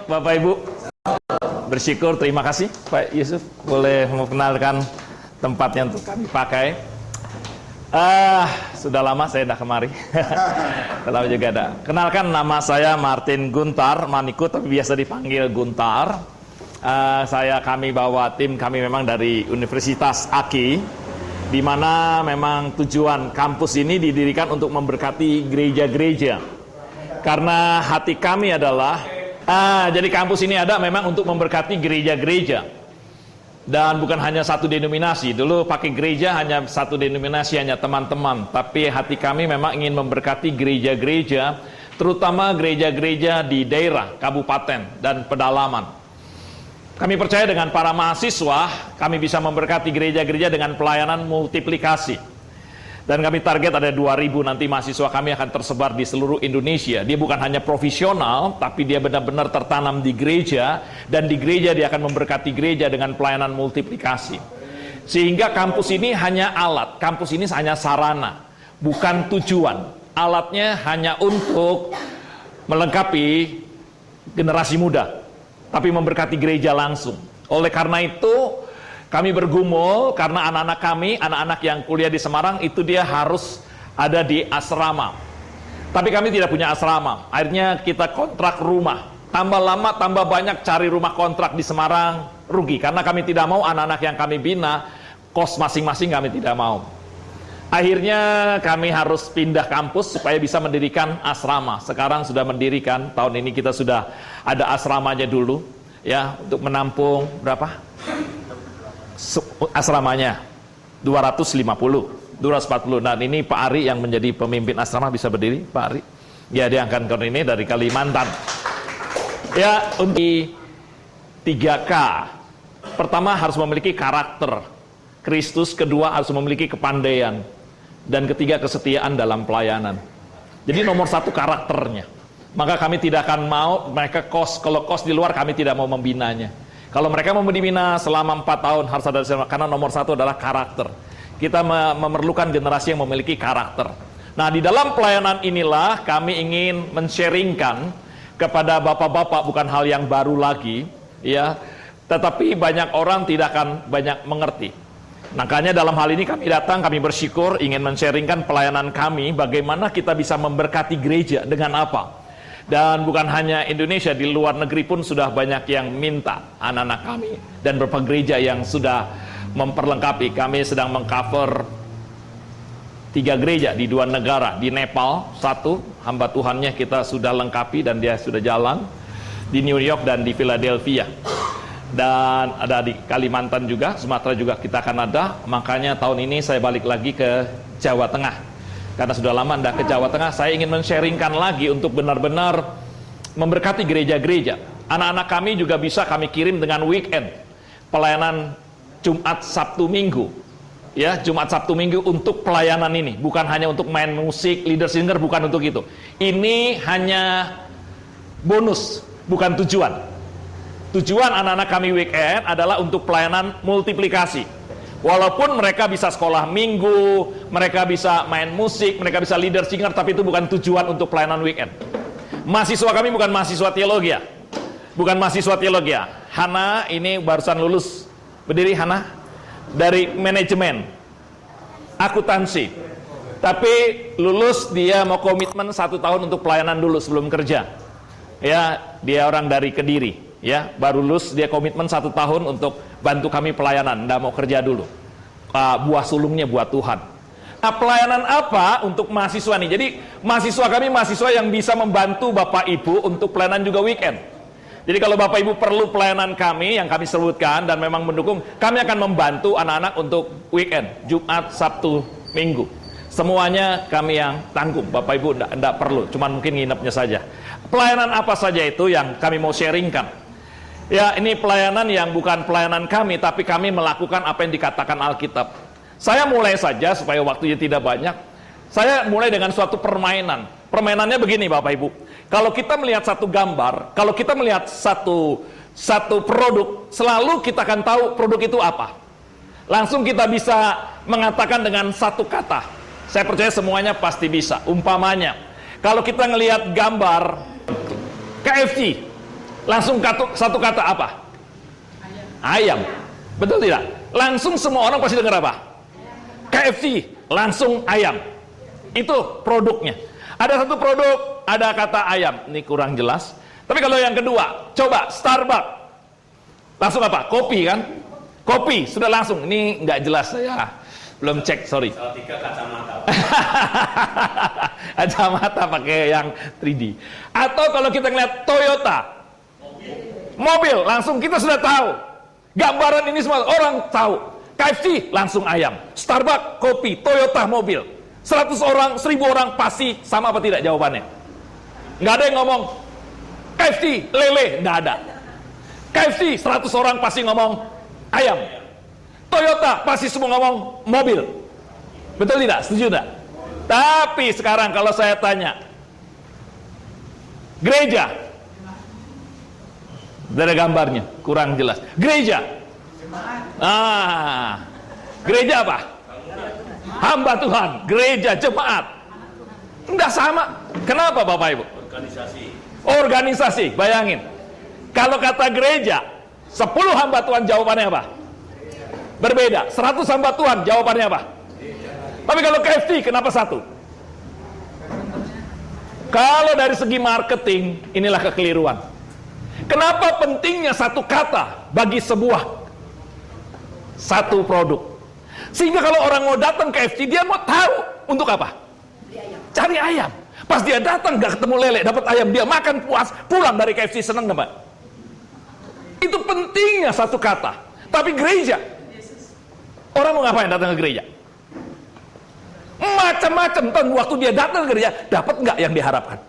Bapak Ibu, bersyukur, terima kasih Pak Yusuf boleh memperkenalkan tempatnya untuk kami pakai. Sudah lama saya tidak kemari. Lama juga ada. Kenalkan, nama saya Martin Guntar Maniku, tapi biasa dipanggil Guntar. Kami bawa tim kami memang dari Universitas Aki, di mana memang tujuan kampus ini didirikan untuk memberkati gereja-gereja. Karena hati kami adalah jadi kampus ini ada memang untuk memberkati gereja-gereja. Dan bukan hanya satu denominasi. Dulu pakai gereja hanya satu denominasi, hanya teman-teman. Tapi hati kami memang ingin memberkati gereja-gereja, terutama gereja-gereja di daerah, kabupaten, dan pedalaman. Kami percaya dengan para mahasiswa, kami bisa memberkati gereja-gereja dengan pelayanan multiplikasi. Dan kami target ada 2.000 nanti mahasiswa kami akan tersebar di seluruh Indonesia. Dia bukan hanya profesional, tapi dia benar-benar tertanam di gereja. Dan di gereja dia akan memberkati gereja dengan pelayanan multiplikasi. Sehingga kampus ini hanya alat, kampus ini hanya sarana, bukan tujuan. Alatnya hanya untuk melengkapi generasi muda, tapi memberkati gereja langsung. Oleh karena itu, kami bergumul karena anak-anak kami, anak-anak yang kuliah di Semarang, itu dia harus ada di asrama. Tapi kami tidak punya asrama. Akhirnya kita kontrak rumah. Tambah lama, tambah banyak cari rumah kontrak di Semarang, rugi. Karena kami tidak mau anak-anak yang kami bina, kos masing-masing kami tidak mau. Akhirnya kami harus pindah kampus supaya bisa mendirikan asrama. Sekarang sudah mendirikan, tahun ini kita sudah ada asramanya dulu. Ya, untuk menampung berapa? Asramanya 240. Dan ini Pak Ari yang menjadi pemimpin asrama. Bisa berdiri Pak Ari? Ya, dia akan ke ini dari Kalimantan. Ya, untuk 3K. Pertama harus memiliki karakter Kristus, kedua harus memiliki kepandaian, dan ketiga kesetiaan dalam pelayanan. Jadi nomor 1 karakternya. Maka kami tidak akan mau mereka kalau kos di luar, kami tidak mau membinanya. Kalau mereka mau dibina selama 4 tahun harus ada, karena nomor 1 adalah karakter. Kita memerlukan generasi yang memiliki karakter. Nah, di dalam pelayanan inilah kami ingin men-sharingkan kepada bapak-bapak, bukan hal yang baru lagi, ya. Tetapi banyak orang tidak akan banyak mengerti. Makanya dalam hal ini kami datang, kami bersyukur ingin men-sharingkan pelayanan kami, bagaimana kita bisa memberkati gereja dengan apa. Dan bukan hanya Indonesia, di luar negeri pun sudah banyak yang minta anak-anak kami. Dan beberapa gereja yang sudah memperlengkapi. Kami sedang mengcover 3 gereja di 2 negara. Di Nepal 1, hamba Tuhannya kita sudah lengkapi dan dia sudah jalan. Di New York dan di Philadelphia. Dan ada di Kalimantan juga, Sumatera juga kita akan ada. Makanya tahun ini saya balik lagi ke Jawa Tengah. Karena sudah lama tidak ke Jawa Tengah, saya ingin men-sharingkan lagi untuk benar-benar memberkati gereja-gereja. Anak-anak kami juga bisa kami kirim dengan weekend. Pelayanan Jumat, Sabtu, Minggu. Ya, Jumat, Sabtu, Minggu untuk pelayanan ini. Bukan hanya untuk main musik, leader singer, bukan untuk itu. Ini hanya bonus, bukan tujuan. Tujuan anak-anak kami weekend adalah untuk pelayanan multiplikasi. Walaupun mereka bisa sekolah minggu, mereka bisa main musik, mereka bisa leader singer, tapi itu bukan tujuan untuk pelayanan weekend. Mahasiswa kami bukan mahasiswa teologi ya. Bukan mahasiswa teologi ya. Hana ini barusan lulus. Berdiri Hana. Dari manajemen akuntansi. Tapi lulus dia mau komitmen 1 tahun untuk pelayanan dulu sebelum kerja. Ya, dia orang dari Kediri. Ya, baru lulus, dia komitmen 1 tahun untuk bantu kami pelayanan, nggak mau kerja dulu. Buah sulungnya buat Tuhan. Nah, pelayanan apa untuk mahasiswa nih? Jadi mahasiswa kami mahasiswa yang bisa membantu Bapak Ibu untuk pelayanan juga weekend. Jadi kalau Bapak Ibu perlu pelayanan kami yang kami sebutkan dan memang mendukung, kami akan membantu anak-anak untuk weekend, Jumat, Sabtu, Minggu. Semuanya kami yang tanggung. Bapak Ibu enggak perlu, cuman mungkin nginepnya saja. Pelayanan apa saja itu yang kami mau sharingkan? Ya, ini pelayanan yang bukan pelayanan kami, tapi kami melakukan apa yang dikatakan Alkitab. Saya mulai saja supaya waktunya tidak banyak. Saya mulai dengan suatu permainan. Permainannya begini Bapak Ibu. Kalau kita melihat satu gambar, kalau kita melihat satu produk, selalu kita akan tahu produk itu apa. Langsung kita bisa mengatakan dengan satu kata. Saya percaya semuanya pasti bisa. Umpamanya, kalau kita ngelihat gambar KFC, Langsung satu kata apa? Ayam. Betul tidak? Langsung semua orang pasti dengar apa? KFC, langsung ayam. Itu produknya. Ada satu produk, ada kata ayam. Ini kurang jelas. Tapi kalau yang kedua, coba Starbucks. Langsung apa? Kopi kan? Kopi, sudah langsung. Ini nggak jelas, saya belum cek, sorry. Tiga kacamata. Kacamata pakai yang 3D. Atau kalau kita ngeliat Toyota, mobil, langsung kita sudah tahu. Gambaran ini semua orang tahu. KFC, langsung ayam. Starbucks, kopi. Toyota, mobil. 100 orang, 1000 orang pasti sama apa tidak jawabannya? Nggak ada yang ngomong KFC, lele, nggak ada. KFC, 100 orang pasti ngomong ayam. Toyota, pasti semua ngomong mobil. Betul tidak? Setuju tidak? Tapi sekarang kalau saya tanya, gereja, ada gambarnya, kurang jelas. Gereja, gereja apa? Hamba Tuhan, gereja, jemaat. Enggak sama. Kenapa Bapak Ibu? Organisasi, bayangin. Kalau kata gereja, 10 hamba Tuhan jawabannya apa? Berbeda. 100 hamba Tuhan jawabannya apa? Tapi kalau KFC, kenapa satu? Kalau dari segi marketing, inilah kekeliruan. Kenapa pentingnya satu kata bagi satu produk? Sehingga kalau orang mau datang ke KFC, dia mau tahu untuk apa? Cari ayam. Pas dia datang gak ketemu lele, dapat ayam, dia makan puas, pulang dari KFC senang nggak, Mbak? Itu pentingnya satu kata. Tapi gereja, orang mau ngapain datang ke gereja? Macam-macam. Waktu dia datang ke gereja, dapat nggak yang diharapkan?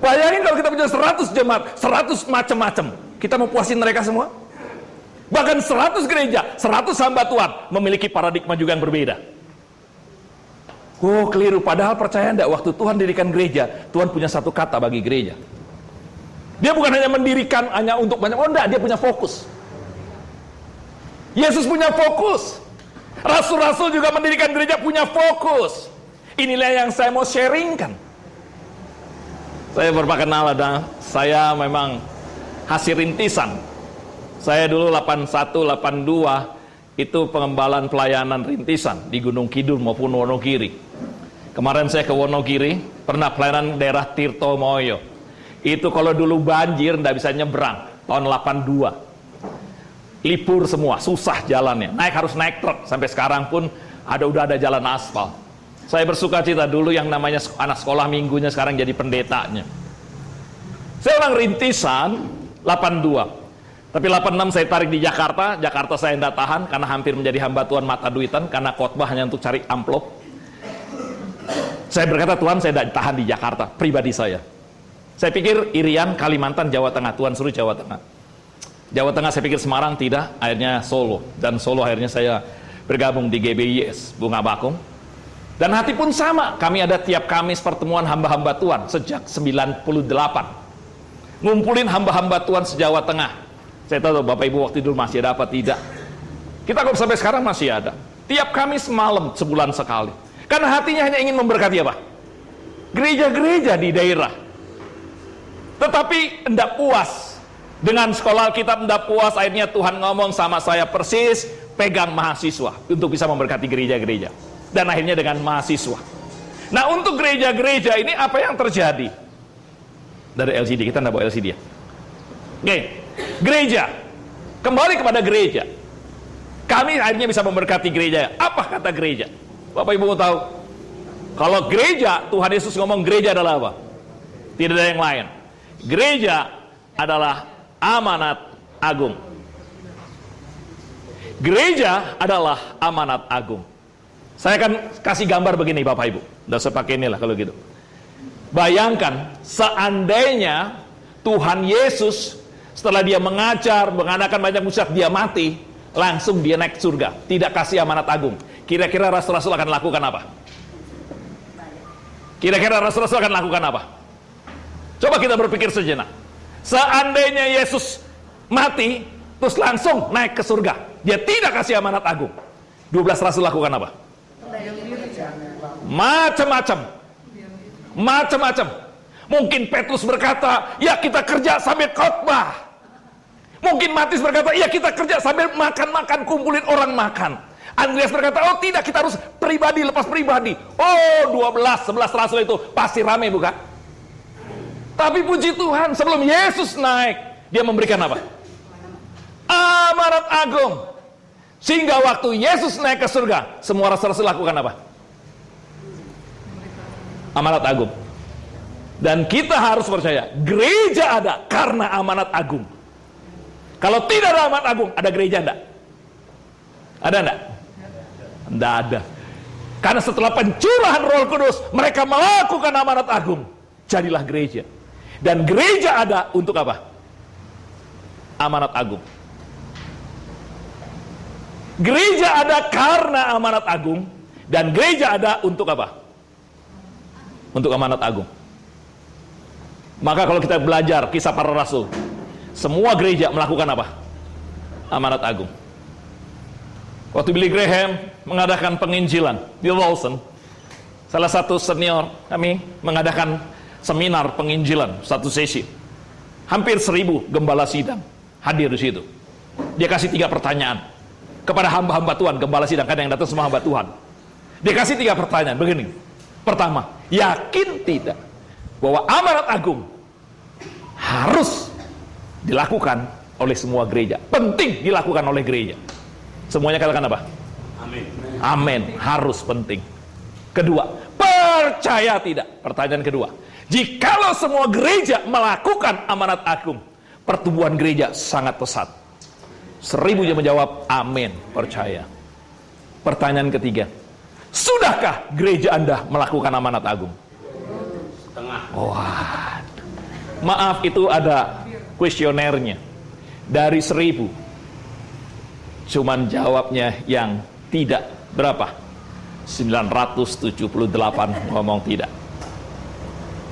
Bayangin kalau kita punya 100 jemaat, 100 macam-macam, kita mau puasin mereka semua? Bahkan 100 gereja, 100 hamba Tuhan memiliki paradigma juga yang berbeda. Oh, keliru. Padahal percaya enggak, waktu Tuhan dirikan gereja, Tuhan punya satu kata bagi gereja. Dia bukan hanya mendirikan hanya untuk banyak, oh enggak, dia punya fokus. Yesus punya fokus. Rasul-rasul juga mendirikan gereja punya fokus. Inilah yang saya mau sharingkan. Saya berperkenalan, saya memang hasil rintisan. Saya dulu 81, 82 itu pengembalaan pelayanan rintisan di Gunung Kidul maupun Wonogiri. Kemarin saya ke Wonogiri, pernah pelayanan daerah Tirto Moyo. Itu kalau dulu banjir nggak bisa nyebrang, tahun 82. Libur semua, susah jalannya. Harus naik truk, sampai sekarang pun udah ada jalan aspal. Saya bersuka cita dulu yang namanya anak sekolah minggunya sekarang jadi pendetanya. Saya orang rintisan 82. Tapi 86 saya tarik di Jakarta. Jakarta saya tidak tahan karena hampir menjadi hamba Tuhan mata duitan, karena khotbah hanya untuk cari amplop. Saya berkata, Tuhan, saya tidak tahan di Jakarta, pribadi saya. Saya pikir Irian, Kalimantan, Jawa Tengah. Tuhan suruh Jawa Tengah. Jawa Tengah saya pikir Semarang, tidak. Akhirnya Solo. Dan Solo akhirnya saya bergabung di GBIS Bunga Bakung. Dan hati pun sama. Kami ada tiap Kamis pertemuan hamba-hamba Tuhan sejak 98. Ngumpulin hamba-hamba Tuhan se-Jawa Tengah. Saya tahu Bapak Ibu waktu dulu masih ada apa tidak. Kita kok sampai sekarang masih ada. Tiap Kamis malam sebulan sekali. Karena hatinya hanya ingin memberkati apa? Gereja-gereja di daerah. Tetapi tidak puas. Dengan sekolah kita tidak puas, akhirnya Tuhan ngomong sama saya persis, pegang mahasiswa untuk bisa memberkati gereja-gereja. Dan akhirnya dengan mahasiswa. Nah, untuk gereja-gereja ini apa yang terjadi? Dari LCD, kita tidak bawa LCD ya. Oke, gereja. Kembali kepada gereja. Kami akhirnya bisa memberkati gereja. Apa kata gereja? Bapak Ibu mau tahu? Kalau gereja, Tuhan Yesus ngomong gereja adalah apa? Tidak ada yang lain. Gereja adalah amanat agung. Gereja adalah amanat agung. Saya akan kasih gambar begini Bapak Ibu. Udah saya pakai inilah kalau gitu. Bayangkan seandainya Tuhan Yesus setelah dia mengajar, mengadakan banyak mujizat, dia mati, langsung dia naik surga, tidak kasih amanat agung. Kira-kira rasul-rasul akan lakukan apa? Kira-kira rasul-rasul akan lakukan apa? Coba kita berpikir sejenak. Seandainya Yesus mati, terus langsung naik ke surga, dia tidak kasih amanat agung. 12 rasul lakukan apa? Macam-macam. Mungkin Petrus berkata, ya kita kerja sambil khotbah. Mungkin Matius berkata, ya kita kerja sambil makan-makan, kumpulin orang makan. Andreas berkata, oh tidak, kita harus pribadi lepas pribadi. Oh 11 rasul itu pasti ramai, bukan? Tapi puji Tuhan, sebelum Yesus naik, dia memberikan apa? Amanat agung. Sehingga waktu Yesus naik ke surga, semua rasul-rasul lakukan apa? Amanat agung. Dan kita harus percaya, gereja ada karena amanat agung. Kalau tidak ada amanat agung, ada gereja enggak? Ada enggak? Enggak ada. Karena setelah pencurahan Roh Kudus, mereka melakukan amanat agung. Jadilah gereja. Dan gereja ada untuk apa? Amanat agung. Gereja ada karena amanat agung, dan gereja ada untuk apa? Untuk amanat agung. Maka kalau kita belajar kisah para rasul, semua gereja melakukan apa? Amanat agung. Waktu Billy Graham mengadakan penginjilan, Bill Lawson, salah satu senior kami, mengadakan seminar penginjilan, satu sesi. Hampir 1000 gembala sidang hadir di situ. Dia kasih 3 pertanyaan kepada hamba-hamba Tuhan, gembala sidang, kan yang datang semua hamba Tuhan. Dia kasih 3 pertanyaan begini. Pertama, yakin tidak bahwa amanat agung harus dilakukan oleh semua gereja? Penting dilakukan oleh gereja. Semuanya katakan apa? Amin. Amin. Harus, penting. Kedua, percaya tidak? Pertanyaan kedua. Jikalau semua gereja melakukan amanat agung, pertumbuhan gereja sangat pesat. 1000 yang menjawab amin, percaya. Pertanyaan ketiga, sudahkah gereja Anda melakukan amanat agung? Setengah. Wah, maaf, itu ada kuesionernya. Dari 1000, cuman jawabnya yang tidak berapa? 978 ngomong tidak.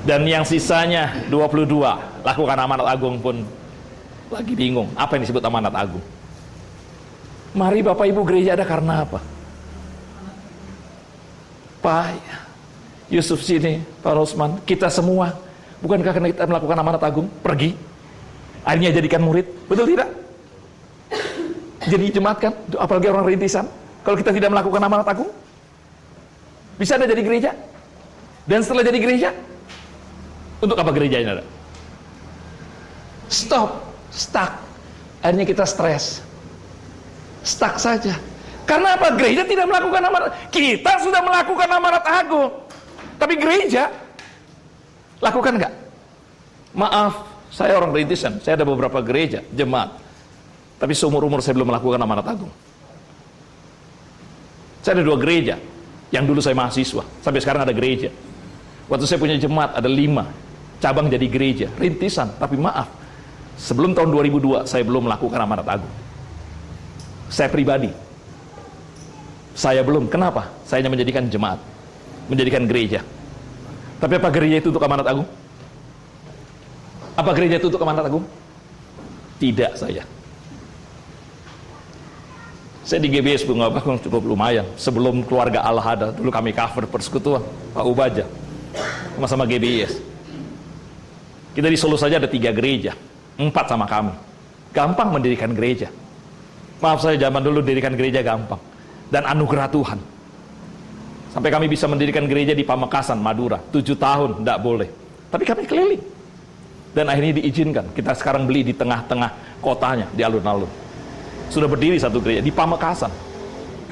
Dan yang sisanya 22 lakukan amanat agung pun lagi bingung. Apa yang disebut amanat agung? Mari Bapak Ibu, gereja ada karena apa? Pak Yusuf sini, Pak Rosman, kita semua, bukankah karena kita melakukan amanat agung, pergi, akhirnya jadikan murid, betul tidak? Jadi jemaat kan, apalagi orang rintisan, kalau kita tidak melakukan amanat agung, bisa ada jadi gereja. Dan setelah jadi gereja, untuk apa gerejanya ada? Stop, stuck, akhirnya kita stres, stuck saja. Karena apa? Gereja tidak melakukan amanat. Kita sudah melakukan amanat agung, tapi gereja lakukan nggak? Maaf, saya orang rintisan, saya ada beberapa gereja, jemaat, tapi seumur-umur saya belum melakukan amanat agung. Saya ada 2 gereja, yang dulu saya mahasiswa, sampai sekarang ada gereja. Waktu saya punya jemaat, ada 5 cabang jadi gereja, rintisan, tapi maaf, sebelum tahun 2002, saya belum melakukan amanat agung. Saya pribadi, saya belum. Kenapa? Saya hanya menjadikan jemaat, menjadikan gereja. Tapi apa gereja itu untuk amanat agung? Apa gereja itu untuk amanat agung? Tidak, saya di GBS Bunga Bakung cukup lumayan. Sebelum keluarga Allah ada, dulu kami cover persekutuan Pak Ubaja sama-sama GBS. Kita di Solo saja ada 3 gereja, 4 sama kami. Gampang mendirikan gereja. Maaf, saya zaman dulu dirikan gereja gampang, dan anugerah Tuhan. Sampai kami bisa mendirikan gereja di Pamekasan, Madura, 7 tahun, tidak boleh. Tapi kami keliling. Dan akhirnya diizinkan. Kita sekarang beli di tengah-tengah kotanya, di alun-alun. Sudah berdiri satu gereja, di Pamekasan.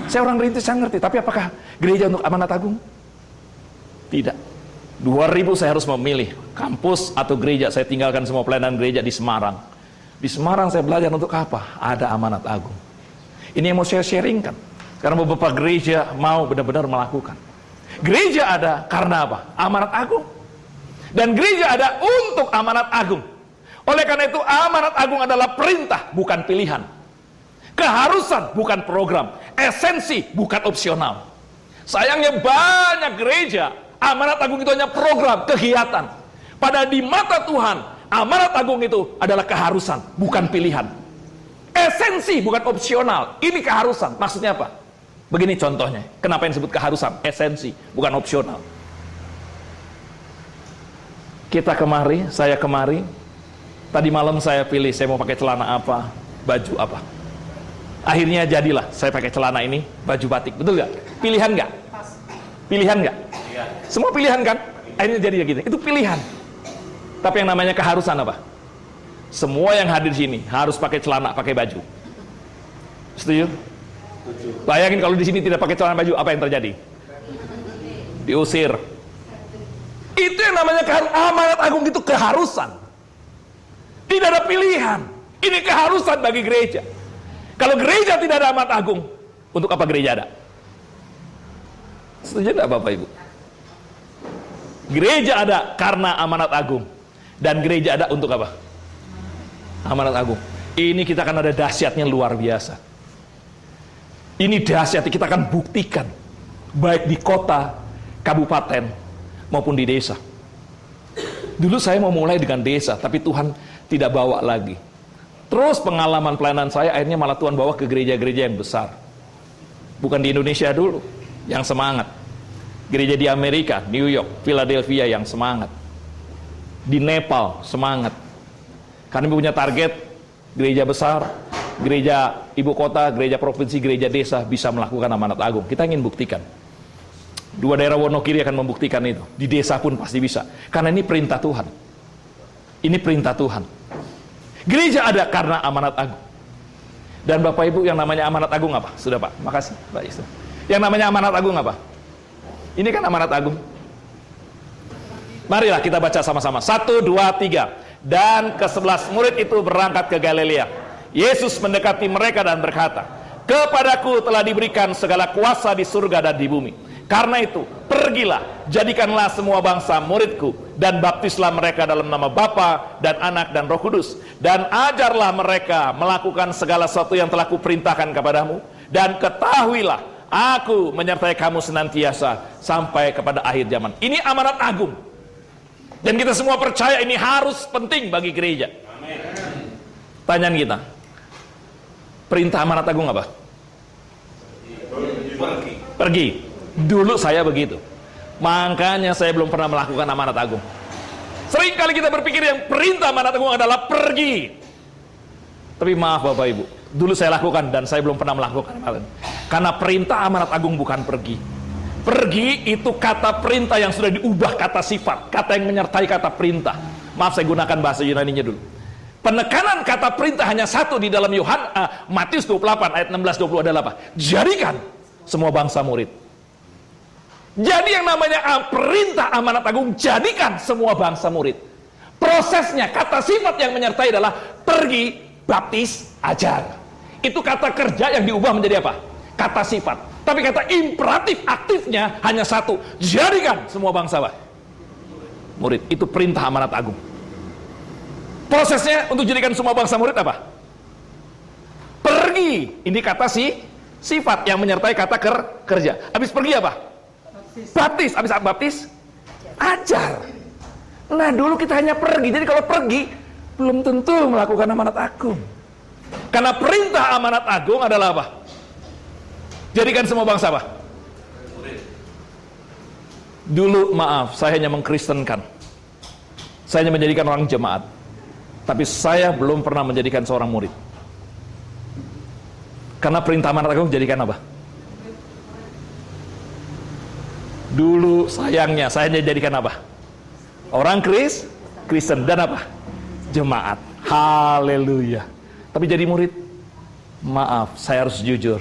Saya orang rintis, saya ngerti. Tapi apakah gereja untuk amanat agung? Tidak. 2000 saya harus memilih kampus atau gereja. Saya tinggalkan semua pelayanan gereja di Semarang. Di Semarang saya belajar untuk apa? Ada amanat agung. Ini yang mau saya sharingkan. Karena beberapa gereja mau benar-benar melakukan. Gereja ada karena apa? Amanat agung. Dan gereja ada untuk amanat agung. Oleh karena itu amanat agung adalah perintah, bukan pilihan. Keharusan, bukan program. Esensi, bukan opsional. Sayangnya banyak gereja, amanat agung itu hanya program, kegiatan. Padahal di mata Tuhan, amanat agung itu adalah keharusan, bukan pilihan. Esensi, bukan opsional. Ini keharusan. Maksudnya apa? Begini contohnya. Kenapa yang disebut keharusan? Esensi, bukan opsional. Kita kemari, saya kemari. Tadi malam saya pilih, saya mau pakai celana apa, baju apa. Akhirnya jadilah, saya pakai celana ini, baju batik. Betul nggak? Pilihan nggak? Pilihan nggak? Semua pilihan kan? Akhirnya jadi gitu. Itu pilihan. Tapi yang namanya keharusan apa? Semua yang hadir di sini harus pakai celana, pakai baju. Setuju? Bayangin kalau di sini tidak pakai celana baju, apa yang terjadi? Diusir. Itu yang namanya amanat agung, itu keharusan. Tidak ada pilihan. Ini keharusan bagi gereja. Kalau gereja tidak ada amanat agung, untuk apa gereja ada? Setuju tidak Bapak Ibu? Gereja ada karena amanat agung. Dan gereja ada untuk apa? Amanat agung. Ini kita akan ada dahsyatnya luar biasa. Ini dahsyat, kita akan buktikan. Baik di kota, kabupaten, maupun di desa. Dulu saya mau mulai dengan desa, tapi Tuhan tidak bawa lagi. Terus pengalaman pelayanan saya, akhirnya malah Tuhan bawa ke gereja-gereja yang besar. Bukan di Indonesia dulu, yang semangat. Gereja di Amerika, New York, Philadelphia yang semangat. Di Nepal, semangat. Kami punya target, gereja besar, gereja ibu kota, gereja provinsi, gereja desa bisa melakukan amanat agung. Kita ingin buktikan. Dua daerah Wonokiri akan membuktikan itu. Di desa pun pasti bisa. Karena ini perintah Tuhan. Ini perintah Tuhan. Gereja ada karena amanat agung. Dan Bapak Ibu, yang namanya amanat agung apa? Sudah Pak, makasih Pak Istri. Yang namanya amanat agung apa? Ini kan amanat agung. Marilah kita baca sama-sama. 1, 2, 3. Dan ke-11 murid itu berangkat ke Galilea. Yesus mendekati mereka dan berkata, "Kepadaku telah diberikan segala kuasa di surga dan di bumi. Karena itu, pergilah, jadikanlah semua bangsa muridku, dan baptislah mereka dalam nama Bapa dan Anak dan Roh Kudus, dan ajarlah mereka melakukan segala sesuatu yang telah kuperintahkan kepadamu, dan ketahuilah, aku menyertai kamu senantiasa sampai kepada akhir zaman." Ini amanat agung. Dan kita semua percaya ini harus penting bagi gereja. Amin. Tanyaan kita, perintah amanat agung apa? Pergi. Dulu saya begitu. Makanya saya belum pernah melakukan amanat agung. Sering kali kita berpikir yang perintah amanat agung adalah pergi. Tapi maaf Bapak Ibu, dulu saya lakukan dan saya belum pernah melakukan hal ini. Karena perintah amanat agung bukan pergi. Pergi itu kata perintah yang sudah diubah kata sifat, kata yang menyertai kata perintah. Maaf, saya gunakan bahasa Yunaninya dulu. Penekanan kata perintah hanya satu di dalam Matius 28 ayat 16-20 adalah apa? Jadikan semua bangsa murid. Jadi yang namanya perintah amanat agung, jadikan semua bangsa murid. Prosesnya, kata sifat yang menyertai adalah pergi, baptis, ajar. Itu kata kerja yang diubah menjadi apa? Kata sifat. Tapi kata imperatif aktifnya hanya satu, jadikan semua bangsa murid. Itu perintah amanat agung. Prosesnya untuk jadikan semua bangsa murid apa? Pergi. Ini kata sifat yang menyertai kata kerja. Habis pergi apa? Baptis. Habis baptis, ajar. Nah dulu kita hanya pergi. Jadi kalau pergi belum tentu melakukan amanat agung. Karena perintah amanat agung adalah apa? Jadikan semua bangsa apa? Dulu maaf, saya hanya mengkristenkan. Saya hanya menjadikan orang jemaat. Tapi saya belum pernah menjadikan seorang murid. Karena perintah amanat agung jadikan apa? Dulu sayangnya saya hanya jadikan apa? Orang Kristen dan apa? Jemaat. Haleluya. Tapi jadi murid, maaf, saya harus jujur.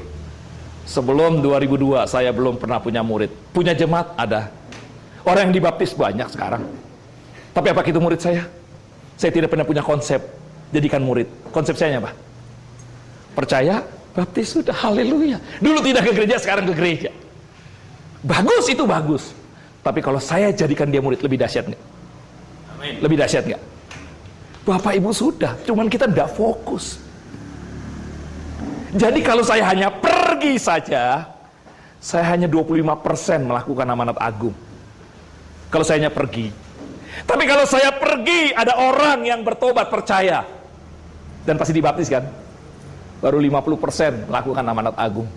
Sebelum 2002 saya belum pernah punya murid. Punya jemaat ada. Orang yang dibaptis banyak sekarang. Tapi apa itu murid saya? Saya tidak pernah punya konsep jadikan murid. Konsep saya apa? Percaya, baptis, sudah, haleluya. Dulu tidak ke gereja, sekarang ke gereja. Bagus, itu bagus. Tapi kalau saya jadikan dia murid, lebih dahsyat nggak? Lebih dahsyat nggak? Bapak Ibu sudah, cuman kita tidak fokus. Jadi kalau saya hanya pergi saja, saya hanya 25% melakukan amanat agung. Kalau saya hanya pergi. Tapi kalau saya pergi, ada orang yang bertobat, percaya, dan pasti dibaptis kan? Baru 50% melakukan amanat agung.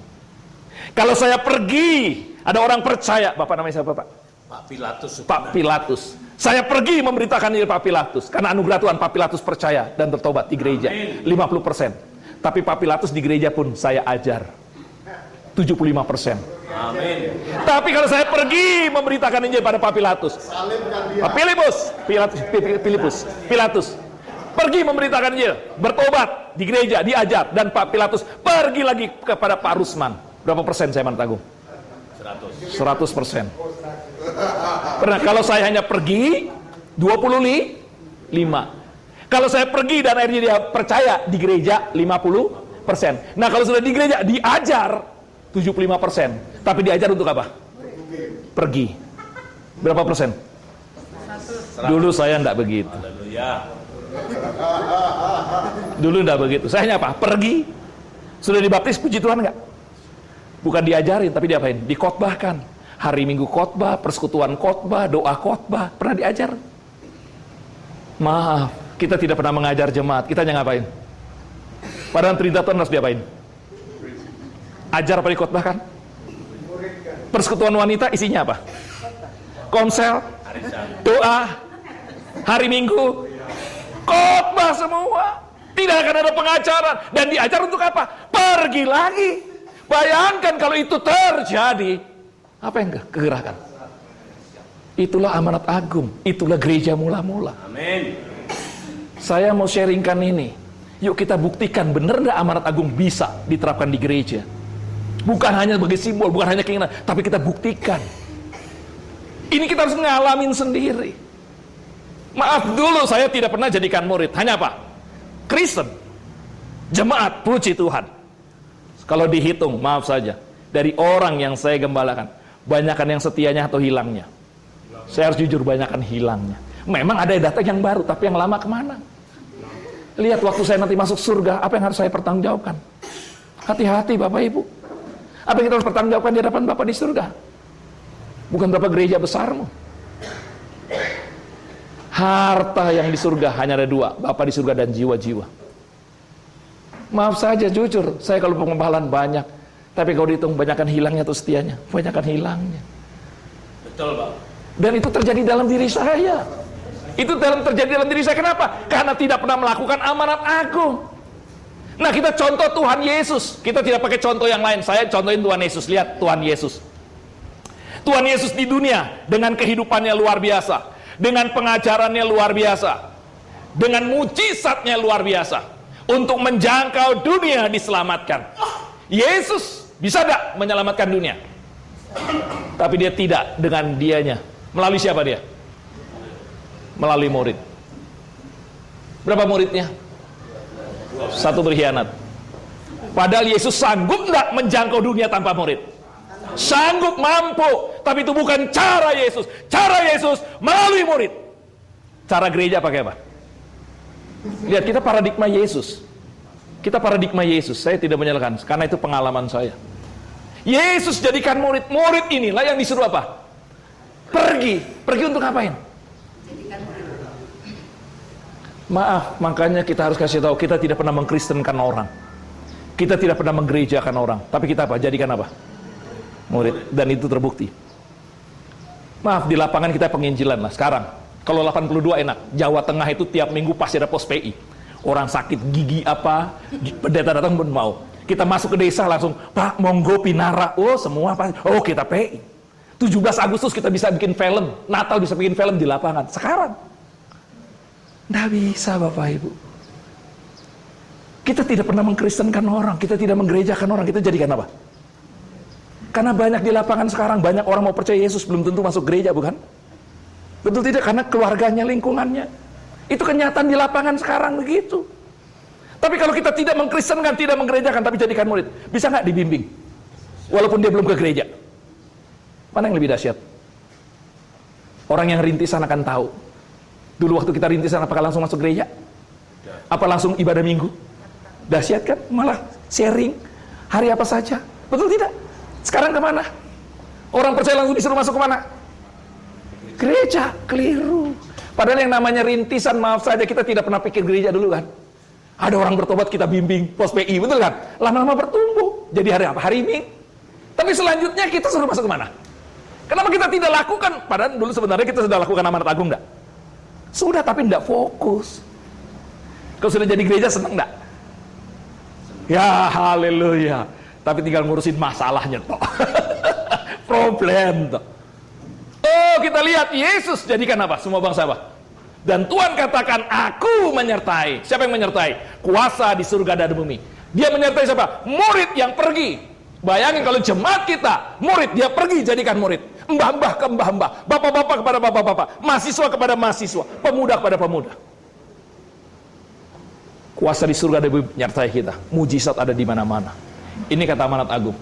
Kalau saya pergi, ada orang percaya. Bapak namanya siapa Pak? Pak Pilatus. Pak Pilatus. Saya pergi memberitakan Injil Pak Pilatus. Karena anugerah Tuhan, Pak Pilatus percaya dan bertobat di gereja. 50%. Tapi Pak Pilatus di gereja pun saya ajar. 75%. Amin. Tapi kalau saya pergi memberitakan Injil pada Pak Pilatus. Pak Pilatus. Pergi memberitakan Injil. Bertobat di gereja, diajar. Dan Pak Pilatus pergi lagi kepada Pak Rusman. Berapa persen saya Agung? 100%. Pernah kalau saya hanya pergi 25. Kalau saya pergi dan akhirnya dia percaya di gereja 50%. Nah kalau sudah di gereja diajar 75%. Tapi diajar untuk apa? Pergi. Berapa persen? 100. Dulu saya enggak begitu. Dulu enggak begitu. Saya hanya apa? Pergi. Sudah dibaptis, puji Tuhan enggak? Bukan diajarin, tapi diapain? Dikotbahkan. Hari Minggu khotbah, persekutuan khotbah, doa khotbah, pernah diajar? Maaf, kita tidak pernah mengajar jemaat. Kita hanya ngapain? Padahal perintah Tuhan harus diapain? Ajar apa dikhotbahkan? Persekutuan wanita isinya apa? Konsel, doa, hari Minggu, khotbah semua. Tidak akan ada pengajaran. Dan diajar untuk apa? Pergi lagi. Bayangkan kalau itu terjadi. Apa yang kegerakan? Itulah amanat agung. Itulah gereja mula-mula. Amin. Saya mau sharingkan ini. Yuk kita buktikan benar nggak amanat agung bisa diterapkan di gereja. Bukan hanya sebagai simbol, bukan hanya keinginan, tapi kita buktikan. Ini kita harus ngalamin sendiri. Maaf dulu saya tidak pernah jadikan murid. Hanya apa? Kristen. Jemaat, puji Tuhan. Kalau dihitung, maaf saja. Dari orang yang saya gembalakan, banyakan yang setianya atau hilangnya? Saya harus jujur, banyakan hilangnya. Memang ada yang datang yang baru, tapi yang lama kemana? Lihat waktu saya nanti masuk surga, apa yang harus saya pertanggungjawabkan? Hati-hati Bapak Ibu. Apa yang kita harus pertanggungjawabkan di hadapan Bapak di surga? Bukan berapa gereja besarmu. Harta yang di surga hanya ada dua, Bapak di surga dan jiwa-jiwa. Maaf saja, jujur, saya kalau pengembalaan banyak, tapi kalau dihitung banyakkan hilangnya atau setianya, banyakkan hilangnya. Betul, Pak. Dan itu terjadi dalam diri saya. Itu terjadi dalam diri saya. Kenapa? Karena tidak pernah melakukan amanat agung. Nah, kita contoh Tuhan Yesus. Kita tidak pakai contoh yang lain. Saya contohin Tuhan Yesus. Lihat Tuhan Yesus. Tuhan Yesus di dunia dengan kehidupannya luar biasa, dengan pengajarannya luar biasa, dengan mujizatnya luar biasa, untuk menjangkau dunia diselamatkan. Yesus bisa gak menyelamatkan dunia? Tapi dia tidak dengan dianya. Melalui siapa dia? Melalui murid. Berapa muridnya? Satu berkhianat. Padahal Yesus sanggup gak menjangkau dunia tanpa murid? Sanggup, mampu. Tapi itu bukan cara Yesus. Cara Yesus melalui murid. Cara gereja pakai apa? Lihat, kita paradigma Yesus. Kita paradigma Yesus. Saya tidak menyalahkan, karena itu pengalaman saya. Yesus jadikan murid. Murid inilah yang disuruh apa? Pergi. Pergi untuk ngapain? Maaf, makanya kita harus kasih tahu, kita tidak pernah mengkristenkan orang. Kita tidak pernah menggerejakan orang. Tapi kita apa? Jadikan apa? Murid. Dan itu terbukti. Maaf, di lapangan kita penginjilan lah. Sekarang, kalau 82 enak. Jawa Tengah itu tiap minggu pasti ada pos PI. Orang sakit gigi apa, pendeta datang pun mau. Kita masuk ke desa langsung, Pak, monggo pinara. Oh, semua pasti. Oh, kita PI. 17 Agustus kita bisa bikin film. Natal bisa bikin film di lapangan. Sekarang. Nggak bisa Bapak Ibu. Kita tidak pernah mengkristenkan orang. Kita tidak menggerejakan orang. Kita jadikan apa? Karena banyak di lapangan sekarang. Banyak orang mau percaya Yesus belum tentu masuk gereja, bukan? Betul tidak? Karena keluarganya, lingkungannya. Itu kenyataan di lapangan sekarang begitu. Tapi kalau kita tidak mengkristenkan, tidak menggerejakan, tapi jadikan murid, bisa nggak dibimbing? Walaupun dia belum ke gereja. Mana yang lebih dahsyat? Orang yang rintisan akan tahu. Dulu waktu kita rintisan, apakah langsung masuk gereja? Apa langsung ibadah minggu? Dahsyat kan? Malah sharing hari apa saja. Betul tidak? Sekarang kemana? Orang percaya langsung disuruh masuk kemana? Gereja. Keliru. Padahal yang namanya rintisan, maaf saja, kita tidak pernah pikir gereja dulu kan. Ada orang bertobat, kita bimbing, pos PI, betul kan? Lama-lama bertumbuh. Jadi hari apa? Hari Minggu. Tapi selanjutnya kita suruh masuk kemana? Kenapa kita tidak lakukan? Padahal dulu sebenarnya kita sudah lakukan amanat agung enggak? Sudah, tapi enggak fokus. Kalau sudah jadi gereja senang enggak? Ya, haleluya. Tapi tinggal ngurusin masalahnya toh. Problem toh. Oh, kita lihat Yesus jadikan apa? Semua bangsa apa? Dan Tuhan katakan, aku menyertai. Siapa yang menyertai? Kuasa di surga dan bumi. Dia menyertai siapa? Murid yang pergi. Bayangin kalau jemaat kita, murid, dia pergi jadikan murid. Mbah-mbah ke mbah-mbah, bapak-bapak kepada bapak-bapak, mahasiswa kepada mahasiswa, pemuda kepada pemuda. Kuasa di surga dan bumi menyertai kita. Mujizat ada di mana-mana. Ini kata amanat agung.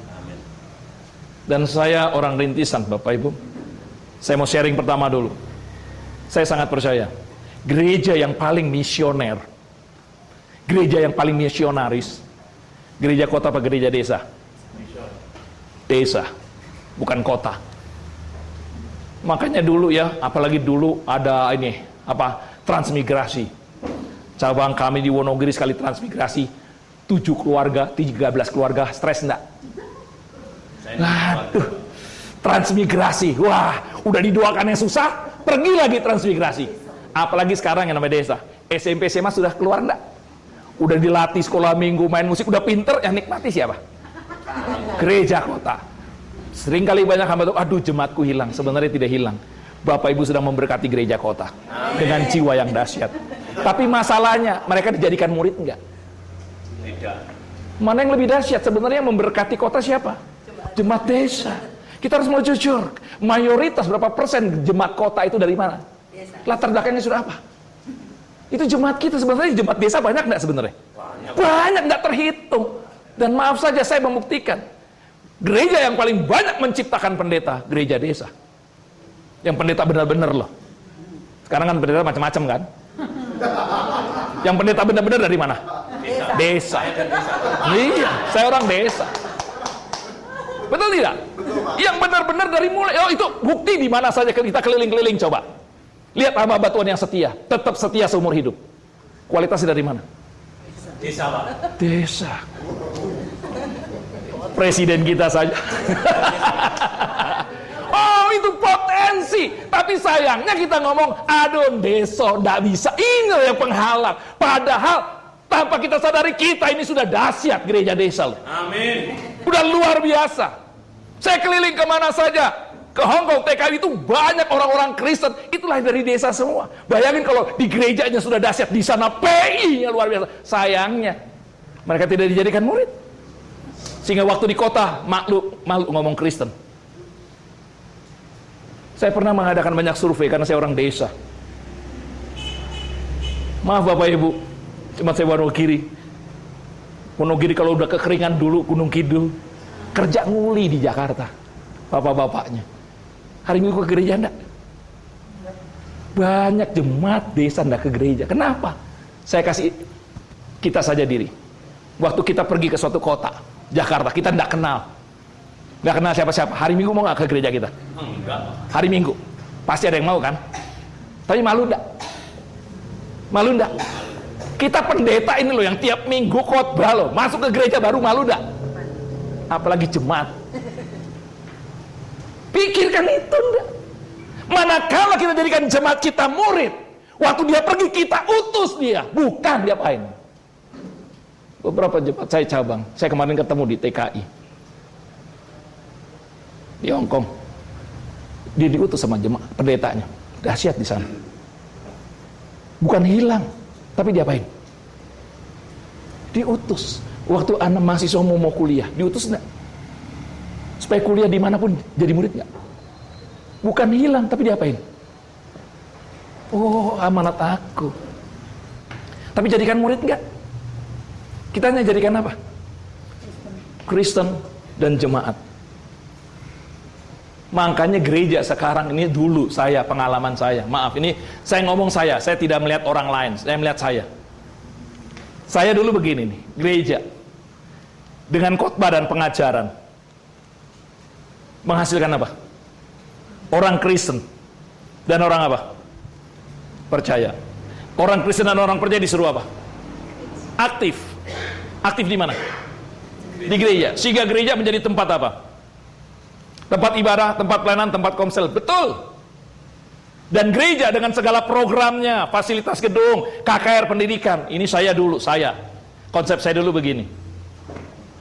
Dan saya orang rintisan, Bapak Ibu. Saya mau sharing pertama dulu. Saya sangat percaya gereja yang paling misioner, gereja yang paling misionaris, gereja kota apa gereja desa? Desa, bukan kota. Makanya dulu ya, apalagi dulu ada ini apa, transmigrasi. Cabang kami di Wonogiri sekali transmigrasi, 7 keluarga, 13 keluarga, stres enggak? Aduh, transmigrasi, wah, udah didoakan yang susah, pergi lagi transmigrasi. Apalagi sekarang yang namanya desa, SMP SMA sudah keluar enggak? Udah dilatih sekolah minggu, main musik, udah pinter, yang nikmati siapa? Gereja kota. Sering kali banyak hamba tuh, aduh jemaatku hilang. Sebenarnya tidak hilang. Bapak Ibu sedang memberkati gereja kota. Amin. Dengan jiwa yang dahsyat. Tapi masalahnya, mereka dijadikan murid enggak? Tidak. Mana yang lebih dahsyat? Sebenarnya yang memberkati kota siapa? Jemaat desa. Kita harus mau jujur. Mayoritas berapa persen jemaat kota itu dari mana? Desa. Latar belakangnya sudah apa? Itu jemaat kita. Sebenarnya jemaat desa banyak enggak sebenarnya? Banyak, enggak terhitung. Dan maaf saja saya membuktikan, gereja yang paling banyak menciptakan pendeta, gereja desa. Yang pendeta benar-benar loh. Sekarang kan pendeta macam-macam kan? Yang pendeta benar-benar dari mana? Desa. Iya, saya orang desa. Betul tidak? Yang benar-benar dari mulai. Oh, itu bukti di mana saja kita keliling-keliling coba. Lihat hamba Tuhan yang setia, tetap setia seumur hidup. Kualitasnya dari mana? Desa, Pak. Desa. Presiden kita saja. Oh, itu potensi. Tapi sayangnya kita ngomong, aduh deso, nggak bisa. Ini yang penghalang. Padahal tanpa kita sadari, kita ini sudah dahsyat gereja desa loh. Amin. Udah luar biasa. Saya keliling kemana saja. Ke Hongkong, TKI itu banyak orang-orang Kristen. Itulah dari desa semua. Bayangin kalau di gerejanya sudah dahsyat, di sana PI-nya luar biasa. Sayangnya, mereka tidak dijadikan murid. Sehingga waktu di kota, malu ngomong Kristen. Saya pernah mengadakan banyak survei karena saya orang desa. Maaf Bapak Ibu, cuma saya Wonogiri. Wonogiri kalau udah kekeringan dulu, Gunung Kidul, kerja nguli di Jakarta. Bapak-bapaknya. Hari Minggu ke gereja enggak? Banyak jemaat desa enggak ke gereja. Kenapa? Saya kasih kita saja diri. Waktu kita pergi ke suatu kota, Jakarta, kita enggak kenal. Enggak kenal siapa-siapa. Hari Minggu mau enggak ke gereja kita? Enggak. Hari Minggu. Pasti ada yang mau kan? Tapi malu enggak? Malu enggak? Kita pendeta ini loh yang tiap minggu khotbah loh. Masuk ke gereja baru malu enggak? Apalagi jemaat. Pikirkan itu enggak? Manakala kita jadikan jemaat kita murid, waktu dia pergi kita utus dia, bukan diapain. Beberapa jemaat saya cabang, saya kemarin ketemu di TKI di Hongkong. Dia diutus sama jemaat pendetanya, dahsyat di sana. Bukan hilang, tapi diapain? Diutus. Waktu anak mahasiswa mau kuliah, diutus enggak? Supaya kuliah dimanapun jadi murid nggak? Bukan hilang, tapi diapain? Oh, amanat aku. Tapi jadikan murid nggak? Kita hanya jadikan apa? Kristen dan jemaat. Makanya gereja sekarang ini dulu saya, pengalaman saya. Maaf, ini saya ngomong saya tidak melihat orang lain, saya melihat saya. Saya dulu begini nih, gereja. Dengan khotbah dan pengajaran. Menghasilkan apa? Orang Kristen dan orang apa? Percaya. Orang Kristen dan orang percaya disuruh apa? Aktif. Aktif di mana? Di gereja. Sehingga gereja menjadi tempat apa? Tempat ibadah, tempat pelayanan, tempat komsel. Betul. Dan gereja dengan segala programnya, fasilitas gedung, KKR pendidikan. Ini saya dulu, konsep saya dulu begini.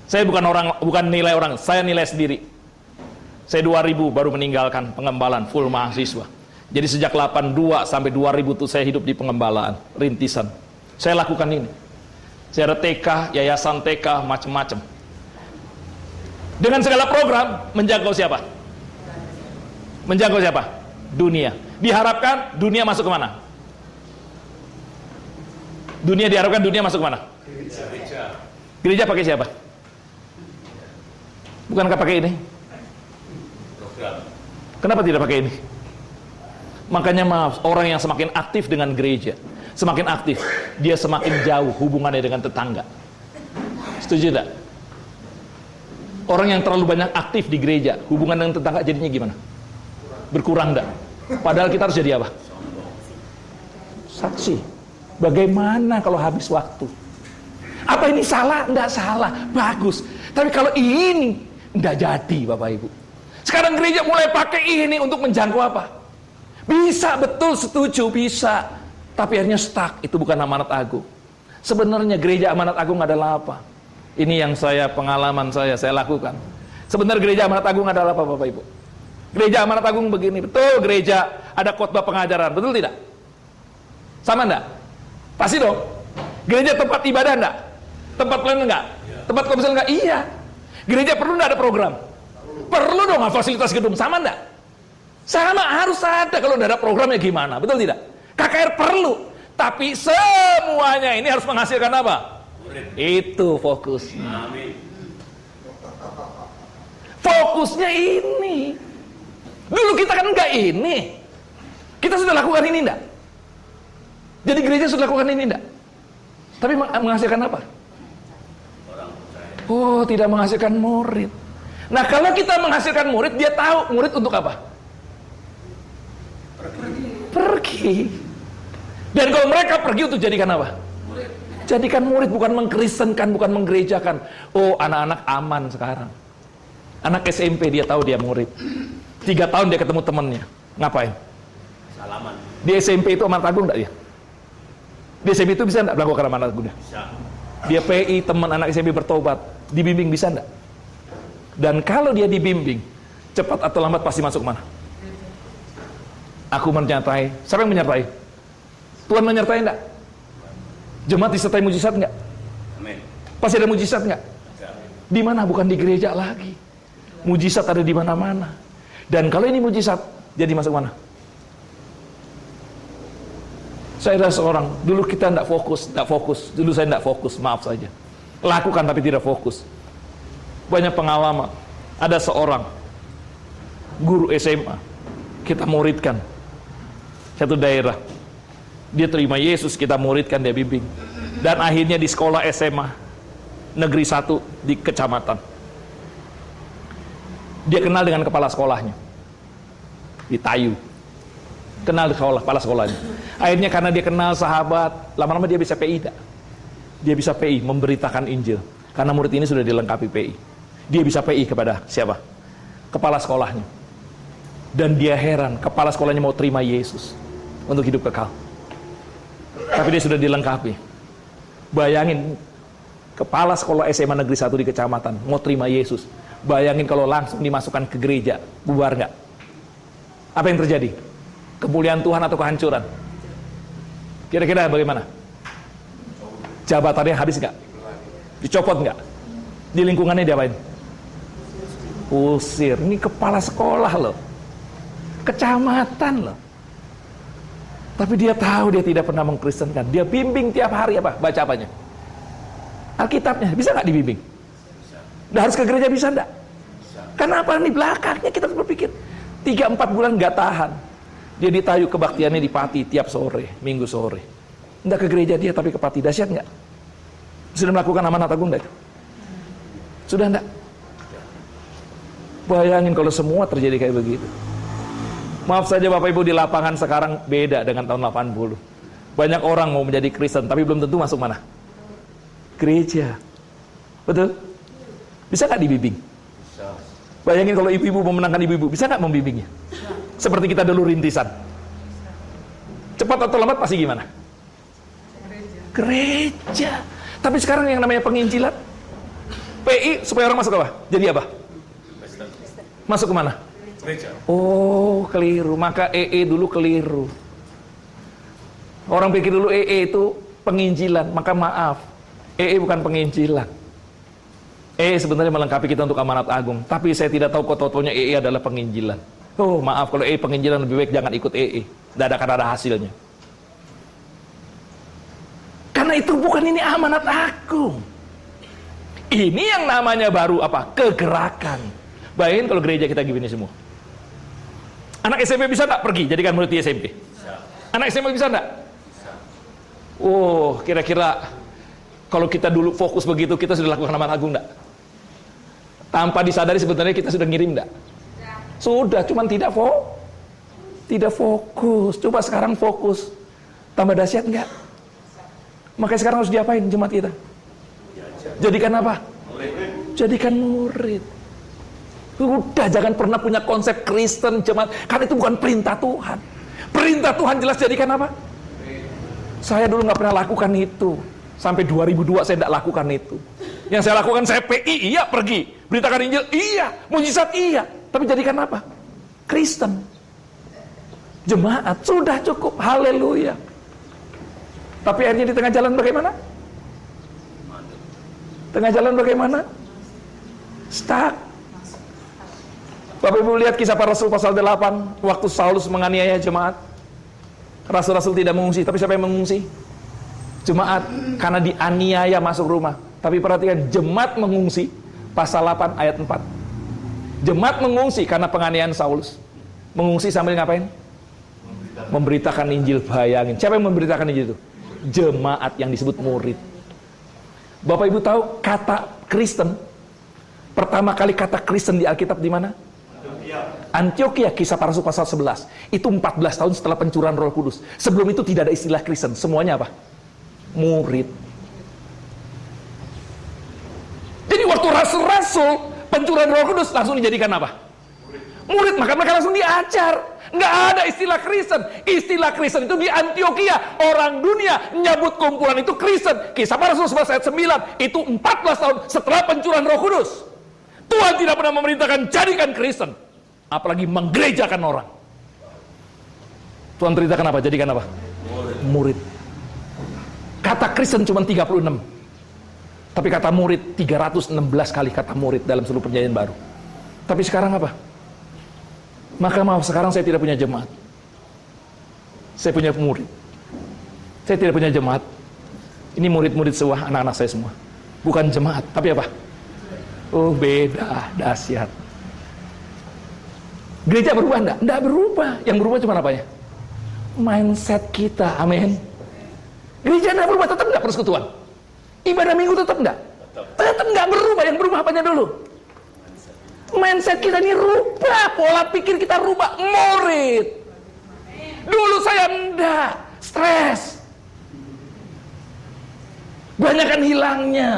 Saya bukan nilai orang, saya nilai sendiri. Saya 2000 baru meninggalkan pengembalaan full mahasiswa. Jadi sejak 82 sampai 2000 itu saya hidup di pengembalaan, rintisan. Saya lakukan ini. Saya ada TK, yayasan TK, macam-macam. Dengan segala program, menjangkau siapa? Menjangkau siapa? Dunia. Diharapkan dunia masuk kemana? Diharapkan dunia masuk kemana? Gereja pakai siapa? Bukankah pakai ini? Kenapa tidak pakai ini? Makanya maaf, orang yang semakin aktif dengan gereja, semakin aktif, dia semakin jauh hubungannya dengan tetangga. Setuju tidak? Orang yang terlalu banyak aktif di gereja, hubungan dengan tetangga jadinya gimana? Berkurang enggak? Padahal kita harus jadi apa? Saksi. Bagaimana kalau habis waktu? Apa ini salah? Enggak salah, bagus. Tapi kalau ini enggak jadi, Bapak Ibu. Sekarang gereja mulai pakai ini untuk menjangkau apa? Bisa, betul, setuju, bisa. Tapi akhirnya stuck, itu bukan amanat agung. Sebenarnya gereja amanat agung adalah apa? Ini yang pengalaman saya lakukan. Sebenarnya gereja amanat agung adalah apa, Bapak Ibu? Gereja amanat agung begini, betul, gereja ada khotbah pengajaran, betul tidak? Sama enggak? Pasti dong. Gereja tempat ibadah enggak? Tempat pelayanan enggak? Tempat komsel enggak? Iya. Gereja perlu enggak ada program? Perlu dong, fasilitas gedung, sama enggak? Sama, harus ada. Kalau enggak ada programnya gimana? Betul tidak? KKR perlu, tapi semuanya ini harus menghasilkan apa? Itu fokusnya. Fokusnya ini. Dulu kita kan enggak ini. Kita sudah lakukan ini enggak? Jadi gereja sudah lakukan ini enggak? Tapi menghasilkan apa? Oh, tidak menghasilkan murid. Nah, kalau kita menghasilkan murid, dia tahu murid untuk apa? Pergi. Dan kalau mereka pergi untuk jadikan apa? Jadikan murid, bukan mengkristenkan, bukan menggerejakan. Oh, anak-anak aman sekarang. Anak SMP dia tahu dia murid. 3 tahun dia ketemu temannya. Ngapain? Salaman. Di SMP itu amanat agung enggak dia? Di SMP itu bisa enggak melakukan amanat agung? Bisa. Dia PI, teman anak SMP bertobat, dibimbing bisa enggak? Dan kalau dia dibimbing, cepat atau lambat pasti masuk mana? Aku menyertai. Siapa yang menyertai? Tuhan menyertai enggak? Jemaat disertai mujizat enggak? Amin. Pasti ada mujizat enggak? Di mana? Bukan di gereja lagi. Mujizat ada di mana-mana. Dan kalau ini mujizat, jadi masuk mana? Saya ada seorang, dulu kita tidak fokus. Dulu saya tidak fokus, maaf saja. Lakukan tapi tidak fokus. Banyak pengalaman. Ada seorang guru SMA, kita muridkan satu daerah. Dia terima Yesus, kita muridkan, dia bimbing. Dan akhirnya di sekolah SMA negeri 1 di kecamatan, dia kenal dengan kepala sekolahnya di Tayu. Kenal kepala sekolahnya. Akhirnya karena dia kenal sahabat, lama-lama dia bisa PI tak? Dia bisa PI, memberitakan Injil. Karena murid ini sudah dilengkapi PI. Dia bisa PI kepada siapa? Kepala sekolahnya. Dan dia heran, kepala sekolahnya mau terima Yesus untuk hidup kekal. Tapi dia sudah dilengkapi. Bayangin, kepala sekolah SMA negeri 1 di kecamatan mau terima Yesus. Bayangin kalau langsung dimasukkan ke gereja, bubar nggak? Apa yang terjadi? Kemuliaan Tuhan atau kehancuran? Kira-kira bagaimana? Jabatannya habis nggak? Dicopot nggak? Di lingkungannya diapain? Usir. Ini kepala sekolah loh, kecamatan loh. Tapi dia tahu dia tidak pernah mengkristenkan. Dia bimbing tiap hari apa? Baca apanya? Alkitabnya. Bisa nggak dibimbing? Udah harus ke gereja bisa enggak? Kenapa di belakangnya kita berpikir 3-4 bulan nggak tahan. Dia di Tayu, kebaktiannya di Pati tiap sore, Minggu sore. Enggak ke gereja dia tapi ke Pati. Dahsyat nggak? Sudah melakukan amanat agung enggak? Sudah enggak? Bayangin kalau semua terjadi kayak begitu. Maaf saja Bapak Ibu, di lapangan sekarang beda dengan tahun 80. Banyak orang mau menjadi Kristen tapi belum tentu masuk mana? Gereja. Betul? Bisa nggak dibimbing? Bayangin kalau ibu-ibu memenangkan ibu-ibu, bisa nggak membimbingnya? Seperti kita dulu rintisan. Cepat atau lambat pasti gimana? Gereja. Tapi sekarang yang namanya penginjilan, PI supaya orang masuk apa? Jadi apa? Masuk kemana? Gereja. Oh, keliru. Maka EE dulu keliru. Orang pikir dulu EE itu penginjilan. Maka maaf, EE bukan penginjilan. EE sebenarnya melengkapi kita untuk amanat agung. Tapi saya tidak tahu kota-kotanya EE adalah penginjilan. Oh, maaf, kalau EE penginjilan lebih baik jangan ikut EE. Tidak akan ada hasilnya. Karena itu bukan ini amanat agung. Ini yang namanya baru apa? Kegerakan. Bayangin kalau gereja kita gini semua. Anak SMP bisa nggak pergi jadikan murid di SMP? Bisa. Anak SMA bisa nggak? Bisa. Oh, kira-kira kalau kita dulu fokus begitu, kita sudah lakukan amanat agung nggak? Tanpa disadari sebenarnya kita sudah ngirim nggak? Sudah, cuman tidak fokus. Coba sekarang fokus. Tambah dahsyat nggak? Makanya sekarang harus diapain jemaat kita? Jadikan apa? Jadikan murid. Udah, jangan pernah punya konsep Kristen jemaat, karena itu bukan perintah Tuhan. Perintah Tuhan jelas jadikan apa? Saya dulu nggak pernah lakukan itu. Sampai 2002 saya tidak lakukan itu. Yang saya lakukan, saya PI, iya pergi. Beritakan Injil, iya. Mujizat, iya. Tapi jadikan apa? Kristen. Jemaat, sudah cukup. Haleluya. Tapi akhirnya di tengah jalan bagaimana? Tengah jalan bagaimana? Stuck. Bapak Ibu lihat kisah para rasul pasal 8. Waktu Saulus menganiaya jemaat, rasul-rasul tidak mengungsi. Tapi siapa yang mengungsi? Jemaat, karena dianiaya masuk rumah. Tapi perhatikan, jemaat mengungsi. Pasal 8 ayat 4. Jemaat mengungsi karena penganiayaan Saulus. Mengungsi sambil ngapain? Memberitakan Injil. Bayangin, siapa yang memberitakan Injil itu? Jemaat yang disebut murid. Bapak Ibu tahu kata Kristen, pertama kali kata Kristen di Alkitab di mana? Antioquia, kisah para rasul pasal 11. Itu 14 tahun setelah pencurahan Roh Kudus. Sebelum itu tidak ada istilah Kristen, semuanya apa? Murid. Jadi waktu rasul-rasul pencurahan Roh Kudus langsung dijadikan apa? Murid. Maka mereka langsung diajar. Nggak ada istilah Kristen. Istilah Kristen itu di Antioquia. Orang dunia nyebut kumpulan itu Kristen. Kisah para rasul 11 ayat 9. Itu 14 tahun setelah pencurahan Roh Kudus. Tuhan tidak pernah memerintahkan jadikan Kristen, apalagi menggerejakan orang. Tuhan perintahkan apa? Jadikan apa? Murid. Kata Kristen cuma 36. Tapi kata murid 316 kali kata murid dalam seluruh perjanjian baru. Tapi sekarang apa? Maka maaf, sekarang saya tidak punya jemaat. Saya punya murid. Saya tidak punya jemaat. Ini murid-murid sebuah anak-anak saya semua. Bukan jemaat, tapi apa? Oh, beda, dahsyat. Gereja berubah enggak? Enggak berubah. Yang berubah cuma apanya? Mindset kita, amin. Gereja enggak berubah, tetap enggak persekutuan. Ibadah minggu tetap enggak? Tetap enggak berubah. Yang berubah apanya dulu? Mindset kita ini rubah, pola pikir kita rubah. Murid. Dulu saya enggak, stres. Banyakan hilangnya.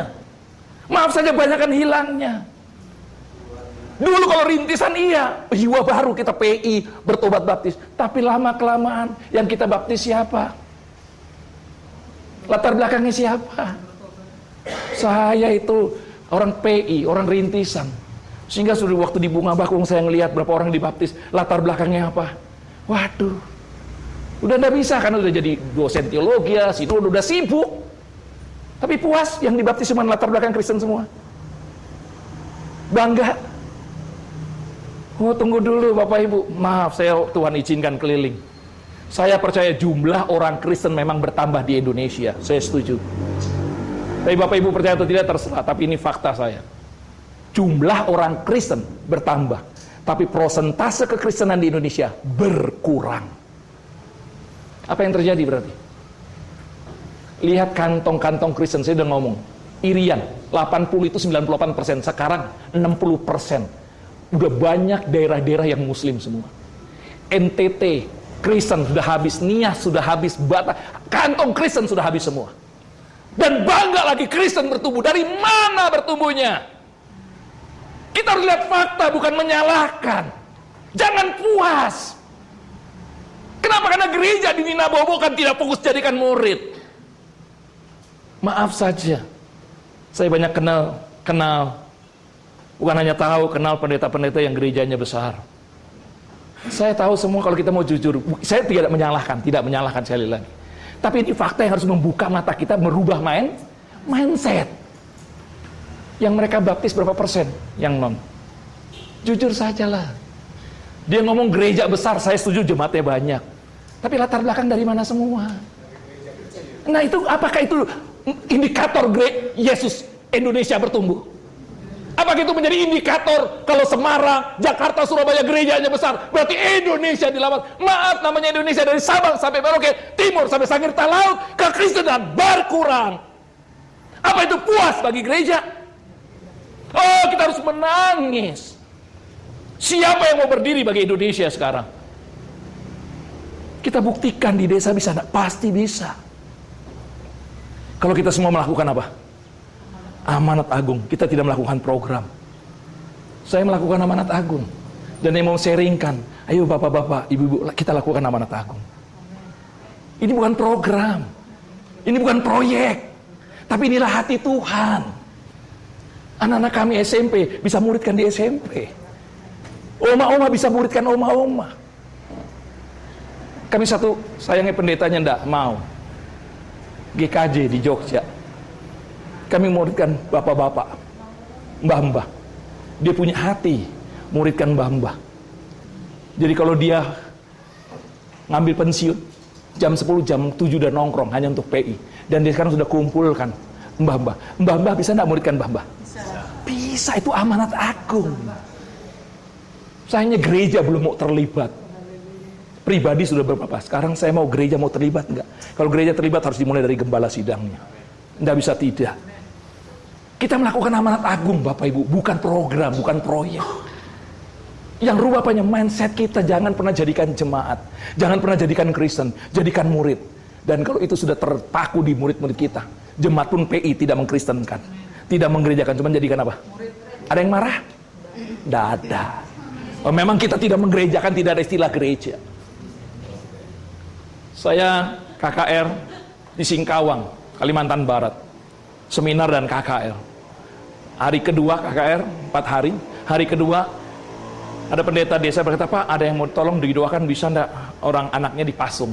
Maaf saja, banyakan hilangnya. Dulu kalau rintisan iya, jiwa baru kita PI, bertobat baptis. Tapi lama-kelamaan yang kita baptis siapa? Latar belakangnya siapa? Saya itu orang PI, orang rintisan. Sehingga sudah waktu di Bunga Bakung saya ngelihat berapa orang dibaptis, latar belakangnya apa? Waduh, udah nggak bisa karena udah jadi dosen teologi ya, situ udah sibuk. Tapi puas yang dibaptis cuma latar belakang Kristen semua. Bangga. Oh, tunggu dulu Bapak Ibu. Maaf, saya Tuhan izinkan keliling. Saya percaya jumlah orang Kristen memang bertambah di Indonesia. Saya setuju. Tapi Bapak Ibu percaya atau tidak terserah, tapi ini fakta saya. Jumlah orang Kristen bertambah, tapi persentase kekristenan di Indonesia berkurang. Apa yang terjadi berarti? Lihat kantong-kantong Kristen, saya udah ngomong. Irian, 80 itu 98%, sekarang 60%. Udah banyak daerah-daerah yang muslim semua. NTT, Kristen sudah habis, Nias sudah habis, Batak, kantong Kristen sudah habis semua. Dan bangga lagi Kristen bertumbuh. Dari mana bertumbuhnya? Kita harus lihat fakta, bukan menyalahkan. Jangan puas. Kenapa? Karena gereja di Ninabobo kan tidak fokus jadikan murid. Maaf saja, saya banyak kenal, bukan hanya tahu, kenal pendeta-pendeta yang gerejanya besar. Saya tahu semua kalau kita mau jujur. Saya tidak menyalahkan sekali lagi. Tapi ini fakta yang harus membuka mata kita, merubah mindset. Yang mereka baptis berapa persen? Yang non. Jujur sajalah. Dia ngomong gereja besar, saya setuju jemaatnya banyak. Tapi latar belakang dari mana semua? Nah itu, apakah itu indikator Yesus Indonesia bertumbuh? Apakah itu menjadi indikator kalau Semarang, Jakarta, Surabaya gerejanya besar, berarti Indonesia dilawan? Maaf, namanya Indonesia dari Sabang sampai Merauke, timur sampai Sangirta Laut, kekristenan berkurang. Apa itu puas bagi gereja? Oh, kita harus menangis. Siapa yang mau berdiri bagi Indonesia sekarang? Kita buktikan di desa bisa enggak? Pasti bisa. Kalau kita semua melakukan apa? Amanat agung. Kita tidak melakukan program. Saya melakukan amanat agung. Dan yang mau sharingkan, ayo bapak-bapak, ibu-ibu, kita lakukan amanat agung. Ini bukan program. Ini bukan proyek. Tapi inilah hati Tuhan. Anak-anak kami SMP bisa muridkan di SMP. Oma-oma bisa muridkan oma-oma. Kami satu, sayangnya pendetanya enggak mau. GKJ di Jogja. Kami muridkan bapak-bapak, mbah-mbah. Dia punya hati muridkan mbah-mbah. Jadi kalau dia ngambil pensiun jam 10, jam 7 udah nongkrong hanya untuk PI. Dan dia sekarang sudah kumpulkan mbah-mbah. Mbah-mbah bisa enggak muridkan mbah-mbah? Bisa, itu amanat agung. Sayangnya gereja belum mau terlibat. Pribadi sudah berapa? Sekarang saya mau gereja mau terlibat enggak? Kalau gereja terlibat harus dimulai dari gembala sidangnya. Enggak bisa tidak. Kita melakukan amanat agung Bapak Ibu, bukan program, bukan proyek. Yang rubah apanya? Mindset kita. Jangan pernah jadikan jemaat, jangan pernah jadikan Kristen, jadikan murid. Dan kalau itu sudah terpaku di murid-murid kita, jemaat pun PI tidak mengkristenkan, tidak menggerejakan, cuma jadikan apa? Ada yang marah? Tidak ada. Oh, memang kita tidak menggerejakan, tidak ada istilah gereja. Saya KKR di Singkawang, Kalimantan Barat, seminar dan KKR. Hari kedua KKR 4 hari. Hari kedua ada pendeta desa berkata, Pak, ada yang mau tolong didoakan, bisa enggak orang anaknya dipasung?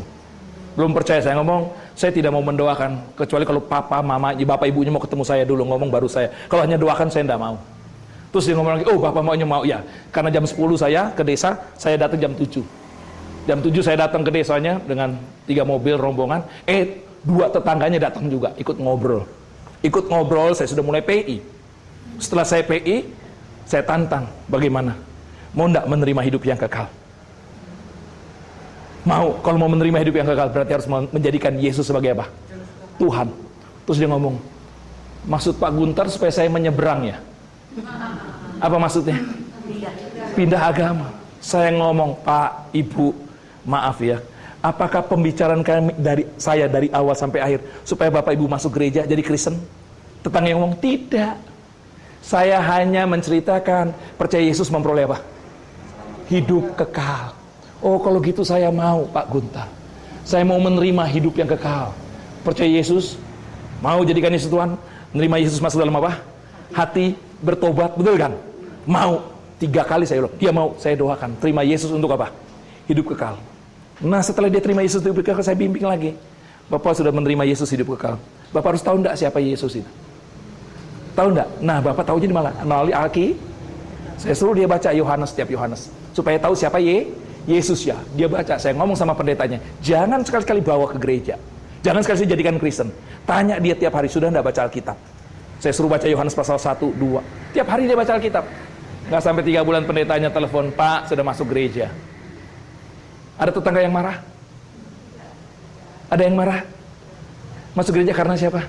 Belum percaya, saya ngomong, saya tidak mau mendoakan kecuali kalau papa, mama, bapak, ibunya mau ketemu saya dulu, ngomong baru saya. Kalau hanya doakan saya enggak mau. Terus dia ngomong lagi, oh bapak maunya mau, ya. Karena jam 10 saya ke desa, saya datang jam 7. Jam 7 saya datang ke desanya dengan 3 mobil rombongan. 2 tetangganya datang juga, ikut ngobrol. Ikut ngobrol, saya sudah mulai PI. Setelah saya PI, saya tantang, bagaimana? Mau enggak menerima hidup yang kekal? Mau. Kalau mau menerima hidup yang kekal, berarti harus menjadikan Yesus sebagai apa? Tuhan. Terus dia ngomong, maksud Pak Guntar supaya saya menyeberang ya? Apa maksudnya? Pindah agama. Saya ngomong, Pak, Ibu, maaf ya, apakah pembicaraan kami dari awal sampai akhir supaya Bapak Ibu masuk gereja jadi Kristen? Tetangga yang ngomong, tidak. Saya hanya menceritakan percaya Yesus memperoleh apa? Hidup kekal. Oh, kalau gitu saya mau, Pak Guntar. Saya mau menerima hidup yang kekal. Percaya Yesus, mau jadikan Yesus Tuhan, menerima Yesus masuk dalam apa? Hati, bertobat, betul kan? Mau. 3 kali saya ulang, dia mau, saya doakan. Terima Yesus untuk apa? Hidup kekal. Nah, setelah dia terima Yesus hidup kekal, saya bimbing lagi. Bapak sudah menerima Yesus hidup kekal. Bapak harus tahu enggak siapa Yesus itu? Tahu enggak? Nah, Bapak tahunya di mana? Melalui Alkitab. Saya suruh dia baca Yohanes, setiap Yohanes. Supaya tahu siapa Yesus ya. Dia baca, saya ngomong sama pendetanya, jangan sekali-kali bawa ke gereja. Jangan sekali-kali jadikan Kristen. Tanya dia tiap hari, sudah enggak baca Alkitab? Saya suruh baca Yohanes pasal 1, 2. Tiap hari dia baca Alkitab. Nggak sampai 3 bulan pendetanya telepon, Pak, sudah masuk gereja. Ada tetangga yang marah? Ada yang marah? Masuk gereja karena siapa?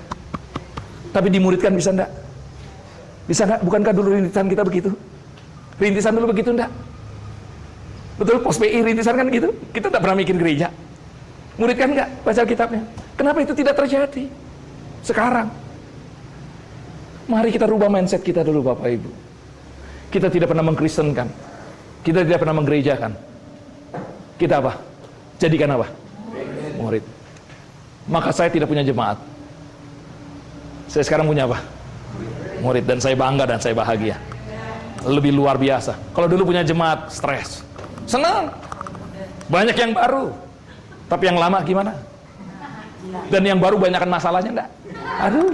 Tapi dimuridkan bisa enggak? Bisa enggak? Bukankah dulu rintisan kita begitu? Rintisan dulu begitu enggak? Betul, pos PI rintisan kan gitu? Kita tak pernah mikir gereja. Muridkan enggak baca Alkitabnya? Kenapa itu tidak terjadi? Sekarang. Mari kita rubah mindset kita dulu Bapak Ibu. Kita tidak pernah mengkristenkan. Kita tidak pernah menggerejakan. Kita apa? Jadikan apa? Murid. Maka saya tidak punya jemaat. Saya sekarang punya apa? Murid. Dan saya bangga dan saya bahagia. Lebih luar biasa. Kalau dulu punya jemaat, stres. Senang. Banyak yang baru. Tapi yang lama gimana? Dan yang baru banyakkan masalahnya enggak? Aduh.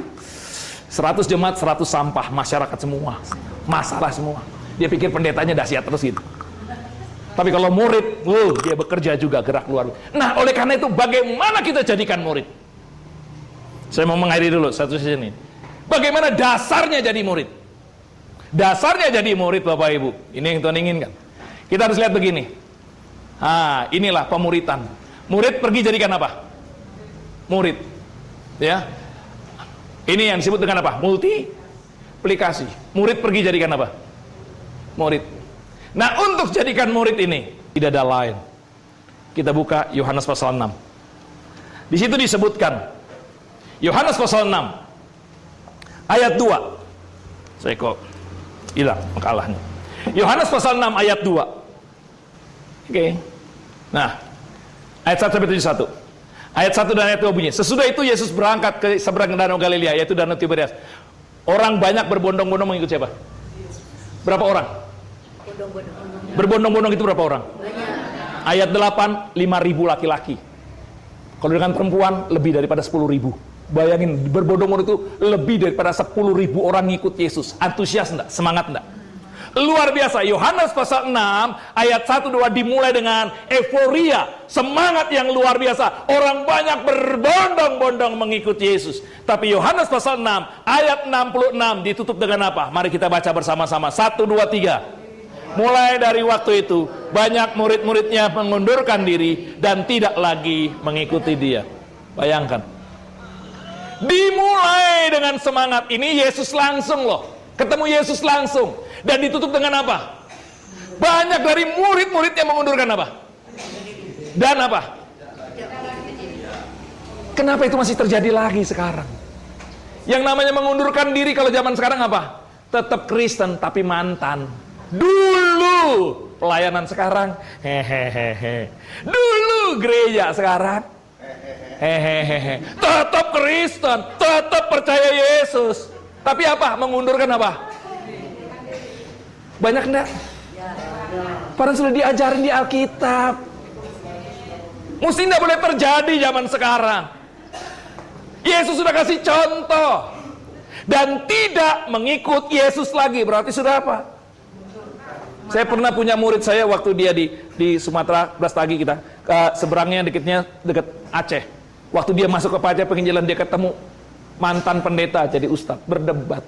100 jemaat, 100 sampah. Masyarakat semua. Masalah semua. Dia pikir pendetanya dahsyat terus gitu. Tapi kalau murid, dia bekerja juga, gerak luar. Nah, oleh karena itu bagaimana kita jadikan murid? Saya mau mengakhiri dulu satu sesi ini. Bagaimana dasarnya jadi murid? Dasarnya jadi murid Bapak Ibu. Ini yang Tuhan inginkan. Kita harus lihat begini. Inilah pemuritan. Murid pergi jadikan apa? Murid. Ya. Ini yang disebut dengan apa? Multiplikasi. Murid pergi jadikan apa? Murid. Nah, untuk jadikan murid ini tidak ada lain. Kita buka Yohanes pasal 6. Di situ disebutkan Yohanes pasal 6 ayat 2. Saya kok hilang makalahnya. Yohanes pasal 6 ayat 2. Oke. Nah, ayat 1 sampai 71. Ayat 1 dan ayat 2 bunyi, sesudah itu Yesus berangkat ke seberang danau Galilea, yaitu danau Tiberias. Orang banyak berbondong-bondong mengikut siapa? Berapa orang? Berbondong-bondong itu berapa orang? Banyak. Ayat 8, 5.000 laki-laki. Kalau dengan perempuan lebih daripada 10.000. Bayangin, berbondong-bondong itu lebih daripada 10.000 orang ngikut Yesus. Antusias enggak? Semangat enggak? Luar biasa. Yohanes pasal 6 ayat 1-2 dimulai dengan euforia, semangat yang luar biasa. Orang banyak berbondong-bondong mengikut Yesus. Tapi Yohanes pasal 6 ayat 66 ditutup dengan apa? Mari kita baca bersama-sama. 1, 2, 3. Mulai dari waktu itu banyak murid-muridnya mengundurkan diri dan tidak lagi mengikuti dia. Bayangkan. Dimulai dengan semangat ini Yesus langsung loh. Ketemu Yesus langsung. Dan ditutup dengan apa? Banyak dari murid-muridnya mengundurkan apa? Dan apa? Kenapa itu masih terjadi lagi sekarang? Yang namanya mengundurkan diri kalau zaman sekarang apa? Tetap Kristen tapi mantan. Dulu pelayanan, sekarang hehehe. Dulu gereja, sekarang hehehe. Tetap Kristen, tetap percaya Yesus. Tapi apa? Mengundurkan apa? Banyak enggak? Padahal sudah diajarin di Alkitab. Mesti enggak boleh terjadi zaman sekarang. Yesus sudah kasih contoh. Dan tidak mengikut Yesus lagi. Berarti sudah apa? Saya pernah punya murid saya waktu dia di Sumatera, Brastagi kita. Seberangnya dekat Aceh. Waktu dia masuk ke Aceh pengen jalan, dia ketemu mantan pendeta jadi ustadz, berdebat.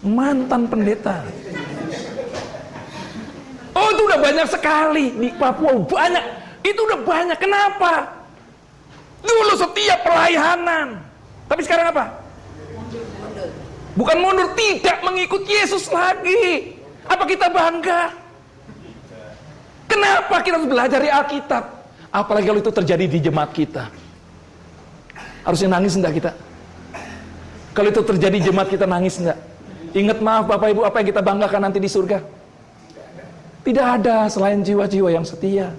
Mantan pendeta. Oh, itu udah banyak sekali di Papua, banyak. Itu udah banyak. Kenapa? Dulu setiap pelayanan. Tapi sekarang apa? Bukan mundur, tidak mengikut Yesus lagi. Apa kita bangga? Kenapa kita harus belajar di Alkitab? Apalagi kalau itu terjadi di jemaat kita. Harusnya nangis enggak kita? Kalau itu terjadi di jemaat kita, nangis enggak? Ingat, maaf Bapak Ibu, apa yang kita banggakan nanti di surga? Tidak ada selain jiwa-jiwa yang setia.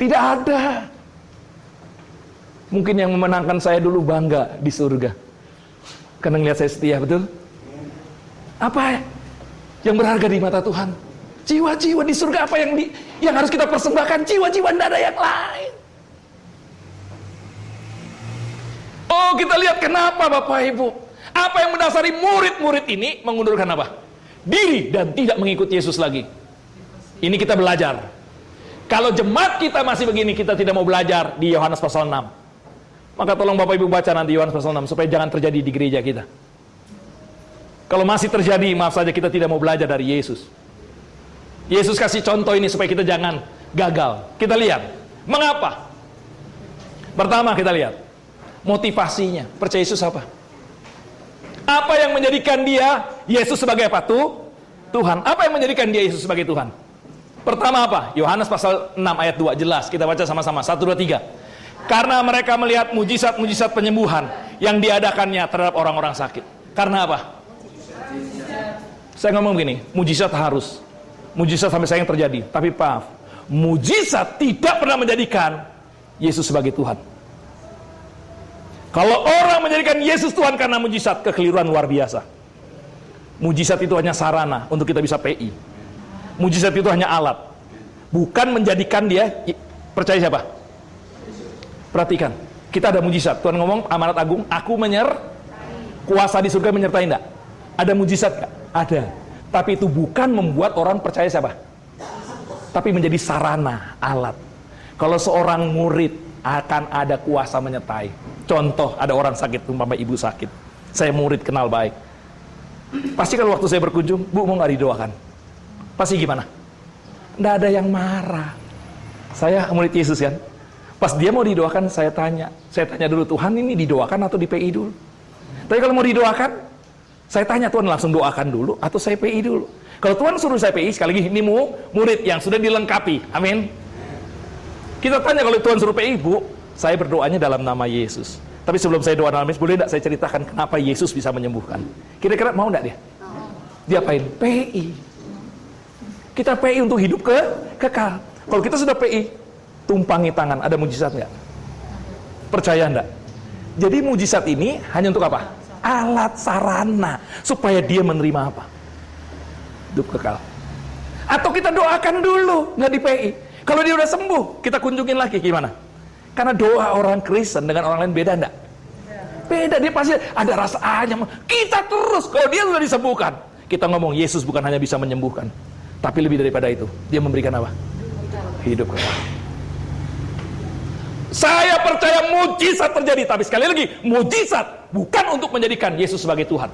Tidak ada. Mungkin yang memenangkan saya dulu bangga di surga karena ngelihat saya setia, betul? Apa yang berharga di mata Tuhan? Jiwa-jiwa di surga. Apa yang harus kita persembahkan? Jiwa-jiwa, tidak ada yang lain. Oh, kita lihat kenapa Bapak Ibu. Apa yang mendasari murid-murid ini mengundurkan apa? Diri dan tidak mengikut Yesus lagi. Ini kita belajar. Kalau jemaat kita masih begini, kita tidak mau belajar di Yohanes pasal 6. Maka tolong Bapak Ibu baca nanti Yohanes pasal 6 supaya jangan terjadi di gereja kita. Kalau masih terjadi, maaf saja, kita tidak mau belajar dari Yesus. Yesus kasih contoh ini supaya kita jangan gagal. Kita lihat, mengapa? Pertama kita lihat motivasinya. Percaya Yesus apa? Apa yang menjadikan dia Yesus sebagai apa? Tuhan. Apa yang menjadikan dia Yesus sebagai Tuhan? Pertama apa? Yohanes pasal 6 ayat 2, jelas. Kita baca sama-sama. 1, 2, 3. Karena mereka melihat mujizat-mujizat penyembuhan yang diadakannya terhadap orang-orang sakit. Karena apa? Saya ngomong begini, mujizat harus. Mujizat sampai sayang terjadi. Tapi maaf, mujizat tidak pernah menjadikan Yesus sebagai Tuhan. Kalau orang menjadikan Yesus Tuhan karena mujizat, kekeliruan luar biasa. Mujizat itu hanya sarana untuk kita bisa PI. Mujizat itu hanya alat. Bukan menjadikan dia, percaya siapa? Perhatikan, kita ada mujizat. Tuhan ngomong, amanat agung, aku kuasa di surga menyertai enggak? Ada mujizat enggak? Ada. Tapi itu bukan membuat orang percaya siapa? Tapi menjadi sarana, alat. Kalau seorang murid akan ada kuasa menyertai. Contoh, ada orang sakit, umpama ibu sakit. Saya murid kenal baik. Pasti kalau waktu saya berkunjung, Bu mau nggak didoakan? Pasti gimana? Nggak ada yang marah. Saya murid Yesus kan. Pas dia mau didoakan, saya tanya dulu, Tuhan ini didoakan atau di PI dulu? Tapi kalau mau didoakan, saya tanya, Tuhan langsung doakan dulu atau saya PI dulu? Kalau Tuhan suruh saya PI, sekali lagi ini murid yang sudah dilengkapi. Amin. Kita tanya kalau Tuhan suruh PI, Bu, saya berdoanya dalam nama Yesus. Tapi sebelum saya doa dalam Yesus, boleh tidak saya ceritakan kenapa Yesus bisa menyembuhkan? Kira-kira mau tidak dia? Diapain? PI. Kita PI untuk hidup kekal. Kalau kita sudah PI, tumpangi tangan, ada mujizat nggak? Percaya enggak? Jadi mujizat ini hanya untuk apa? Alat sarana supaya dia menerima apa? Hidup kekal. Atau kita doakan dulu, nggak di PI. Kalau dia udah sembuh, kita kunjungin lagi gimana? Karena doa orang Kristen dengan orang lain beda enggak? Beda, dia pasti ada rasa anyam. Kita terus, kalau dia sudah disembuhkan, kita ngomong Yesus bukan hanya bisa menyembuhkan, tapi lebih daripada itu, dia memberikan apa? Hidup kekal. Saya percaya mujizat terjadi, tapi sekali lagi, mujizat bukan untuk menjadikan Yesus sebagai Tuhan.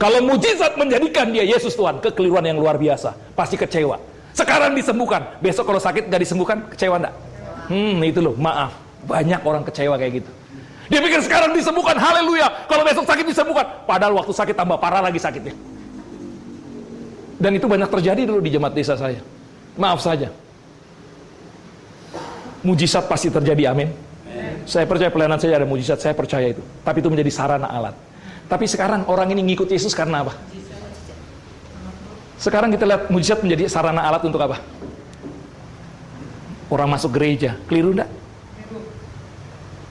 Kalau mujizat menjadikan dia Yesus Tuhan, kekeliruan yang luar biasa, pasti kecewa. Sekarang disembuhkan, besok kalau sakit gak disembuhkan, kecewa enggak? Itu loh, maaf, banyak orang kecewa kayak gitu. Dia pikir sekarang disembuhkan, haleluya, kalau besok sakit disembuhkan, padahal waktu sakit tambah parah lagi sakitnya. Dan itu banyak terjadi dulu di jemaat desa saya. Maaf saja, mujizat pasti terjadi, amin. Saya percaya pelayanan saya ada mujizat, saya percaya itu. Tapi itu menjadi sarana alat. Tapi sekarang orang ini ngikut Yesus karena apa? Sekarang kita lihat mujizat menjadi sarana alat untuk apa? Orang masuk gereja, keliru enggak?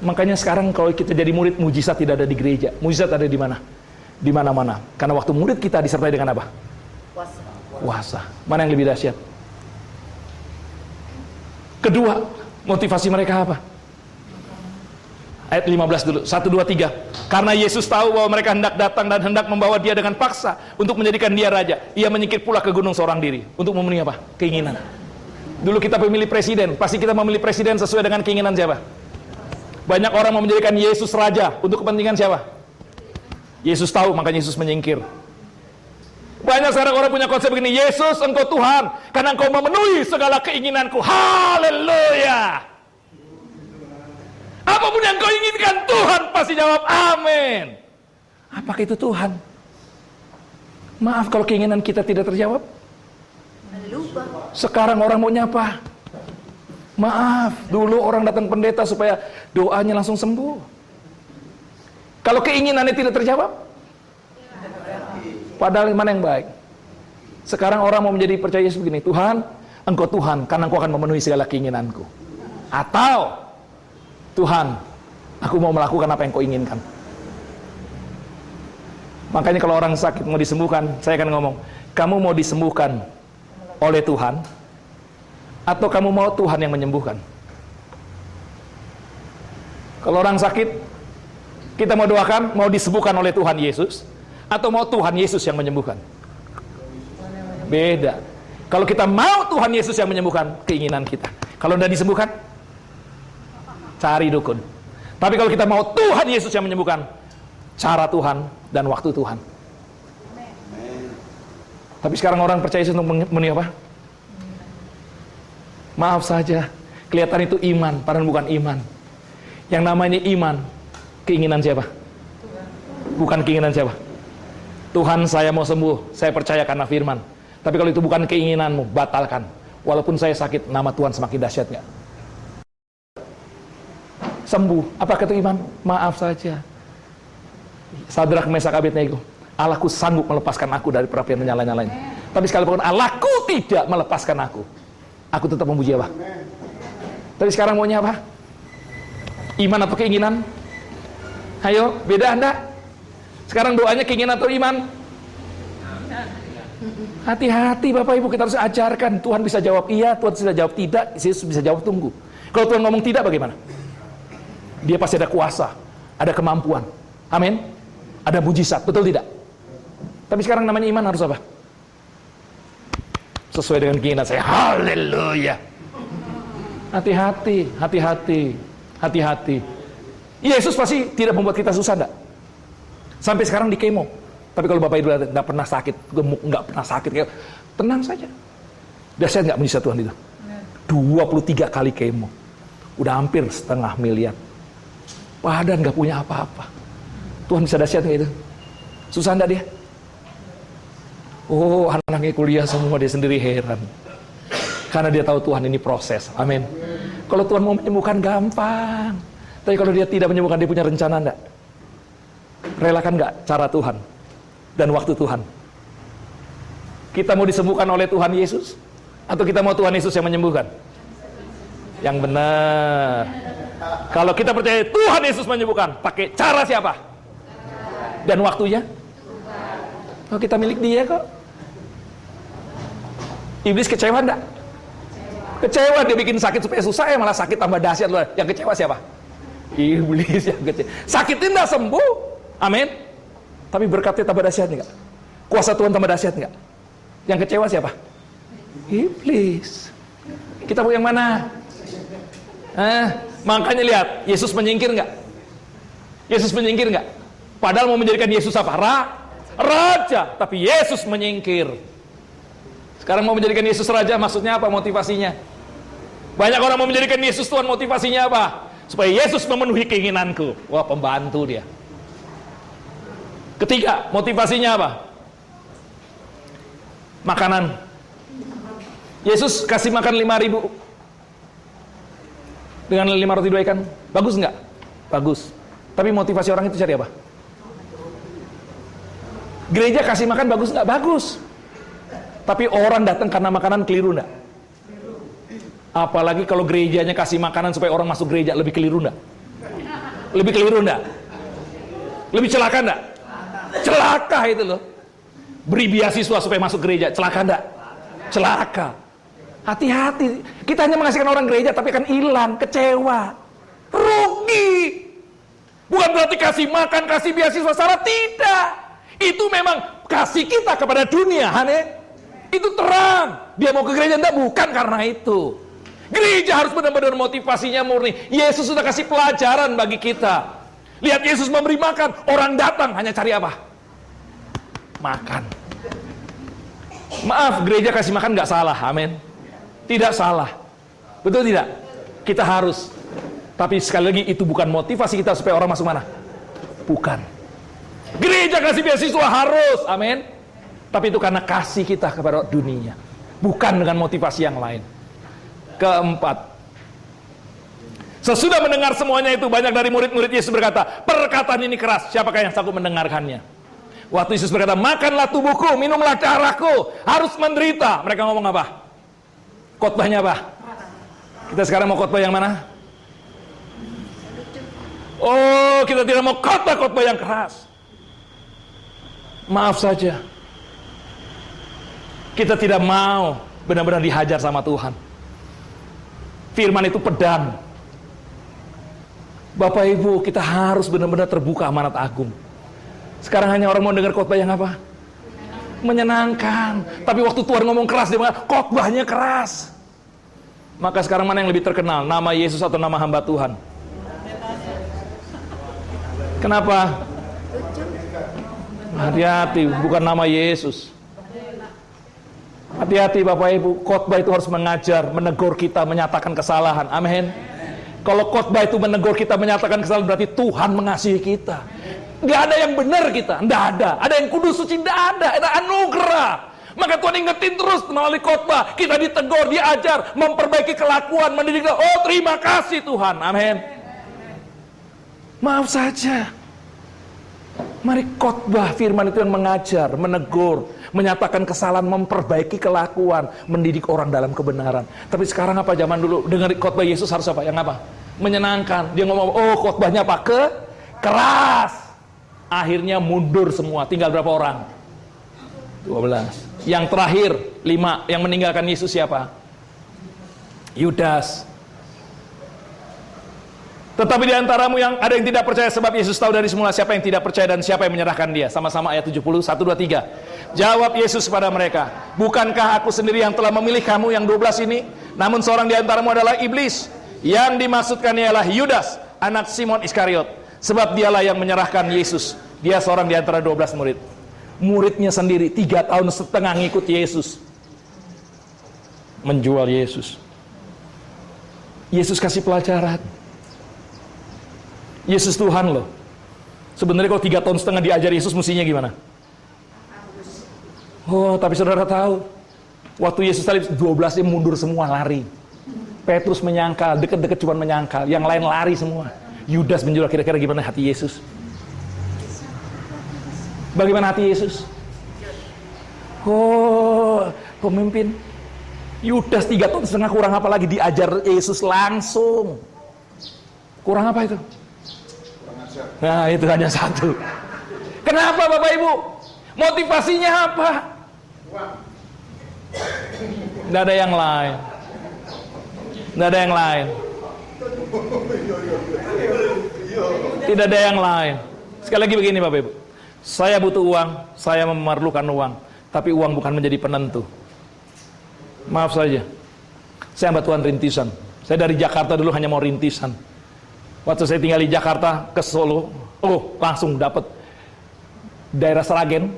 Makanya sekarang kalau kita jadi murid, mujizat tidak ada di gereja. Mujizat ada di mana? Di mana-mana. Karena waktu murid kita disertai dengan apa? Kuasa. Mana yang lebih dahsyat? Kedua, motivasi mereka apa? Ayat 15 dulu, 1, 2, 3. Karena Yesus tahu bahwa mereka hendak datang dan hendak membawa dia dengan paksa untuk menjadikan dia raja, ia menyingkir pula ke gunung seorang diri. Untuk memenuhi apa? Keinginan. Dulu kita memilih presiden, pasti kita memilih presiden sesuai dengan keinginan siapa? Banyak orang mau menjadikan Yesus raja untuk kepentingan siapa? Yesus tahu, makanya Yesus menyingkir. Banyak sekarang orang punya konsep begini, Yesus engkau Tuhan karena engkau memenuhi segala keinginanku. Haleluya. Apapun yang kau inginkan, Tuhan pasti jawab amin. Apakah itu Tuhan? Maaf kalau keinginan kita tidak terjawab. Sekarang orang mau nyapa. Maaf, dulu orang datang pendeta supaya doanya langsung sembuh. Kalau keinginannya tidak terjawab, padahal mana yang baik? Sekarang orang mau menjadi percaya Yesus begini, Tuhan, engkau Tuhan karena engkau akan memenuhi segala keinginanku. Atau Tuhan, aku mau melakukan apa yang kau inginkan. Makanya kalau orang sakit mau disembuhkan, saya akan ngomong, kamu mau disembuhkan oleh Tuhan atau kamu mau Tuhan yang menyembuhkan? Kalau orang sakit, kita mau doakan, mau disembuhkan oleh Tuhan Yesus atau mau Tuhan Yesus yang menyembuhkan? Beda. Kalau kita mau Tuhan Yesus yang menyembuhkan, keinginan kita. Kalau tidak disembuhkan, cari dukun. Tapi kalau kita mau Tuhan Yesus yang menyembuhkan, cara Tuhan dan waktu Tuhan. Tapi sekarang orang percaya Yesus untuk memenuhi apa? Maaf saja, kelihatan itu iman, padahal bukan iman. Yang namanya iman, keinginan siapa? Bukan keinginan siapa? Tuhan, saya mau sembuh, saya percaya karena firman. Tapi kalau itu bukan keinginanmu, batalkan. Walaupun saya sakit, nama Tuhan semakin dahsyat nggak? Sembuh, apakah itu iman? Maaf saja. Sadrak, Mesak, Abednego, Allahku sanggup melepaskan aku dari perapian menyala-nyalanya. Tapi sekalipun Allahku tidak melepaskan aku tetap memuji apa? Tapi sekarang maunya apa? Iman atau keinginan? Ayo, beda Anda? Sekarang doanya keinginan atau iman? Hati-hati Bapak Ibu, kita harus ajarkan. Tuhan bisa jawab iya, Tuhan bisa jawab tidak, Yesus bisa jawab tunggu. Kalau Tuhan ngomong tidak bagaimana? Dia pasti ada kuasa, ada kemampuan. Amin. Ada mujizat, betul tidak? Tapi sekarang namanya iman harus apa? Sesuai dengan keinginan saya. Haleluya. Hati-hati, hati-hati, hati-hati. Yesus pasti tidak membuat kita susah, enggak? Sampai sekarang di kemo. Tapi kalau Bapak Ibu nggak pernah sakit, gemuk, nggak pernah sakit, tenang saja. Dahsyat nggak mujizat Tuhan itu? 23 kali kemo. Udah hampir 500 miliar. Padahal nggak punya apa-apa. Tuhan bisa dahsyat nggak itu? Susah nggak dia? Oh, anak-anaknya kuliah semua, dia sendiri heran. Karena dia tahu Tuhan ini proses. Amin. Kalau Tuhan mau menyembuhkan gampang. Tapi kalau dia tidak menyembuhkan, dia punya rencana enggak? Relakan enggak cara Tuhan dan waktu Tuhan? Kita mau disembuhkan oleh Tuhan Yesus? Atau kita mau Tuhan Yesus yang menyembuhkan? Yang benar. Kalau kita percaya Tuhan Yesus menyembuhkan, pakai cara siapa? Dan waktunya? Oh, kita milik dia kok. Iblis kecewa enggak? Kecewa, dia bikin sakit supaya susah, ya malah sakit tambah dahsyat loh. Yang kecewa siapa? Iblis yang kecewa. Sakitnya enggak sembuh. Amin. Tapi berkatnya tambah dahsyat enggak? Kuasa Tuhan tambah dahsyat enggak? Yang kecewa siapa? Iblis. Kita mau yang mana? Makanya lihat, Yesus menyingkir enggak? Yesus menyingkir enggak? Padahal mau menjadikan Yesus apa? Raja. Tapi Yesus menyingkir. Sekarang mau menjadikan Yesus raja, maksudnya apa motivasinya? Banyak orang mau menjadikan Yesus Tuhan, motivasinya apa? Supaya Yesus memenuhi keinginanku. Wah, pembantu dia. Ketiga, motivasinya apa? Makanan. Yesus kasih makan 5.000 dengan 5 roti 2 ikan. Bagus nggak? Bagus. Tapi motivasi orang itu cari apa? Gereja kasih makan bagus nggak? Bagus. Tapi orang datang karena makanan, keliru nggak? Apalagi kalau gerejanya kasih makanan supaya orang masuk gereja, lebih keliru nggak? Lebih keliru nggak? Lebih celaka nggak? Celaka itu loh. Beri beasiswa supaya masuk gereja, celaka nggak? Celaka. Hati-hati. Kita hanya mengasihkan orang gereja, tapi akan hilang, kecewa, rugi. Bukan berarti kasih makan, kasih beasiswa salah, tidak. Itu memang kasih kita kepada dunia, aneh. Itu terang. Dia mau ke gereja enggak? Bukan karena itu. Gereja harus benar-benar motivasinya murni. Yesus sudah kasih pelajaran bagi kita. Lihat Yesus memberi makan. Orang datang hanya cari apa? Makan. Maaf, gereja kasih makan nggak salah. Amin. Tidak salah. Betul tidak? Kita harus. Tapi sekali lagi itu bukan motivasi kita supaya orang masuk mana? Bukan. Gereja kasih beasiswa harus. Amin. Tapi itu karena kasih kita kepada dunia, bukan dengan motivasi yang lain. Keempat, sesudah mendengar semuanya itu, banyak dari murid-murid Yesus berkata, perkataan ini keras, siapakah yang sanggup mendengarkannya? Waktu Yesus berkata, makanlah tubuhku, minumlah darahku, harus menderita. Mereka ngomong apa? Khotbahnya apa? Kita sekarang mau khotbah yang mana? Oh, kita tidak mau khotbah yang keras. Maaf saja, kita tidak mau benar-benar dihajar sama Tuhan. Firman itu pedang. Bapak Ibu, kita harus benar-benar terbuka amanat agung. Sekarang hanya orang mau dengar khotbah yang apa? Menyenangkan. Tapi waktu Tuhan ngomong keras, dia bilang khotbahnya keras. Maka sekarang mana yang lebih terkenal? Nama Yesus atau nama hamba Tuhan? Kenapa? Hati-hati, bukan nama Yesus. Hati-hati Bapak Ibu, khotbah itu harus mengajar, menegur kita, menyatakan kesalahan. Amin. Kalau khotbah itu menegur kita, menyatakan kesalahan, berarti Tuhan mengasihi kita. Nggak ada yang benar kita, nggak ada. Ada yang kudus suci, nggak ada. Ada anugerah. Maka Tuhan ingetin terus melalui khotbah. Kita ditegur, diajar, memperbaiki kelakuan, mendidik. Oh, terima kasih Tuhan. Amin. Maaf saja. Mari khotbah firman itu yang mengajar, menegur, menyatakan kesalahan, memperbaiki kelakuan, mendidik orang dalam kebenaran. Tapi sekarang apa zaman dulu? Dengar khotbah Yesus harus apa? Yang apa? Menyenangkan. Dia ngomong, oh khotbahnya apa? Keras. Akhirnya mundur semua. Tinggal berapa orang? 12. Yang terakhir 5. Yang meninggalkan Yesus siapa? Yudas. Tetapi di antaramu yang ada yang tidak percaya, sebab Yesus tahu dari semula siapa yang tidak percaya dan siapa yang menyerahkan dia. Sama-sama ayat 70, 1, 2, 3. Jawab Yesus kepada mereka, bukankah aku sendiri yang telah memilih kamu yang 12 ini? Namun seorang di antaramu adalah iblis. Yang dimaksudkan ialah Yudas, anak Simon Iskariot. Sebab dialah yang menyerahkan Yesus. Dia seorang di antara 12 murid. Muridnya sendiri 3 tahun setengah ngikut Yesus. Menjual Yesus. Yesus kasih pelajaran. Yesus Tuhan loh. Sebenarnya kalau 3 tahun setengah diajar Yesus mestinya gimana? Oh, tapi saudara tahu, waktu Yesus salib 12-nya mundur semua, lari. Petrus menyangkal, deket-deket cuma menyangkal, yang lain lari semua. Yudas menjual. Kira-kira gimana hati Yesus? Bagaimana hati Yesus? Oh, pemimpin. Yudas 3 tahun setengah kurang apa lagi diajar Yesus langsung. Kurang apa itu? Nah, itu hanya satu. Kenapa Bapak Ibu? Motivasinya apa? Tidak ada yang lain. Tidak ada yang lain. Tidak ada yang lain. Sekali lagi begini Bapak Ibu. Saya butuh uang, saya memerlukan uang. Tapi uang bukan menjadi penentu. Maaf saja. Saya hamba Tuhan rintisan. Saya dari Jakarta dulu hanya mau rintisan. Waktu saya tinggal di Jakarta ke Solo, oh langsung dapat daerah Seragen,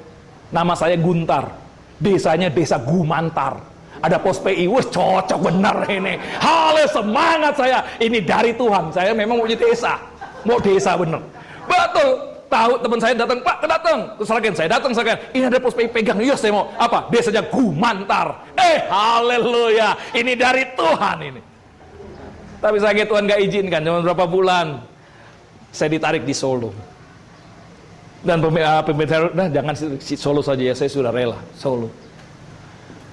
nama saya Guntar, desanya desa Gumantar, ada pos PI, wah cocok bener ini, halo semangat saya, ini dari Tuhan, saya memang mau jadi desa, mau desa bener, betul, tahu teman saya datang, Pak datang ke Seragen, saya datang Seragen, ini ada pos PI pegang, iya saya mau, apa, desanya Gumantar, haleluya, ini dari Tuhan ini. Tapi saya Tuhan gak izinkan, cuma berapa bulan saya ditarik di Solo. Dan pemerintah, nah jangan Solo saja ya, saya sudah rela Solo.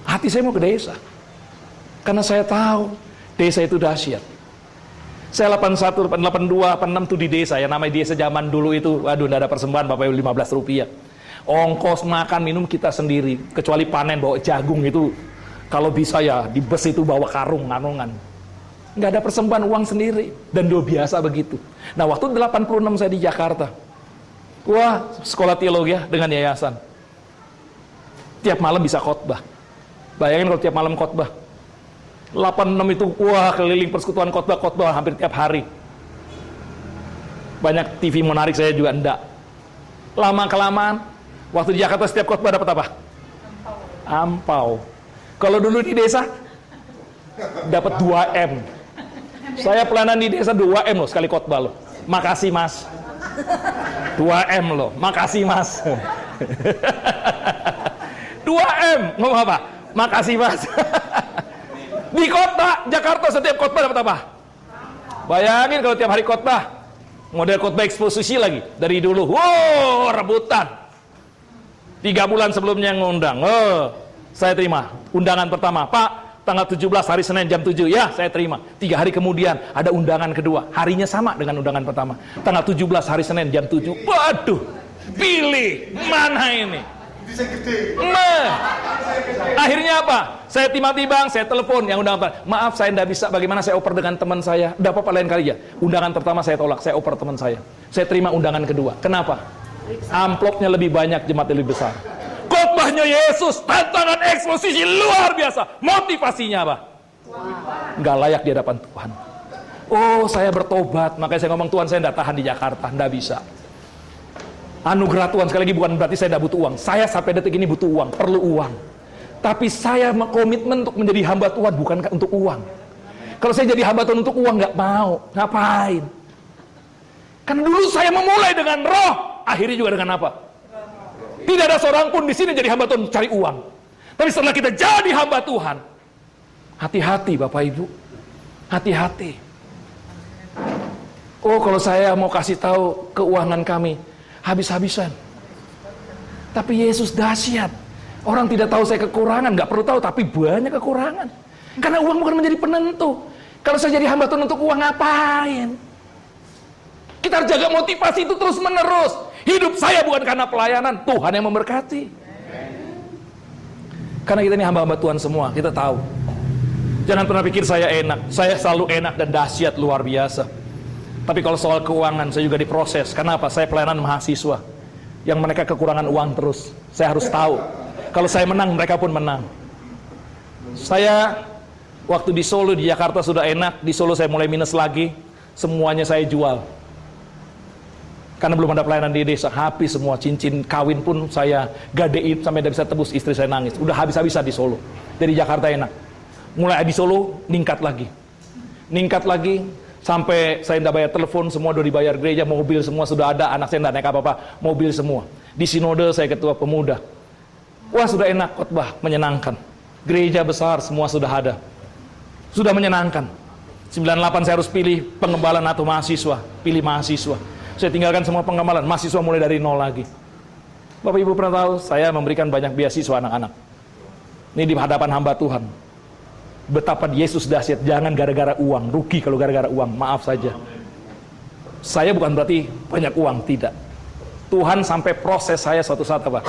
Hati saya mau ke desa. Karena saya tahu desa itu dahsyat. Saya 81, 82, 86 tuh di desa, ya namanya desa zaman dulu itu, waduh gak ada persembahan Bapak Ibu 15 rupiah. Ongkos makan minum kita sendiri, kecuali panen bawa jagung itu, kalau bisa ya di bus itu bawa karung, nganungan. Nggak ada persembahan, uang sendiri. Dan udah biasa begitu. Nah waktu 86 saya di Jakarta, wah sekolah teologi ya, dengan yayasan. Tiap malam bisa khotbah. Bayangin kalau tiap malam khotbah. 86 itu wah keliling persekutuan khotbah hampir tiap hari. Banyak TV menarik saya juga enggak. Lama kelamaan waktu di Jakarta setiap khotbah dapat apa? Ampau. Kalau dulu di desa dapat 2M. Saya pelayanan di desa 2M loh sekali khotbah loh. Makasih Mas. 2M loh. Makasih Mas. 2M ngomong apa? Makasih Mas. Di kota Jakarta setiap khotbah dapat apa? Bayangin kalau tiap hari khotbah. Model khotbah eksposisi lagi dari dulu. Wow, rebutan. 3 bulan sebelumnya ngundang. Oh, saya terima undangan pertama. Pak, tanggal 17 hari Senin jam 7, ya saya terima. 3 hari kemudian ada undangan kedua, harinya sama dengan undangan pertama, tanggal 17 hari Senin jam 7. Waduh, pilih mana ini? Nah, akhirnya apa? Saya timbang-timbang, saya telepon yang undangan pertama. Maaf saya tidak bisa, bagaimana saya oper dengan teman saya? Udah apa lain kali ya? Undangan pertama saya tolak, saya oper teman saya. Saya terima undangan kedua. Kenapa? Amplopnya lebih banyak, jemaat lebih besar. Khotbahnya Yesus, tantangan eksposisi luar biasa. Motivasinya apa? Nggak layak di hadapan Tuhan. Oh, saya bertobat, makanya saya ngomong Tuhan saya nggak tahan di Jakarta, nggak bisa. Anugerah Tuhan, sekali lagi bukan berarti saya nggak butuh uang. Saya sampai detik ini butuh uang, perlu uang. Tapi saya komitmen untuk menjadi hamba Tuhan bukan untuk uang. Kalau saya jadi hamba Tuhan untuk uang nggak mau, ngapain? Karena dulu saya memulai dengan roh, akhirnya juga dengan apa? Tidak ada seorang pun di sini jadi hamba Tuhan cari uang. Tapi setelah kita jadi hamba Tuhan, hati-hati Bapak Ibu, hati-hati. Oh kalau saya mau kasih tahu keuangan kami, habis-habisan. Tapi Yesus dahsyat. Orang tidak tahu saya kekurangan, nggak perlu tahu, tapi banyak kekurangan. Karena uang bukan menjadi penentu. Kalau saya jadi hamba Tuhan untuk uang, ngapain? Kita harus jaga motivasi itu terus menerus. Hidup saya bukan karena pelayanan, Tuhan yang memberkati. Karena kita ini hamba-hamba Tuhan semua, kita tahu. Jangan pernah pikir saya enak. Saya selalu enak dan dahsyat luar biasa. Tapi kalau soal keuangan, saya juga diproses. Kenapa? Saya pelayanan mahasiswa yang mereka kekurangan uang terus. Saya harus tahu. Kalau saya menang, mereka pun menang. Saya waktu di Solo, di Jakarta sudah enak. Di Solo saya mulai minus lagi. Semuanya saya jual. Karena belum ada pelayanan di desa, habis semua. Cincin kawin pun saya gadein sampai tidak bisa tebus, istri saya nangis. Udah habis-habisan di Solo. Dari Jakarta enak. Mulai di Solo ningkat lagi. Ningkat lagi sampai saya tidak bayar telepon, semua udah dibayar gereja, mobil semua sudah ada, anak saya tidak naik apa-apa, mobil semua. Di sinode saya ketua pemuda. Wah, sudah enak khotbah, menyenangkan. Gereja besar semua sudah ada. Sudah menyenangkan. 98 saya harus pilih pengembalaan atau mahasiswa, pilih mahasiswa. Saya tinggalkan semua pengembalaan, mahasiswa mulai dari nol lagi. Bapak Ibu pernah tahu, saya memberikan banyak beasiswa anak-anak. Ini di hadapan hamba Tuhan. Betapa Yesus dahsyat, jangan gara-gara uang, rugi kalau gara-gara uang, maaf saja. Saya bukan berarti banyak uang, tidak. Tuhan sampai proses saya suatu saat apa?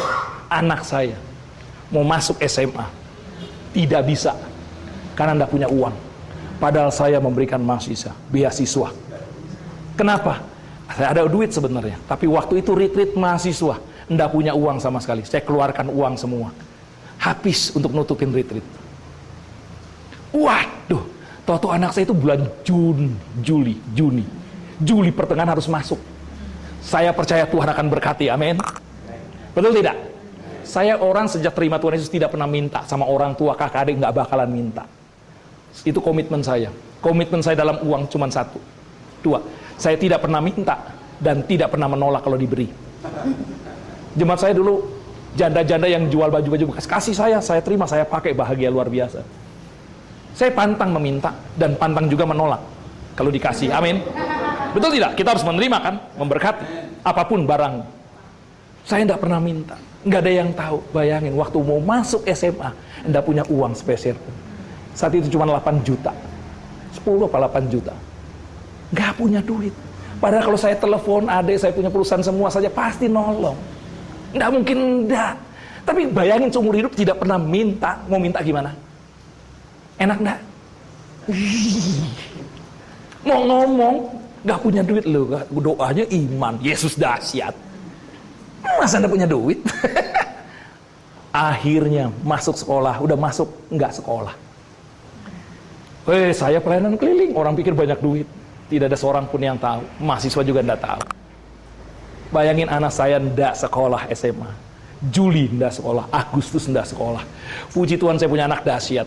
Anak saya mau masuk SMA, tidak bisa, karena tidak punya uang. Padahal saya memberikan mahasiswa, beasiswa. Kenapa? Saya ada duit sebenarnya, tapi waktu itu retreat mahasiswa, tidak punya uang sama sekali. Saya keluarkan uang semua, habis untuk nutupin retreat. Waduh, tahu-tahu anak saya itu bulan Juli pertengahan harus masuk. Saya percaya Tuhan akan berkati, amin. Betul tidak? Saya orang sejak terima Tuhan Yesus tidak pernah minta sama orang tua, kakak adik, nggak bakalan minta. Itu komitmen saya. Komitmen saya dalam uang cuma satu, dua. Saya tidak pernah minta dan tidak pernah menolak kalau diberi. Jemaat saya dulu janda-janda yang jual baju-baju bekas, kasih saya terima, saya pakai, bahagia luar biasa. Saya pantang meminta dan pantang juga menolak kalau dikasih, amin. Betul tidak? Kita harus menerima kan, memberkati apapun barang. Saya tidak pernah minta, nggak ada yang tahu. Bayangin waktu mau masuk SMA, tidak punya uang spesial. Saat itu cuma 8 juta, 10 apa 8 juta. Nggak punya duit. Padahal kalau saya telepon adik saya punya perusahaan semua saja pasti nolong. Nggak mungkin enggak. Tapi bayangin seumur hidup tidak pernah minta. Mau minta gimana? Enak enggak? Mau ngomong nggak punya duit loh. Doanya iman. Yesus dahsyat. Masa nggak punya duit? Akhirnya masuk sekolah. Udah masuk nggak sekolah. Saya pelayanan keliling. Orang pikir banyak duit. Tidak ada seorang pun yang tahu. Mahasiswa juga tidak tahu. Bayangin anak saya tidak sekolah SMA. Juli tidak sekolah. Agustus tidak sekolah. Puji Tuhan saya punya anak dahsyat.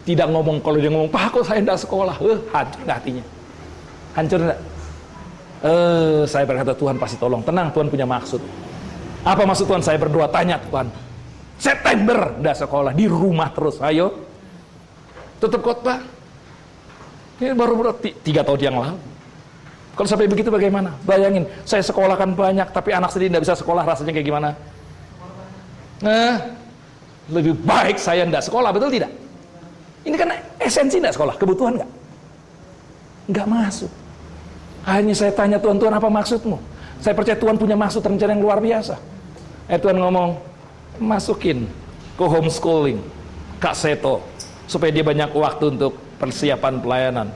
Tidak ngomong, kalau dia ngomong, Pak kok saya tidak sekolah. Hancur nggak hatinya? Hancur nggak? Saya berkata Tuhan pasti tolong. Tenang, Tuhan punya maksud. Apa maksud Tuhan? Saya berdoa, tanya Tuhan. September tidak sekolah. Di rumah terus. Ayo. Tutup khotbah. Ini baru 3 tahun yang lalu. Kalau sampai begitu bagaimana? Bayangin, saya sekolahkan banyak, tapi anak sendiri tidak bisa sekolah, rasanya kayak gimana? Lebih baik saya tidak sekolah, betul tidak? Ini kan esensi tidak sekolah, kebutuhan nggak? Nggak masuk. Akhirnya saya tanya Tuhan, Tuhan apa maksudmu? Saya percaya Tuhan punya maksud rencana yang luar biasa. Tuhan ngomong, masukin ke homeschooling, Kak Seto, supaya dia banyak waktu untuk persiapan pelayanan.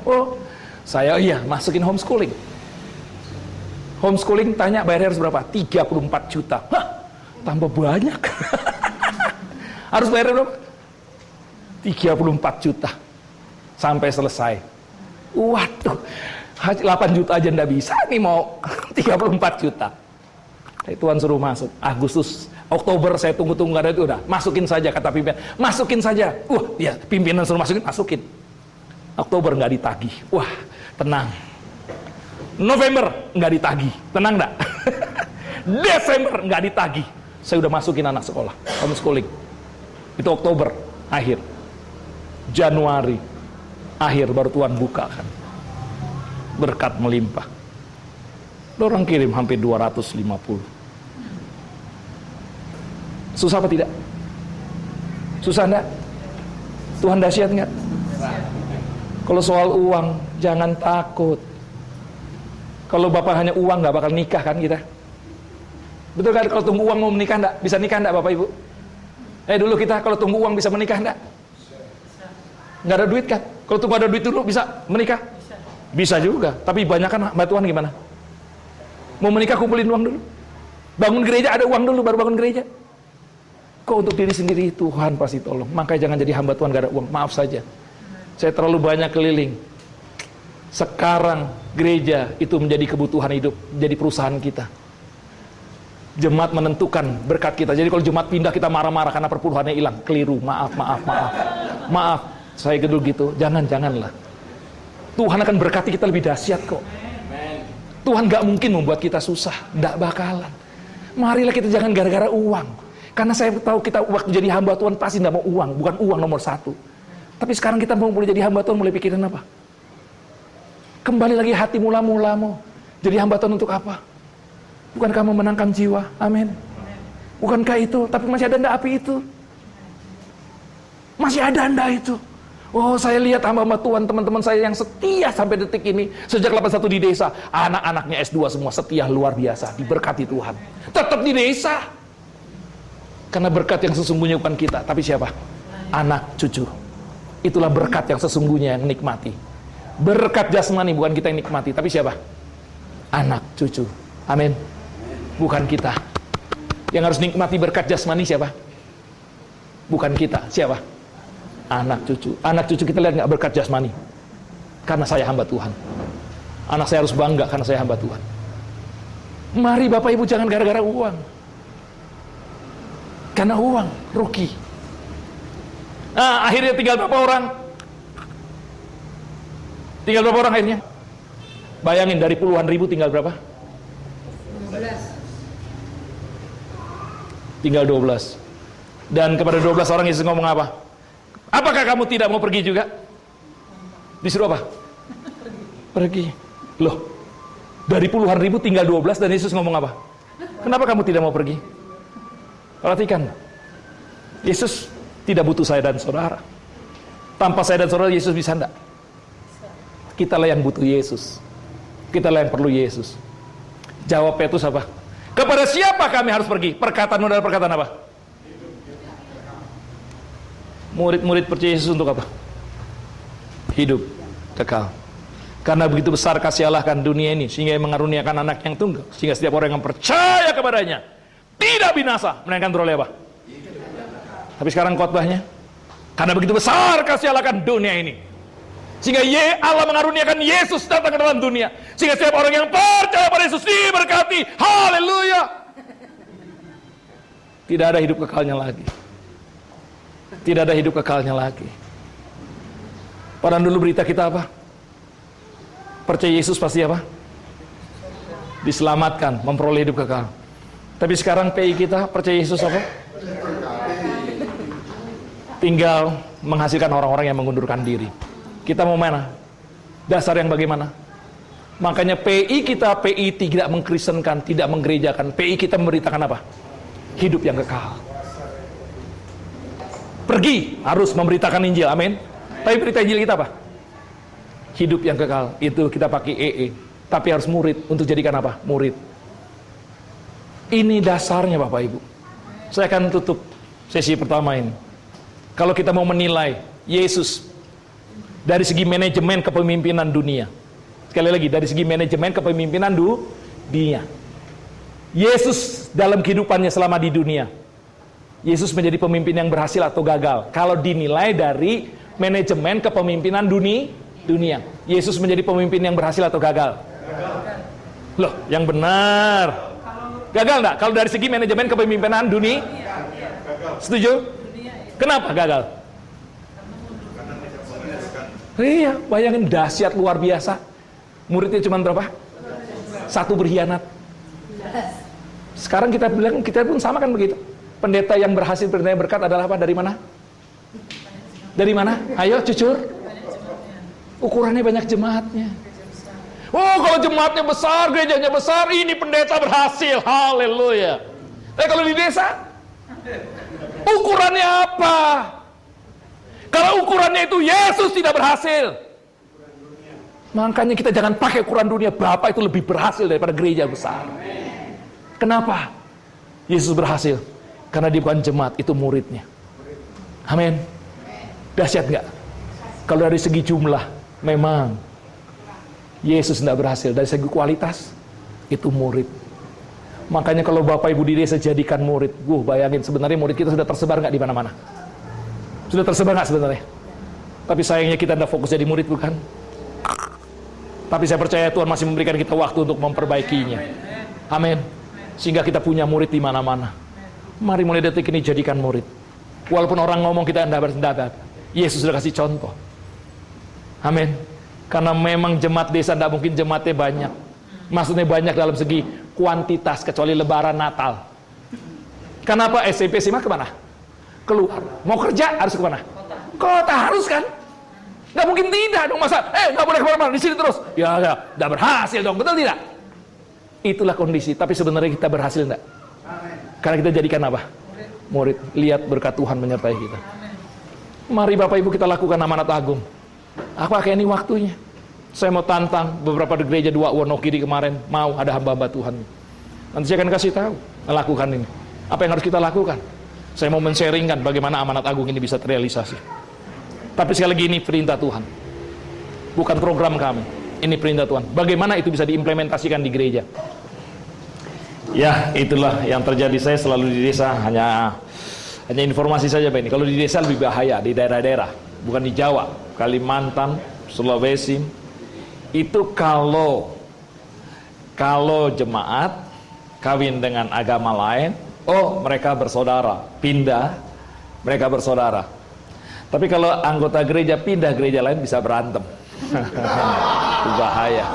Saya masukin homeschooling. Homeschooling tanya bayarnya harus berapa? 34 juta. Tambah banyak. Harus bayar berapa? 34 juta. Sampai selesai. Waduh, 8 juta aja ndak bisa, nih mau 34 juta. Tuhan suruh masuk. Agustus, Oktober saya tunggu-tunggu ada itu udah. Masukin saja kata pimpinan. Masukin saja. Pimpinan suruh masukin. Oktober nggak ditagih. Wah, tenang. November nggak ditagih. Tenang nggak? Desember nggak ditagih. Saya udah masukin anak sekolah, homeschooling. Itu Oktober akhir. Januari akhir baru Tuhan buka kan. Berkat melimpah. Orang kirim hampir 250. Susah apa tidak? Susah enggak? Tuhan dahsyat enggak? Kalau soal uang, jangan takut. Kalau Bapak hanya uang, nggak bakal nikah kan kita? Betul kan? Kalau tunggu uang mau menikah enggak? Bisa nikah enggak Bapak Ibu? Dulu kita kalau tunggu uang bisa menikah enggak? Nggak ada duit kan? Kalau tunggu ada duit dulu bisa menikah? Bisa juga. Tapi banyak kan hamba Tuhan gimana? Mau menikah kumpulin uang dulu. Bangun gereja ada uang dulu baru bangun gereja. Kok untuk diri sendiri Tuhan pasti tolong. Makanya jangan jadi hamba Tuhan gak ada uang. Maaf saja. Saya terlalu banyak keliling. Sekarang gereja itu menjadi kebutuhan hidup, menjadi perusahaan kita. Jemaat menentukan berkat kita. Jadi kalau jemaat pindah kita marah-marah karena perpuluhannya hilang. Keliru. Maaf. Saya gedul gitu. Janganlah. Tuhan akan berkati kita lebih dahsyat kok. Tuhan gak mungkin membuat kita susah. Gak bakalan. Marilah kita jangan gara-gara uang. Karena saya tahu kita waktu jadi hamba Tuhan pasti gak mau uang. Bukan uang nomor satu. Tapi sekarang kita mau mulai jadi hamba Tuhan, mulai pikirin apa? Kembali lagi hati mula-mula mau. Jadi hamba Tuhan untuk apa? Bukankah memenangkan jiwa? Amin. Bukankah itu? Tapi masih ada ndak api itu? Masih ada ndak itu? Oh, saya lihat hamba-hamba Tuhan, teman-teman saya yang setia sampai detik ini. Sejak 81 di desa. Anak-anaknya S2 semua setia luar biasa. Diberkati Tuhan. Tetap di desa. Karena berkat yang sesungguhnya bukan kita. Tapi siapa? Anak cucu. Itulah berkat yang sesungguhnya yang nikmati. Berkat jasmani bukan kita yang nikmati. Tapi siapa? Anak cucu. Amin. Bukan kita. Yang harus nikmati berkat jasmani siapa? Bukan kita. Siapa? Anak cucu. Anak cucu kita lihat nggak berkat jasmani? Karena saya hamba Tuhan. Anak saya harus bangga karena saya hamba Tuhan. Mari Bapak Ibu jangan gara-gara uang. Karena uang rugi. Nah, akhirnya tinggal berapa orang? Tinggal berapa orang akhirnya? Bayangin dari puluhan ribu tinggal berapa? 12. Tinggal 12. Dan kepada 12 orang Yesus ngomong apa? Apakah kamu tidak mau pergi juga? Disuruh apa? Pergi. Loh, dari puluhan ribu tinggal 12 dan Yesus ngomong apa? Kenapa kamu tidak mau pergi? Perhatikan, Yesus tidak butuh saya dan saudara. Tanpa saya dan saudara, Yesus bisa enggak? Kitalah yang butuh Yesus. Kitalah yang perlu Yesus. Jawab Petrus apa? Kepada siapa kami harus pergi? Perkataan modal perkataan apa? Murid-murid percaya Yesus untuk apa? Hidup kekal. Karena begitu besar kasih Allah akan dunia ini, sehingga mengaruniakan anak yang tunggal, sehingga setiap orang yang percaya kepadanya tidak binasa, melainkan beroleh apa? Tapi sekarang khotbahnya, karena begitu besar kasih Allah akan dunia ini, sehingga Allah mengaruniakan Yesus datang ke dalam dunia, sehingga setiap orang yang percaya pada Yesus diberkati. Haleluya. Tidak ada hidup kekalnya lagi. Tidak ada hidup kekalnya lagi. Padahal dulu berita kita apa? Percaya Yesus pasti apa? Diselamatkan, memperoleh hidup kekal. Tapi sekarang PI kita percaya Yesus apa? Tinggal menghasilkan orang-orang yang mengundurkan diri. Kita mau mana? Dasar yang bagaimana? Makanya PI kita, PI tidak mengkristenkan, tidak menggerejakan. PI kita memberitakan apa? Hidup yang kekal. Pergi, harus memberitakan Injil, amin. Tapi berita Injil kita apa? Hidup yang kekal. Itu kita pakai EE. Tapi harus murid, untuk jadikan apa? Murid. Ini dasarnya Bapak Ibu. Saya akan tutup sesi pertama ini. Kalau kita mau menilai Yesus dari segi manajemen kepemimpinan dunia. Sekali lagi, dari segi manajemen kepemimpinan dunia. Yesus dalam kehidupannya selama di dunia, Yesus menjadi pemimpin yang berhasil atau gagal? Kalau dinilai dari manajemen kepemimpinan dunia, Yesus menjadi pemimpin yang berhasil atau gagal? Loh, yang benar. Gagal enggak? Kalau dari segi manajemen kepemimpinan dunia? Setuju? Kenapa gagal? Iya, bayangin dahsyat luar biasa. Muridnya cuma berapa? 1 berkhianat. Sekarang kita bilang, kita pun sama kan begitu. Pendeta yang berhasil, pendeta yang berkat adalah apa? Dari mana? Dari mana? Ayo, jujur. Ukurannya banyak jemaatnya. Oh, kalau jemaatnya besar, gerejanya besar, ini pendeta berhasil. Haleluya. Tapi kalau di desa, ukurannya apa? Kalau ukurannya itu Yesus tidak berhasil. Makanya kita jangan pakai ukuran dunia. Bapak itu lebih berhasil daripada gereja besar. Kenapa? Yesus berhasil karena dia bukan jemaat, itu muridnya. Amin. Dahsyat nggak? Kalau dari segi jumlah, memang Yesus tidak berhasil. Dari segi kualitas, itu murid. Makanya kalau Bapak Ibu di desa jadikan murid, bayangin sebenarnya murid kita sudah tersebar nggak di mana-mana? Sudah tersebar nggak sebenarnya? Tapi sayangnya kita tidak fokus jadi murid, bukan? Tapi saya percaya Tuhan masih memberikan kita waktu untuk memperbaikinya. Amin. Sehingga kita punya murid di mana-mana. Mari mulai detik ini jadikan murid. Walaupun orang ngomong kita tidak berpendapat, Yesus sudah kasih contoh. Amin. Karena memang jemaat desa tidak mungkin jemaatnya banyak. Maksudnya banyak dalam segi kuantitas, kecuali lebaran Natal. Kenapa SMP SMA kemana? Keluar. Mau kerja harus kemana? Kota harus kan? Nggak mungkin tidak dong, masa nggak boleh kemana-mana, di sini terus. Ya, nggak berhasil dong, betul tidak? Itulah kondisi. Tapi sebenarnya kita berhasil enggak? Karena kita jadikan apa? Murid. Lihat berkat Tuhan menyertai kita. Mari Bapak Ibu kita lakukan amanat agung. Apakah ini waktunya? Saya mau tantang beberapa di gereja 2 Wonokiri kemarin, mau ada hamba-hamba Tuhan. Nanti saya akan kasih tahu melakukan ini. Apa yang harus kita lakukan? Saya mau men-sharingkan bagaimana amanat agung ini bisa terrealisasi. Tapi sekali lagi ini perintah Tuhan, bukan program kami. Ini perintah Tuhan. Bagaimana itu bisa diimplementasikan di gereja? Ya, itulah yang terjadi. Saya selalu di desa, hanya informasi saja Pak ini. Kalau di desa lebih bahaya, di daerah-daerah, bukan di Jawa, Kalimantan, Sulawesi. Itu kalau jemaat kawin dengan agama lain, mereka bersaudara, pindah, mereka bersaudara. Tapi kalau anggota gereja pindah gereja lain bisa berantem. Itu bahaya.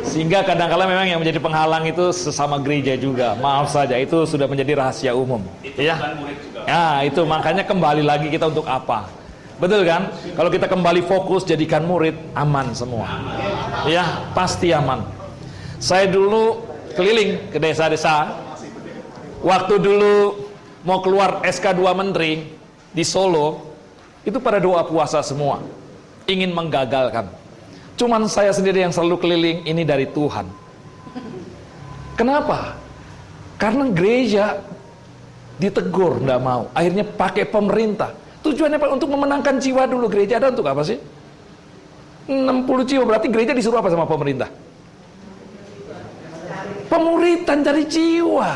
Sehingga kadang-kala memang yang menjadi penghalang itu sesama gereja juga. Maaf saja, itu sudah menjadi rahasia umum. Itu ya. bukan murid juga. Ya, itu makanya kembali lagi kita untuk apa? Betul kan? Kalau kita kembali fokus jadikan murid, aman semua. Ya, pasti aman. Saya dulu keliling ke desa-desa. Waktu dulu mau keluar SK 2 Menteri di Solo, itu pada doa puasa semua, ingin menggagalkan. Cuman saya sendiri yang selalu keliling, ini dari Tuhan. Kenapa? Karena gereja ditegur, nggak mau. Akhirnya pakai pemerintah. Tujuannya apa? Untuk memenangkan jiwa dulu. Gereja ada untuk apa sih? 60 jiwa, berarti gereja disuruh apa sama pemerintah? Pemuritan dari jiwa.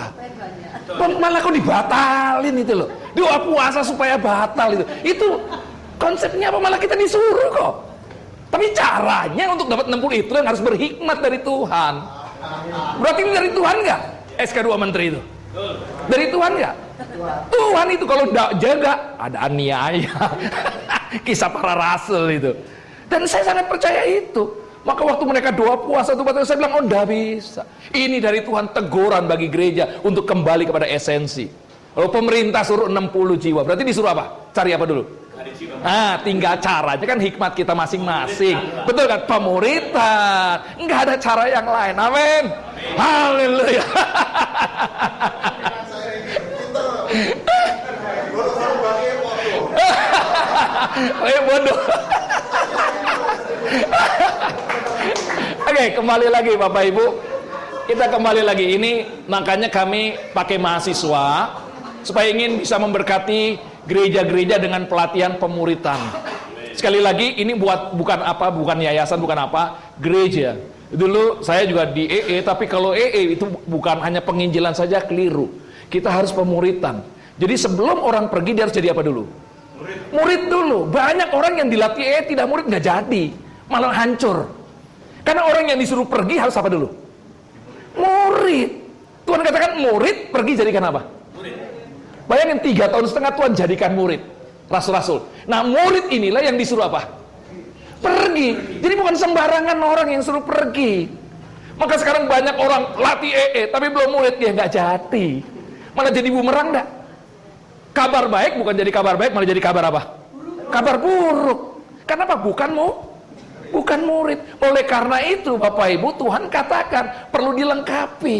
Malah kok dibatalin itu loh. Doa puasa supaya batal itu. Itu konsepnya apa? Malah kita disuruh kok. Tapi caranya untuk dapat 60 itu yang harus berhikmat dari Tuhan. Berarti ini dari Tuhan nggak? SK 2 Menteri itu. Dari Tuhan nggak? Tuhan itu kalau tidak jaga ada aniaya. Kisah para rasul itu. Dan saya sangat percaya itu. Maka waktu mereka doa puasa itu saya bilang, enggak bisa. Ini dari Tuhan, teguran bagi gereja untuk kembali kepada esensi. Kalau pemerintah suruh 60 jiwa, berarti disuruh apa? Cari apa dulu? Tinggal caranya kan hikmat kita masing-masing. Betul kan? Pemuritan. Enggak ada cara yang lain. Amin. Haleluya. Bodoh. Oke, kembali lagi Bapak Ibu. Kita kembali lagi. Ini makanya kami pakai mahasiswa supaya ingin bisa memberkati gereja-gereja dengan pelatihan pemuritan. Sekali lagi, ini bukan yayasan, bukan apa, gereja. Dulu saya juga di EE, tapi kalau EE itu bukan hanya penginjilan saja, keliru. Kita harus pemuritan. Jadi sebelum orang pergi dia harus jadi apa dulu? Murid dulu. Banyak orang yang dilatih EE tidak murid, nggak jadi, malah hancur. Karena orang yang disuruh pergi harus apa dulu? Murid. Tuhan katakan murid, pergi jadikan apa? Bayangin 3,5 tahun Tuhan jadikan murid, rasul-rasul. Nah murid inilah yang disuruh apa? Pergi. Jadi bukan sembarangan orang yang suruh pergi. Maka sekarang banyak orang latih EE tapi belum murid, dia nggak jadi. Malah jadi bumerang dah. Kabar baik bukan jadi kabar baik, malah jadi kabar apa? Kabar buruk. Karena apa? Bukan bukan murid. Oleh karena itu Bapak Ibu, Tuhan katakan perlu dilengkapi.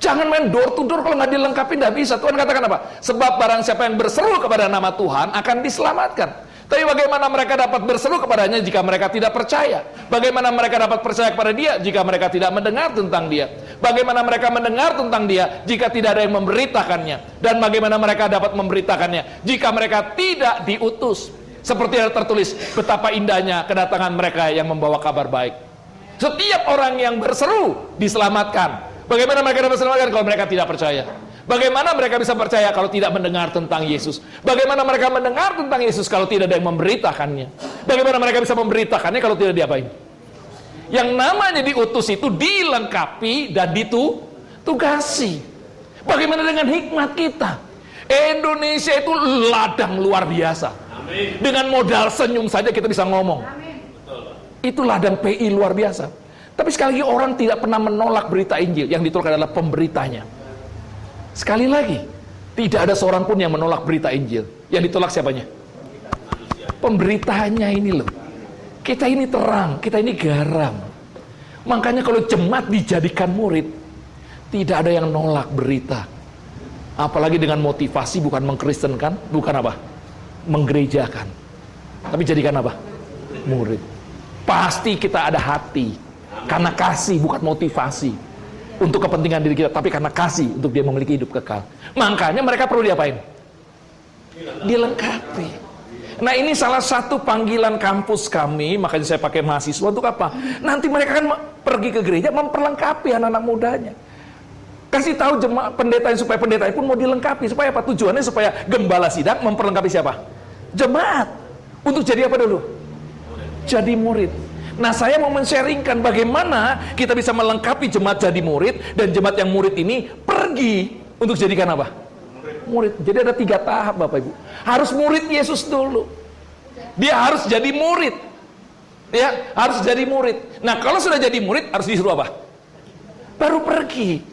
Jangan main door to door, kalau nggak dilengkapi nggak bisa. Tuhan katakan apa? Sebab barang siapa yang berseru kepada nama Tuhan akan diselamatkan. Tapi bagaimana mereka dapat berseru kepadanya jika mereka tidak percaya? Bagaimana mereka dapat percaya kepada dia jika mereka tidak mendengar tentang dia? Bagaimana mereka mendengar tentang dia jika tidak ada yang memberitakannya? Dan bagaimana mereka dapat memberitakannya jika mereka tidak diutus? Seperti yang tertulis, betapa indahnya kedatangan mereka yang membawa kabar baik. Setiap orang yang berseru diselamatkan. Bagaimana mereka dapat diselamatkan kalau mereka tidak percaya? Bagaimana mereka bisa percaya kalau tidak mendengar tentang Yesus? Bagaimana mereka mendengar tentang Yesus kalau tidak ada yang memberitakannya? Bagaimana mereka bisa memberitakannya kalau tidak diapain? Yang namanya diutus itu dilengkapi dan ditugasi. Bagaimana dengan hikmat kita? Indonesia itu ladang luar biasa. Amin. Dengan modal senyum saja kita bisa ngomong. Amin. Itu ladang PI luar biasa. Tapi sekali lagi orang tidak pernah menolak berita Injil. Yang ditolak adalah pemberitanya. Sekali lagi, tidak ada seorang pun yang menolak berita Injil. Yang ditolak siapanya? Pemberitanya ini loh. Kita ini terang, kita ini garam. Makanya kalau jemaat dijadikan murid, tidak ada yang nolak berita. Apalagi dengan motivasi bukan mengkristenkan, bukan apa? Menggerejakan. Tapi jadikan apa? Murid. Pasti kita ada hati. Karena kasih, bukan motivasi. Untuk kepentingan diri kita, tapi karena kasih untuk dia memiliki hidup kekal. Makanya mereka perlu diapain? Dilengkapi. Nah, ini salah satu panggilan kampus kami. Makanya saya pakai mahasiswa untuk apa? Nanti mereka akan pergi ke gereja memperlengkapi anak-anak mudanya. Kasih tahu jemaat pendeta supaya pendeta pun mau dilengkapi. Supaya apa? Tujuannya supaya gembala sidang memperlengkapi siapa? Jemaat. Untuk jadi apa dulu? Jadi murid. Nah, saya mau men-sharingkan bagaimana kita bisa melengkapi jemaat jadi murid, dan jemaat yang murid ini pergi untuk jadikan apa? Murid. Jadi ada 3 tahap Bapak Ibu. Harus murid Yesus dulu. Dia harus jadi murid. Ya, harus jadi murid. Nah, kalau sudah jadi murid harus disuruh apa? Baru pergi.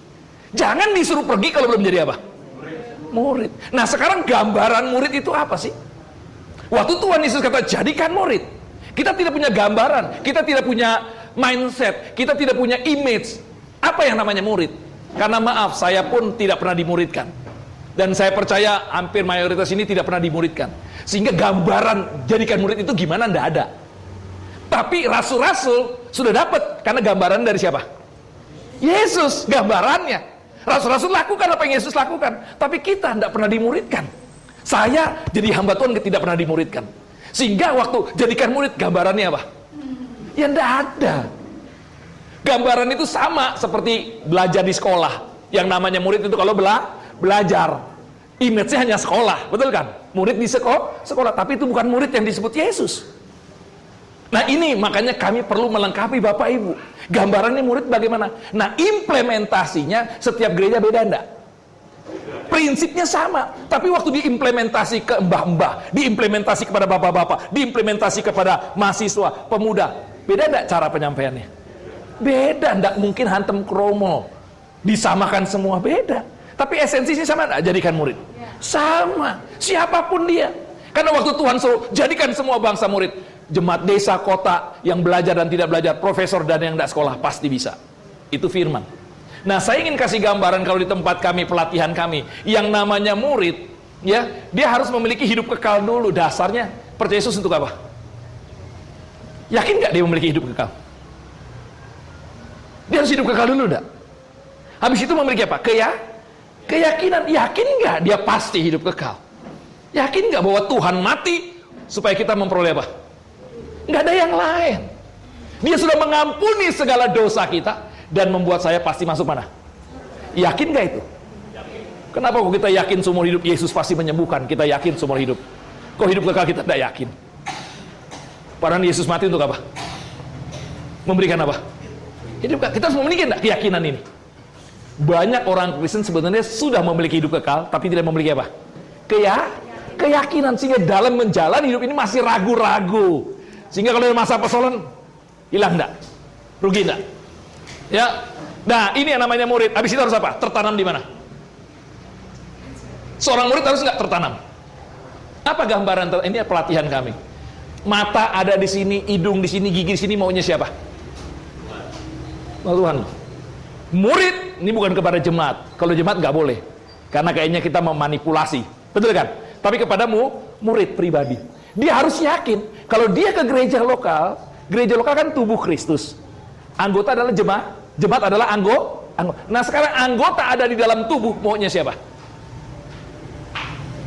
Jangan disuruh pergi kalau belum jadi apa? Murid. Nah, sekarang gambaran murid itu apa sih? Waktu Tuhan Yesus kata jadikan murid, kita tidak punya gambaran, kita tidak punya mindset, kita tidak punya image. Apa yang namanya murid? Karena maaf, saya pun tidak pernah dimuridkan. Dan saya percaya hampir mayoritas ini tidak pernah dimuridkan. Sehingga gambaran jadikan murid itu gimana ndak ada. Tapi rasul-rasul sudah dapat, karena gambaran dari siapa? Yesus, gambarannya. Rasul-rasul lakukan apa yang Yesus lakukan. Tapi kita ndak pernah dimuridkan. Saya jadi hamba Tuhan tidak pernah dimuridkan. Sehingga waktu jadikan murid, gambarannya apa? Ya enggak ada. Gambaran itu sama seperti belajar di sekolah. Yang namanya murid itu kalau belajar, image-nya hanya sekolah, betul kan? Murid di sekolah, tapi itu bukan murid yang disebut Yesus. Nah, ini makanya kami perlu melengkapi Bapak Ibu. Gambarannya murid bagaimana? Nah, implementasinya setiap gereja beda enggak? Prinsipnya sama, tapi waktu diimplementasi ke mbah-mbah, diimplementasi kepada bapak-bapak, diimplementasi kepada mahasiswa, pemuda, beda enggak cara penyampaiannya? Beda, enggak mungkin hantem kromo, disamakan semua, beda. Tapi esensinya sama enggak? Jadikan murid. Sama, siapapun dia. Karena waktu Tuhan suruh jadikan semua bangsa murid, jemaat desa, kota, yang belajar dan tidak belajar, profesor dan yang enggak sekolah, pasti bisa. Itu firman. Nah, saya ingin kasih gambaran kalau di tempat kami, pelatihan kami, yang namanya murid, ya, dia harus memiliki hidup kekal dulu. Dasarnya percaya Yesus untuk apa? Yakin nggak dia memiliki hidup kekal? Dia harus hidup kekal dulu enggak? Habis itu memiliki apa? Keyakinan. Yakin nggak dia pasti hidup kekal? Yakin nggak bahwa Tuhan mati supaya kita memperoleh apa? Nggak ada yang lain. Dia sudah mengampuni segala dosa kita dan membuat saya pasti masuk mana? Yakin gak itu? Kenapa kok kita yakin seumur hidup Yesus pasti menyembuhkan? Kita yakin seumur hidup. Kok hidup kekal kita tidak yakin? Padahal Yesus mati untuk apa? Memberikan apa? Hidup kekal. Kita harus memiliki enggak keyakinan ini? Banyak orang Kristen sebenarnya sudah memiliki hidup kekal, tapi tidak memiliki apa? Keyakinan. Sehingga dalam menjalani hidup ini masih ragu-ragu. Sehingga kalau ada masa persoalan, hilang enggak? Rugi enggak? Ya, nah ini yang namanya murid. Habis itu harus apa? Tertanam di mana? Seorang murid harus nggak tertanam? Apa gambaran? Ini pelatihan kami. Mata ada di sini, hidung di sini, gigi di sini, maunya siapa? Mau Tuhan. Murid ini bukan kepada jemaat. Kalau jemaat nggak boleh, karena kayaknya kita memanipulasi, betul kan? Tapi kepadamu murid pribadi, dia harus yakin kalau dia ke gereja lokal kan tubuh Kristus. Anggota adalah jemaat adalah anggota. Nah sekarang anggota ada di dalam tubuh, maunya siapa?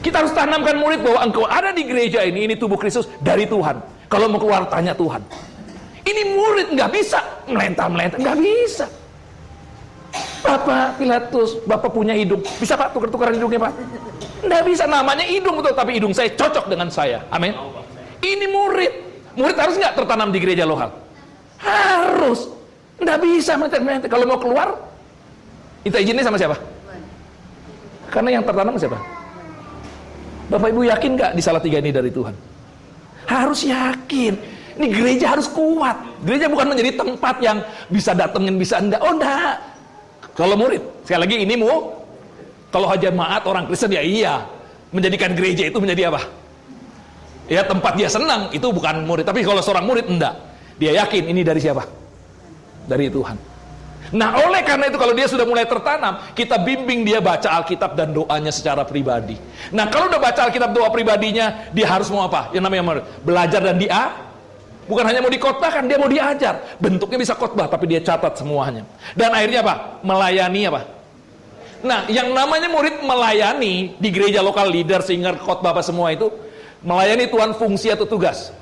Kita harus tanamkan murid bahwa engkau ada di gereja ini tubuh Kristus dari Tuhan. Kalau mau keluar tanya Tuhan. Ini murid nggak bisa melentang, nggak bisa. Bapak Pilatus, Bapak punya hidung, bisa Pak tukar-tukaran hidungnya Pak? Nggak bisa, namanya hidung betul, tapi hidung saya cocok dengan saya. Amin. Ini murid harus nggak tertanam di gereja lokal? Harus. Nggak bisa melentang. Kalau mau keluar, kita izinnya sama siapa? Karena yang tertanam siapa? Bapak Ibu yakin nggak di Salatiga ini dari Tuhan? Harus yakin. Ini gereja harus kuat. Gereja bukan menjadi tempat yang bisa datengin, bisa enggak. Oh enggak. Kalau murid, sekali lagi ini kalau jemaat orang Kristen ya iya. Menjadikan gereja itu menjadi apa? Ya tempat dia senang, itu bukan murid. Tapi kalau seorang murid enggak. Dia yakin ini dari siapa? Dari Tuhan. Nah oleh karena itu kalau dia sudah mulai tertanam, kita bimbing dia baca Alkitab dan doanya secara pribadi. Nah kalau udah baca Alkitab doa pribadinya, dia harus mau apa? Yang namanya belajar dan bukan hanya mau dikotbahkan, dia mau diajar. Bentuknya bisa khotbah, tapi dia catat semuanya. Dan akhirnya apa? Melayani apa? Nah yang namanya murid melayani di gereja lokal, leader, singer, khotbah apa semua itu, melayani Tuhan fungsi atau tugas?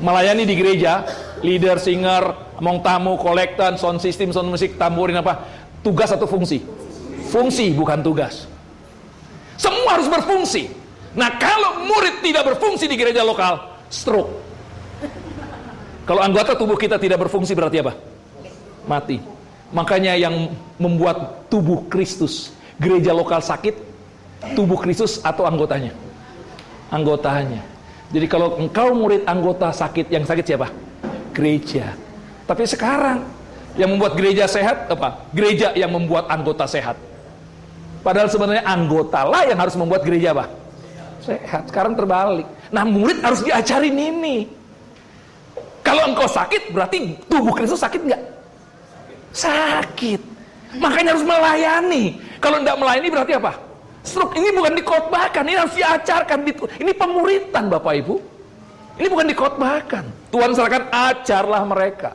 Melayani di gereja, leader, singer, among tamu, kolektan, sound system, sound musik, tamborin apa? Tugas atau fungsi? Fungsi, bukan tugas. Semua harus berfungsi. Nah kalau murid tidak berfungsi di gereja lokal, stroke. Kalau anggota tubuh kita tidak berfungsi berarti apa? Mati. Makanya yang membuat tubuh Kristus, gereja lokal sakit, tubuh Kristus atau anggotanya? Anggotanya. Jadi kalau engkau murid anggota sakit, yang sakit siapa? Gereja. Tapi sekarang yang membuat gereja sehat apa? Gereja yang membuat anggota sehat. Padahal sebenarnya anggota lah yang harus membuat gereja apa? Sehat. Sekarang terbalik. Nah murid harus diajarin ini. Kalau engkau sakit berarti tubuh Kristus sakit nggak? Sakit. Makanya harus melayani. Kalau tidak melayani berarti apa? Stroke. Ini bukan dikotbahkan, ini harus diajarkan. Ini pemuritan Bapak Ibu. Ini bukan dikotbahkan. Tuhan serahkan, ajarlah mereka.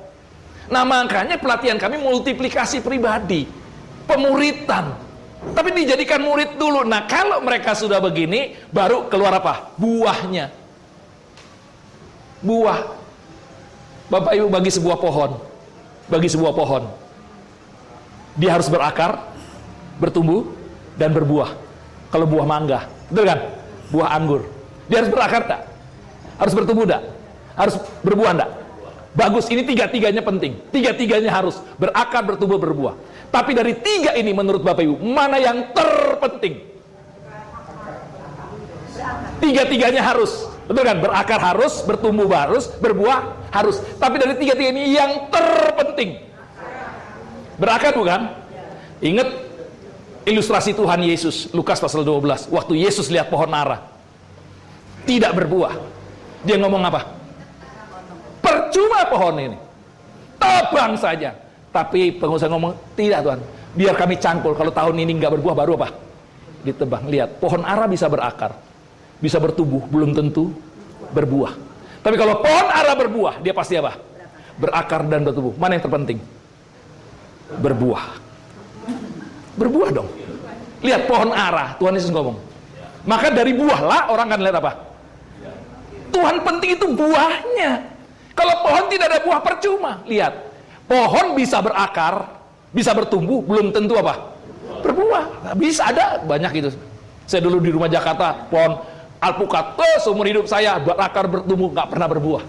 Nah makanya pelatihan kami multiplikasi pribadi, pemuritan. Tapi dijadikan murid dulu. Nah kalau mereka sudah begini, baru keluar apa? Buahnya. Buah. Bapak Ibu bagi sebuah pohon, dia harus berakar, bertumbuh, dan berbuah. Kalau buah mangga, betul kan? Buah anggur, dia harus berakar tak? Harus bertumbuh tak? Harus berbuah tak? Bagus, ini tiga-tiganya penting. Tiga-tiganya harus berakar, bertumbuh, berbuah. Tapi dari tiga ini menurut Bapak Ibu, mana yang terpenting? Tiga-tiganya harus, betul kan? Berakar harus, bertumbuh harus, berbuah harus. Tapi dari tiga-tiga ini yang terpenting berakar bukan? Ingat ilustrasi Tuhan Yesus, Lukas pasal 12. Waktu Yesus lihat pohon ara tidak berbuah, dia ngomong apa? Percuma pohon ini, tebang saja. Tapi pengusaha ngomong, tidak Tuhan, biar kami cangkul. Kalau tahun ini nggak berbuah, baru apa? Ditebang. Lihat, pohon ara bisa berakar, bisa bertumbuh, belum tentu berbuah. Tapi kalau pohon ara berbuah, dia pasti apa? Berakar dan bertumbuh. Mana yang terpenting? Berbuah. Berbuah dong. Lihat pohon ara, Tuhan Yesus ngomong. Maka dari buahlah orang akan lihat apa? Tuhan penting itu buahnya. Kalau pohon tidak ada buah, percuma. Lihat, pohon bisa berakar, bisa bertumbuh, belum tentu apa? Berbuah. Bisa ada banyak itu. Saya dulu di rumah Jakarta, pohon alpukat, seumur hidup saya berakar, bertumbuh, nggak pernah berbuah.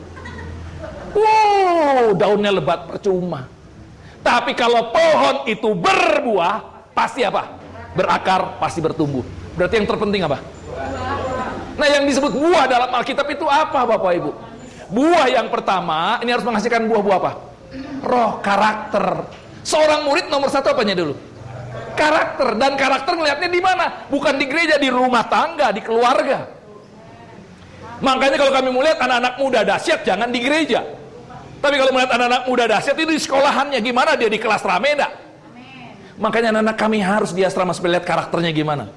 Wow, daunnya lebat, percuma. Tapi kalau pohon itu berbuah, pasti apa? Berakar, pasti bertumbuh. Berarti yang terpenting apa? Nah yang disebut buah dalam Alkitab itu apa Bapak Ibu? Buah yang pertama, ini harus menghasilkan buah-buah apa? Roh, karakter. Seorang murid nomor satu apanya dulu? Karakter. Dan karakter ngelihatnya di mana? Bukan di gereja, di rumah tangga, di keluarga. Makanya kalau kami melihat anak-anak muda dahsyat, jangan di gereja. Tapi kalau melihat anak-anak muda dahsyat itu di sekolahannya, gimana dia di kelas rame enggak? Makanya anak-anak kami harus di asrama supaya lihat karakternya gimana.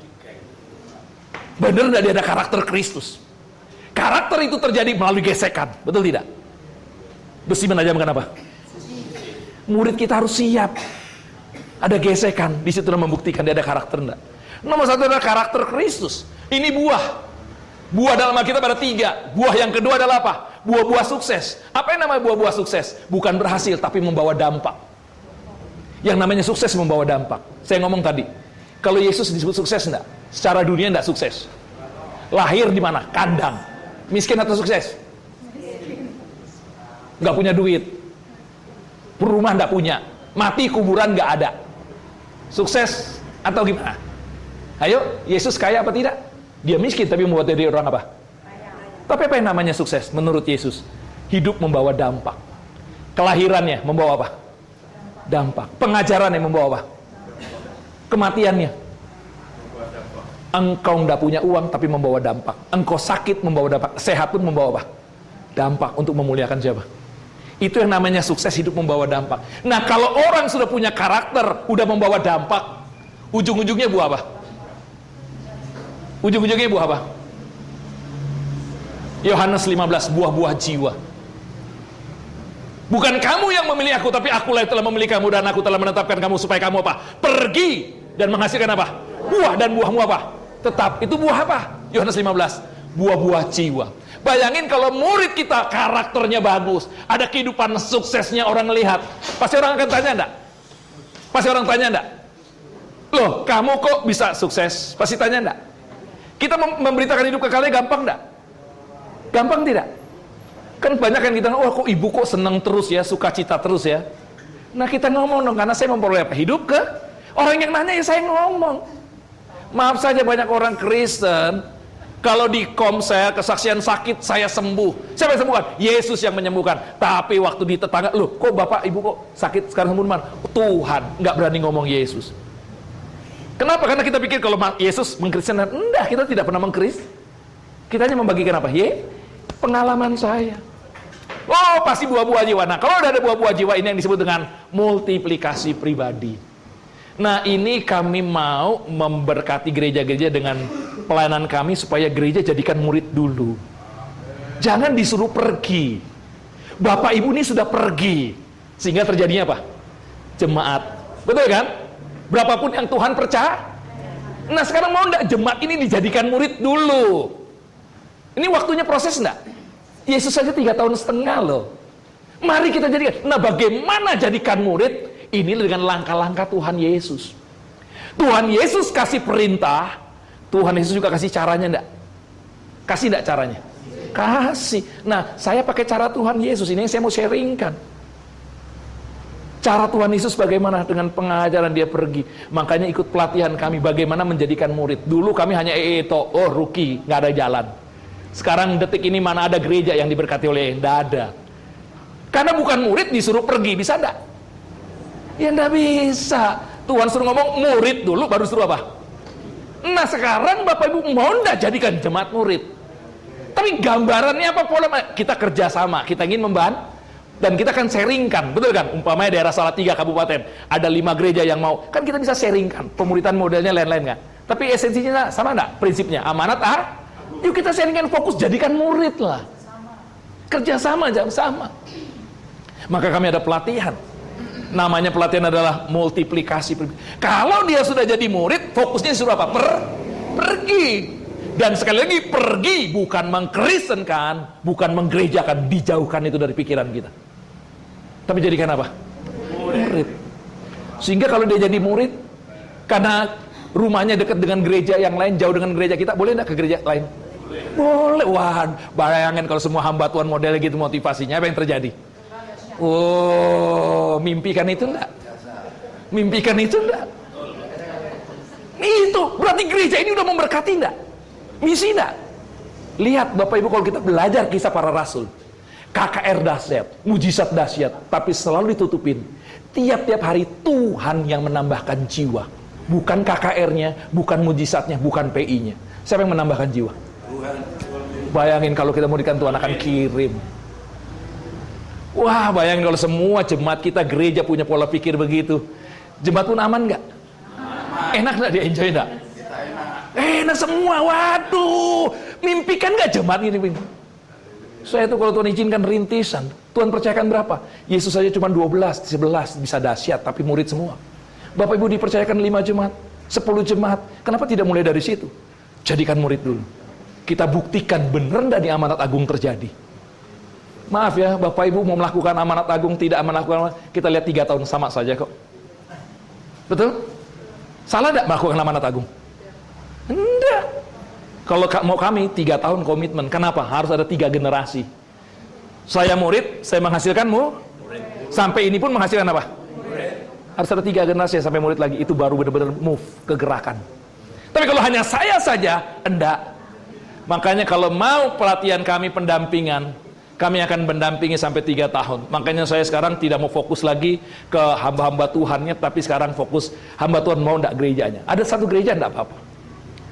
Bener enggak dia ada karakter Kristus? Karakter itu terjadi melalui gesekan, betul tidak? Besi menajamkan apa? Murid kita harus siap. Ada gesekan, di situ membuktikan dia ada karakter enggak. Nomor satu adalah karakter Kristus. Ini buah. Buah dalam Alkitab ada 3. Buah yang kedua adalah apa? Buah-buah sukses. Apa yang namanya buah-buah sukses? Bukan berhasil, tapi membawa dampak. Yang namanya sukses membawa dampak. Saya ngomong tadi, kalau Yesus disebut sukses enggak? Secara dunia enggak sukses. Lahir di mana? Kandang. Miskin atau sukses? Enggak punya duit. Rumah enggak punya. Mati kuburan enggak ada. Sukses atau gimana? Ayo, Yesus kaya apa tidak? Dia miskin tapi membuat diri orang apa? Tapi apa yang namanya sukses menurut Yesus? Hidup membawa dampak. Kelahirannya membawa apa? Dampak. Pengajarannya membawa apa? Kematiannya. Engkau tidak punya uang tapi membawa dampak. Engkau sakit membawa dampak. Sehat pun membawa apa? Dampak untuk memuliakan siapa? Itu yang namanya sukses, hidup membawa dampak. Nah, kalau orang sudah punya karakter, udah membawa dampak, ujung-ujungnya buah apa? Ujung-ujungnya buah apa? Yohanes 15, buah-buah jiwa. Bukan kamu yang memilih aku, tapi akulah yang telah memilih kamu, dan aku telah menetapkan kamu supaya kamu apa? Pergi dan menghasilkan apa? Buah, dan buahmu apa? Tetap. Itu buah apa? Yohanes 15, buah-buah jiwa. Bayangin kalau murid kita karakternya bagus, ada kehidupan suksesnya, orang lihat, pasti orang akan tanya enggak? Pasti orang tanya enggak? Loh, kamu kok bisa sukses? Pasti tanya enggak? Kita memberitakan hidup kekalnya gampang enggak? Gampang tidak? Kan banyak yang kita, wah kok ibu kok senang terus ya, sukacita terus ya. Nah kita ngomong dong, karena saya memperoleh apa? Hidup ke? Orang yang nanya ya saya ngomong. Maaf saja banyak orang Kristen, kalau di komsel kesaksian sakit saya sembuh. Siapa yang sembuhkan? Yesus yang menyembuhkan. Tapi waktu di tetangga, loh kok bapak ibu kok sakit sekarang sembuh mana? Tuhan, nggak berani ngomong Yesus. Kenapa? Karena kita pikir kalau Yesus mengkristenkan. Enggak, kita tidak pernah mengkris. Kita hanya membagikan apa? Pengalaman saya. Oh, pasti buah-buah jiwa. Nah, kalau ada buah-buah jiwa ini yang disebut dengan multiplikasi pribadi. Nah, ini kami mau memberkati gereja-gereja dengan pelayanan kami supaya gereja jadikan murid dulu. Jangan disuruh pergi. Bapak Ibu ini sudah pergi. Sehingga terjadinya apa? Jemaat. Betul kan? Berapapun yang Tuhan percaya. Nah, sekarang mau enggak jemaat ini dijadikan murid dulu? Ini waktunya proses enggak? Yesus saja 3,5 tahun loh. Mari kita jadikan. Nah, bagaimana jadikan murid? Ini dengan langkah-langkah Tuhan Yesus. Tuhan Yesus kasih perintah, Tuhan Yesus juga kasih caranya enggak? Kasih enggak caranya? Kasih. Nah, saya pakai cara Tuhan Yesus, ini yang saya mau sharingkan. Cara Tuhan Yesus bagaimana dengan pengajaran dia pergi. Makanya ikut pelatihan kami bagaimana menjadikan murid. Dulu kami hanya rookie, nggak ada jalan. Sekarang detik ini mana ada gereja yang diberkati oleh nggak ada. Karena bukan murid disuruh pergi, bisa enggak? Ya enggak bisa. Tuhan suruh ngomong murid dulu baru suruh apa? Nah sekarang Bapak Ibu mau enggak jadikan jemaat murid? Tapi gambarannya apa pola? Kita kerjasama, kita ingin membantu. Dan kita akan sharingkan, betul kan? Umpamanya daerah Salatiga kabupaten, ada 5 gereja yang mau, kan kita bisa sharingkan, pemuritan modelnya lain-lain kan? Tapi esensinya sama enggak? Prinsipnya, amanat yuk kita sharingkan, fokus, jadikan murid lah. Kerjasama, jangan sama. Maka kami ada pelatihan. Namanya pelatihan adalah multiplikasi. Kalau dia sudah jadi murid, fokusnya suruh apa? Pergi. Dan sekali lagi, pergi bukan mengkristenkan, bukan menggerejakan, dijauhkan itu dari pikiran kita. Tapi jadikan apa? Murid. Sehingga kalau dia jadi murid, karena rumahnya dekat dengan gereja yang lain, jauh dengan gereja kita, boleh enggak ke gereja lain? Boleh. Wah, bayangin kalau semua hamba Tuhan modelnya gitu motivasinya, apa yang terjadi? Oh, mimpikan itu enggak? Mimpikan itu enggak? Itu, berarti gereja ini udah memberkati enggak? Misi enggak? Lihat Bapak Ibu kalau kita belajar kisah para rasul, KKR dahsyat, mujizat dahsyat, tapi selalu ditutupin. Tiap-tiap hari Tuhan yang menambahkan jiwa. Bukan KKR-nya, bukan mujizatnya, bukan PI-nya. Siapa yang menambahkan jiwa? Tuhan. Bayangin kalau kita muridkan, Tuhan akan kirim. Wah, bayangin kalau semua jemaat kita gereja punya pola pikir begitu. Jemaat pun aman nggak? Enak nggak dia, enjoy nggak? Enak semua. Waduh, mimpikan nggak jemaat ini? Saya tuh kalau Tuhan izinkan rintisan, Tuhan percayakan berapa? Yesus saja cuma 12, 11 bisa dahsyat, tapi murid semua. Bapak Ibu dipercayakan 5 jemaat, 10 jemaat. Kenapa tidak mulai dari situ? Jadikan murid dulu. Kita buktikan bener nggak di amanat agung terjadi. Maaf ya, Bapak Ibu mau melakukan amanat agung, tidak melakukan, kita lihat 3 tahun sama saja kok. Betul? Salah tidak melakukan amanat agung? Enggak. Kalau mau kami 3 tahun komitmen. Kenapa? Harus ada 3 generasi. Saya murid, saya menghasilkanmu. Sampai ini pun menghasilkan apa? Harus ada 3 generasi sampai murid lagi. Itu baru benar-benar move, kegerakan. Tapi kalau hanya saya saja, enggak. Makanya kalau mau pelatihan kami pendampingan, kami akan mendampingi sampai 3 tahun. Makanya saya sekarang tidak mau fokus lagi ke hamba-hamba Tuhannya, tapi sekarang fokus hamba Tuhan mau enggak gerejanya. Ada 1 gereja enggak apa-apa.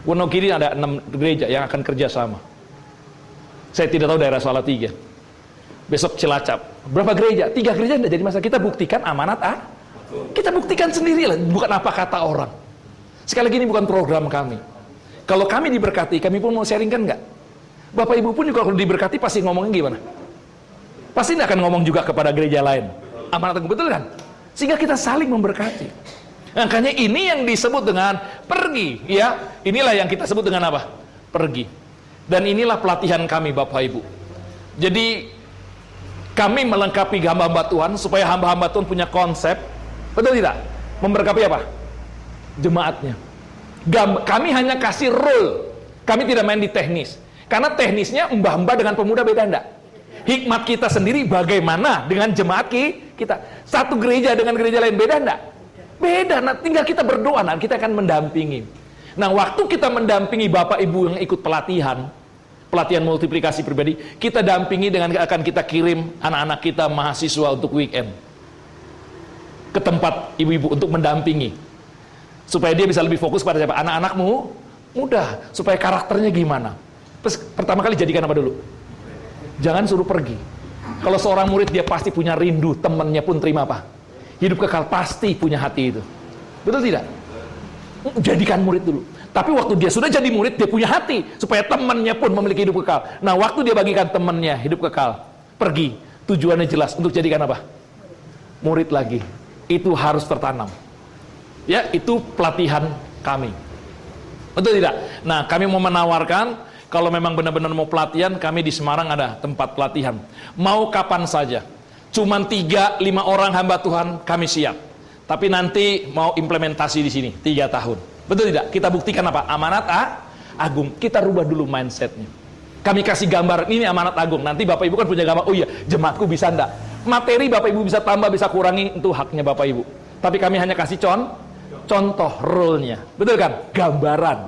Wonogiri ada 6 gereja yang akan kerjasama. Saya tidak tahu daerah Salatiga. Besok Cilacap. Berapa gereja? 3 gereja enggak jadi masalah. Kita buktikan amanat Kita buktikan sendiri lah, bukan apa kata orang. Sekali lagi ini bukan program kami. Kalau kami diberkati, kami pun mau sharingkan enggak? Bapak Ibu pun juga kalau diberkati pasti ngomongnya gimana? Pasti tidak akan ngomong juga kepada gereja lain. Amanat agung, betul kan? Sehingga kita saling memberkati. Makanya ini yang disebut dengan pergi, ya. Inilah yang kita sebut dengan apa? Pergi. Dan inilah pelatihan kami Bapak Ibu. Jadi kami melengkapi hamba-hamba Tuhan supaya hamba-hamba Tuhan punya konsep, betul tidak? Memberkati apa? Jemaatnya. Kami hanya kasih role. Kami tidak main di teknis. Karena teknisnya mbah-mbah dengan pemuda beda enggak? Hikmat kita sendiri bagaimana dengan jemaat kita. Satu gereja dengan gereja lain beda enggak? Beda. Nah, tinggal kita berdoa, nah, kita akan mendampingi. Nah, waktu kita mendampingi Bapak Ibu yang ikut pelatihan multiplikasi pribadi, kita dampingi dengan akan kita kirim anak-anak kita mahasiswa untuk weekend ke tempat ibu-ibu untuk mendampingi. Supaya dia bisa lebih fokus pada siapa? Anak-anakmu mudah, supaya karakternya gimana. Terus pertama kali jadikan apa dulu? Jangan suruh pergi. Kalau seorang murid dia pasti punya rindu, temannya pun terima apa? Hidup kekal, pasti punya hati itu. Betul tidak? Jadikan murid dulu. Tapi waktu dia sudah jadi murid, dia punya hati supaya temannya pun memiliki hidup kekal. Nah, waktu dia bagikan temannya hidup kekal, pergi, tujuannya jelas untuk jadikan apa? Murid lagi. Itu harus tertanam. Ya, itu pelatihan kami. Betul tidak? Nah, kami mau menawarkan kalau memang benar-benar mau pelatihan, kami di Semarang ada tempat pelatihan. Mau kapan saja. Cuman 3-5 orang hamba Tuhan kami siap. Tapi nanti mau implementasi di sini 3 tahun. Betul tidak? Kita buktikan apa? Amanat agung. Kita rubah dulu mindsetnya. Kami kasih gambar, ini amanat agung. Nanti Bapak Ibu kan punya gambar, oh iya, jemaatku bisa enggak? Materi Bapak Ibu bisa tambah, bisa kurangi, itu haknya Bapak Ibu. Tapi kami hanya kasih contoh role-nya. Betul kan? Gambaran.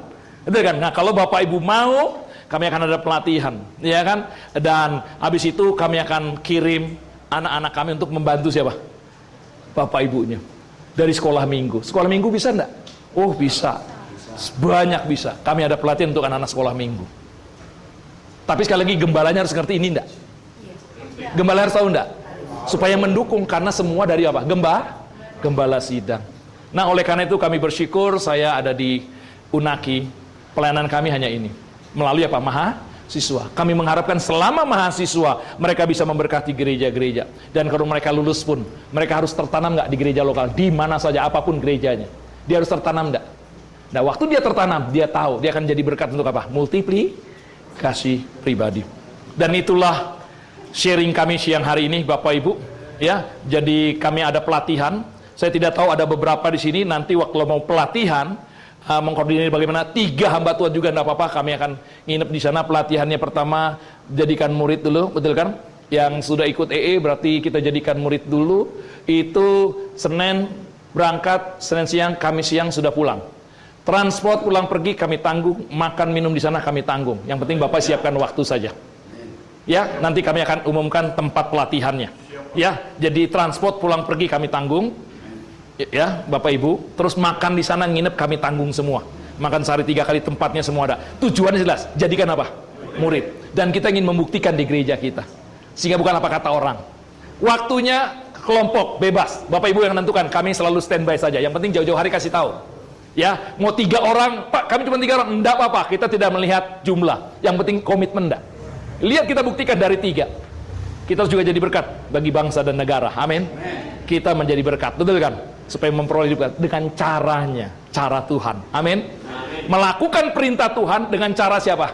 Betul kan? Nah, kalau Bapak Ibu mau, kami akan ada pelatihan, ya kan? Dan habis itu kami akan kirim anak-anak kami untuk membantu siapa? Bapak Ibunya. Dari sekolah minggu. Sekolah minggu bisa enggak? Oh, bisa. Banyak bisa. Kami ada pelatihan untuk anak-anak sekolah minggu. Tapi sekali lagi gembalanya harus ngerti ini enggak? Gembala harus tahu enggak? Supaya mendukung, karena semua dari apa? Gembala sidang. Nah, oleh karena itu kami bersyukur saya ada di Unaki. Pelayanan kami hanya ini. Melalui apa? Mahasiswa. Kami mengharapkan selama mahasiswa mereka bisa memberkati gereja-gereja. Dan kalau mereka lulus pun, mereka harus tertanam nggak di gereja lokal, di mana saja, apapun gerejanya. Dia harus tertanam nggak? Nah, waktu dia tertanam, dia tahu dia akan jadi berkat untuk apa? Multiplikasi pribadi. Dan itulah sharing kami siang hari ini, Bapak Ibu. Ya, jadi kami ada pelatihan. Saya tidak tahu ada beberapa di sini. Nanti waktu mau pelatihan, mengkoordinir bagaimana 3 hamba Tuhan juga enggak apa-apa, kami akan nginep di sana. Pelatihannya pertama jadikan murid dulu, betul kan? Yang sudah ikut berarti kita jadikan murid dulu. Itu Senin berangkat, Senin siang, Kamis siang sudah pulang. Transport pulang pergi kami tanggung, makan minum di sana kami tanggung. Yang penting Bapak siapkan waktu saja. Ya, nanti kami akan umumkan tempat pelatihannya. Ya, jadi transport pulang pergi kami tanggung. Ya, Bapak Ibu, terus makan di sana, nginep kami tanggung semua. Makan sehari 3 kali, tempatnya semua ada. Tujuannya jelas, jadikan apa? Murid. Dan kita ingin membuktikan di gereja kita. Sehingga bukan apa kata orang. Waktunya kelompok bebas. Bapak Ibu yang menentukan, kami selalu standby saja. Yang penting jauh-jauh hari kasih tahu. Ya, mau 3 orang, Pak, kami cuma 3 orang, enggak apa-apa. Kita tidak melihat jumlah. Yang penting komitmen enggak. Lihat kita buktikan dari 3. Kita harus juga jadi berkat bagi bangsa dan negara. Amin. Kita menjadi berkat, betul kan? Supaya memperoleh hidup dengan caranya, cara Tuhan. Amin. Melakukan perintah Tuhan dengan cara siapa?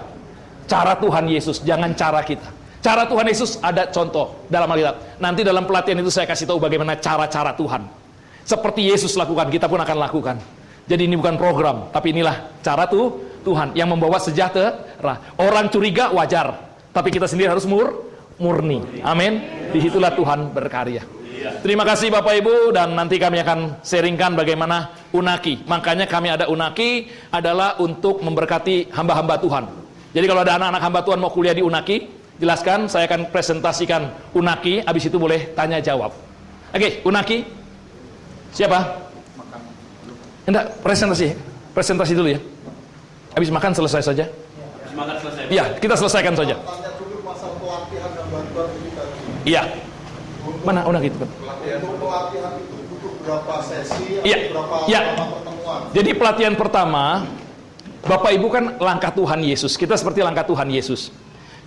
Cara Tuhan Yesus, jangan cara kita. Cara Tuhan Yesus ada contoh dalam Alkitab. Nanti dalam pelatihan itu saya kasih tahu bagaimana cara-cara Tuhan. Seperti Yesus lakukan, kita pun akan lakukan. Jadi ini bukan program, tapi inilah cara Tuhan yang membawa sejahtera. Orang curiga wajar, tapi kita sendiri harus murni. Amin. Disitulah Tuhan berkarya. Terima kasih Bapak Ibu, dan nanti kami akan sharingkan bagaimana Unaki. Makanya kami ada Unaki adalah untuk memberkati hamba-hamba Tuhan. Jadi kalau ada anak-anak hamba Tuhan mau kuliah di Unaki, jelaskan, saya akan presentasikan Unaki, habis itu boleh tanya jawab. Oke, Unaki. Siapa? Enggak, presentasi dulu ya. Habis makan selesai saja. Habis makan selesai. Iya, kita selesaikan saja. Tanya dulu masalah pelatihan dan bantuan kita. Iya. Mana Unaki itu? Pelatihan itu butuh berapa sesi? Iya. Berapa Iya. pertemuan? Jadi pelatihan pertama, Bapak Ibu kan langkah Tuhan Yesus. Kita seperti langkah Tuhan Yesus.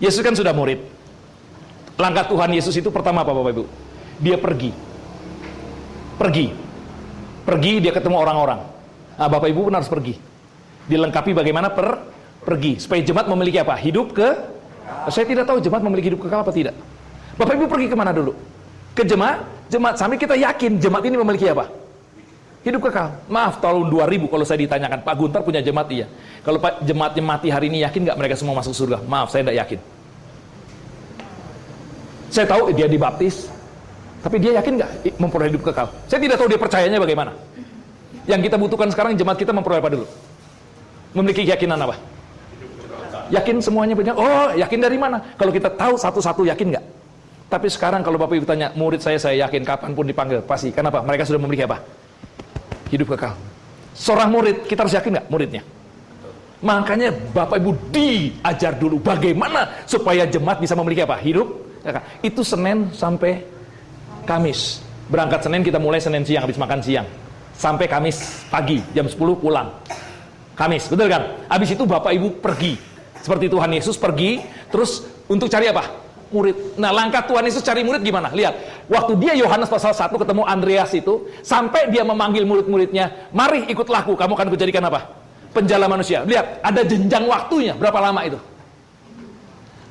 Yesus kan sudah murid. Langkah Tuhan Yesus itu pertama apa Bapak Ibu? Dia pergi. Pergi, dia ketemu orang-orang. Nah, Bapak Ibu pun harus pergi. Dilengkapi bagaimana pergi. Supaya jemaat memiliki apa? Hidup ke... Saya tidak tahu jemaat memiliki hidup kekal apa tidak. Bapak Ibu pergi kemana dulu? Ke jemaat sampai kita yakin jemaat ini memiliki apa? Hidup kekal. Maaf, tahun 2000 kalau saya ditanyakan, Pak Guntar punya jemaat iya. Kalau Pak jemaatnya mati hari ini, yakin nggak mereka semua masuk surga? Maaf, saya tidak yakin. Saya tahu dia dibaptis, tapi dia yakin nggak memperoleh hidup kekal? Saya tidak tahu dia percayanya bagaimana. Yang kita butuhkan sekarang jemaat kita memperoleh apa dulu? Memiliki keyakinan apa? Yakin semuanya benar? Oh, yakin dari mana? Kalau kita tahu satu-satu, yakin nggak? Tapi sekarang kalau Bapak Ibu tanya, murid saya yakin kapanpun dipanggil, pasti. Kenapa? Mereka sudah memiliki apa? Hidup kekal. Seorang murid, kita harus yakin nggak muridnya? Makanya Bapak Ibu diajar dulu bagaimana supaya jemaat bisa memiliki apa? Hidup kekal. Itu Senin sampai Kamis. Berangkat Senin, kita mulai Senin siang, habis makan siang. Sampai Kamis pagi, jam 10 pulang. Kamis, betul kan? Habis itu Bapak Ibu pergi. Seperti Tuhan Yesus pergi, terus untuk cari apa? Murid. Nah, langkah Tuhan Yesus cari murid gimana? Lihat, waktu dia Yohanes pasal 1 ketemu Andreas itu, sampai dia memanggil murid-muridnya, mari ikutlah aku, kamu akan kujadikan apa? Penjala manusia. Lihat, ada jenjang waktunya, berapa lama itu?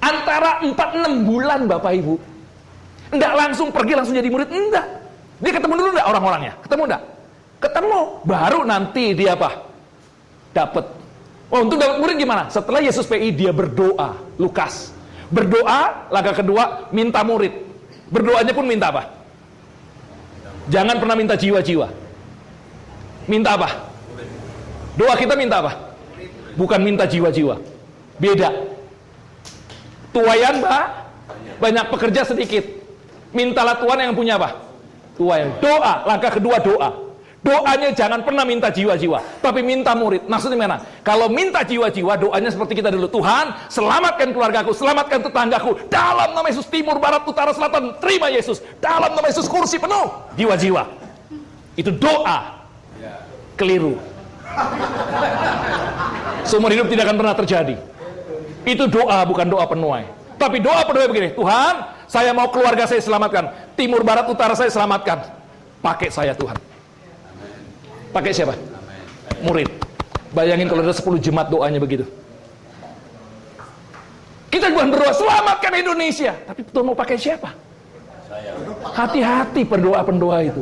Antara 4-6 bulan Bapak Ibu. Enggak langsung pergi, langsung jadi murid, enggak. Dia ketemu dulu enggak orang-orangnya? Ketemu enggak? Ketemu, baru nanti dia apa? Dapat. Oh, untuk dapat murid gimana? Setelah Yesus PI, dia berdoa. Lukas. Berdoa, langkah kedua, minta murid. Berdoanya pun minta apa? Jangan pernah minta jiwa-jiwa. Minta apa? Doa kita minta apa? Bukan minta jiwa-jiwa. Beda. Tuayan banyak, pekerja sedikit. Mintalah Tuhan yang punya apa? Tuayan. Doa, langkah kedua doa. Doanya jangan pernah minta jiwa-jiwa, tapi minta murid. Maksudnya mana? Kalau minta jiwa-jiwa, doanya seperti kita dulu. Tuhan, selamatkan keluargaku, selamatkan tetanggaku. Dalam nama Yesus, timur, barat, utara, selatan, terima Yesus. Dalam nama Yesus, kursi penuh. Jiwa-jiwa. Itu doa. Keliru. Seumur hidup tidak akan pernah terjadi. Itu doa, bukan doa penuai. Tapi doa penuai begini, Tuhan, saya mau keluarga saya selamatkan. Timur, barat, utara saya selamatkan. Pakai saya Tuhan. Pakai siapa? Murid. Bayangin kalau ada 10 jemaat doanya begitu. Kita bukan berdoa selamatkan Indonesia, tapi Tuhan mau pakai siapa? Hati-hati pendoa-pendoa itu.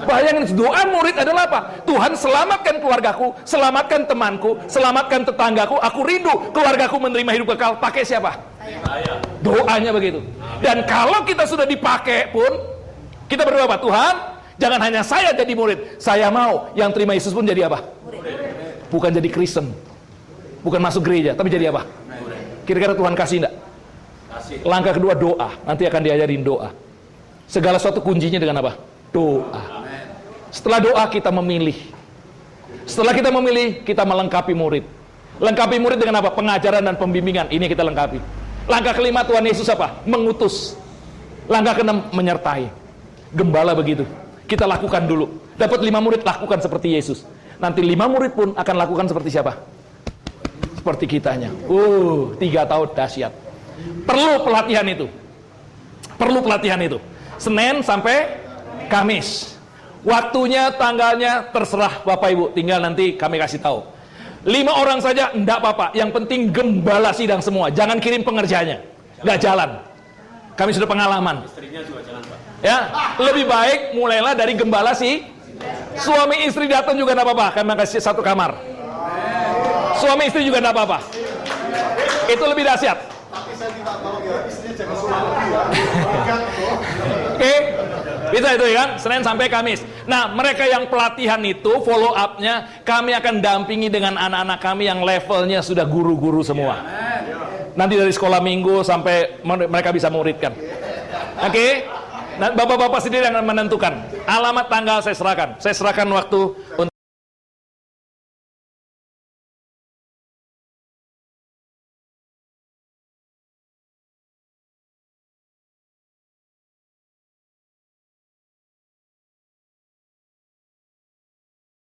Bayangin doa murid adalah apa? Tuhan selamatkan keluargaku, selamatkan temanku, selamatkan tetanggaku. Aku rindu keluargaku menerima hidup kekal. Pakai siapa? Doanya begitu. Dan kalau kita sudah dipakai pun, kita berdoa apa? Tuhan, jangan hanya saya jadi murid, saya mau yang terima Yesus pun jadi apa? Bukan jadi Kristen, bukan masuk gereja, tapi jadi apa? Kira-kira Tuhan kasih enggak? Langkah kedua doa, nanti akan diajarin doa. Segala sesuatu kuncinya dengan apa? Doa. Setelah doa kita memilih. Setelah kita memilih, kita melengkapi murid. Lengkapi murid dengan apa? Pengajaran dan pembimbingan. Ini kita lengkapi. Langkah kelima Tuhan Yesus apa? Mengutus. Langkah keenam menyertai. Gembala begitu. Kita lakukan dulu. Dapat 5 murid, lakukan seperti Yesus. Nanti 5 murid pun akan lakukan seperti siapa? Seperti kitanya. 3 tahun dahsyat. Perlu pelatihan itu. Perlu pelatihan itu. Senin sampai Kamis. Waktunya, tanggalnya terserah Bapak Ibu. Tinggal nanti kami kasih tahu. 5 orang saja enggak apa-apa. Yang penting gembala sidang semua. Jangan kirim pengerjanya. Enggak jalan. Kami sudah pengalaman. Istrinya juga jangan, Pak. Ya, lebih baik mulailah dari gembala sih. Suami istri datang juga enggak apa-apa. Kami kasih 1 kamar. Suami istri juga enggak apa-apa. Itu lebih dahsyat. Tapi saya tidak tahu ya, istrinya jangan suami ya. Oke, bisa itu ya kan, Senin sampai Kamis. Nah, mereka yang pelatihan itu, follow up-nya, kami akan dampingi dengan anak-anak kami yang levelnya sudah guru-guru semua. Nanti dari sekolah minggu sampai mereka bisa muridkan. Oke? Nah, bapak-bapak sendiri yang akan menentukan. Alamat, tanggal saya serahkan. Saya serahkan waktu untuk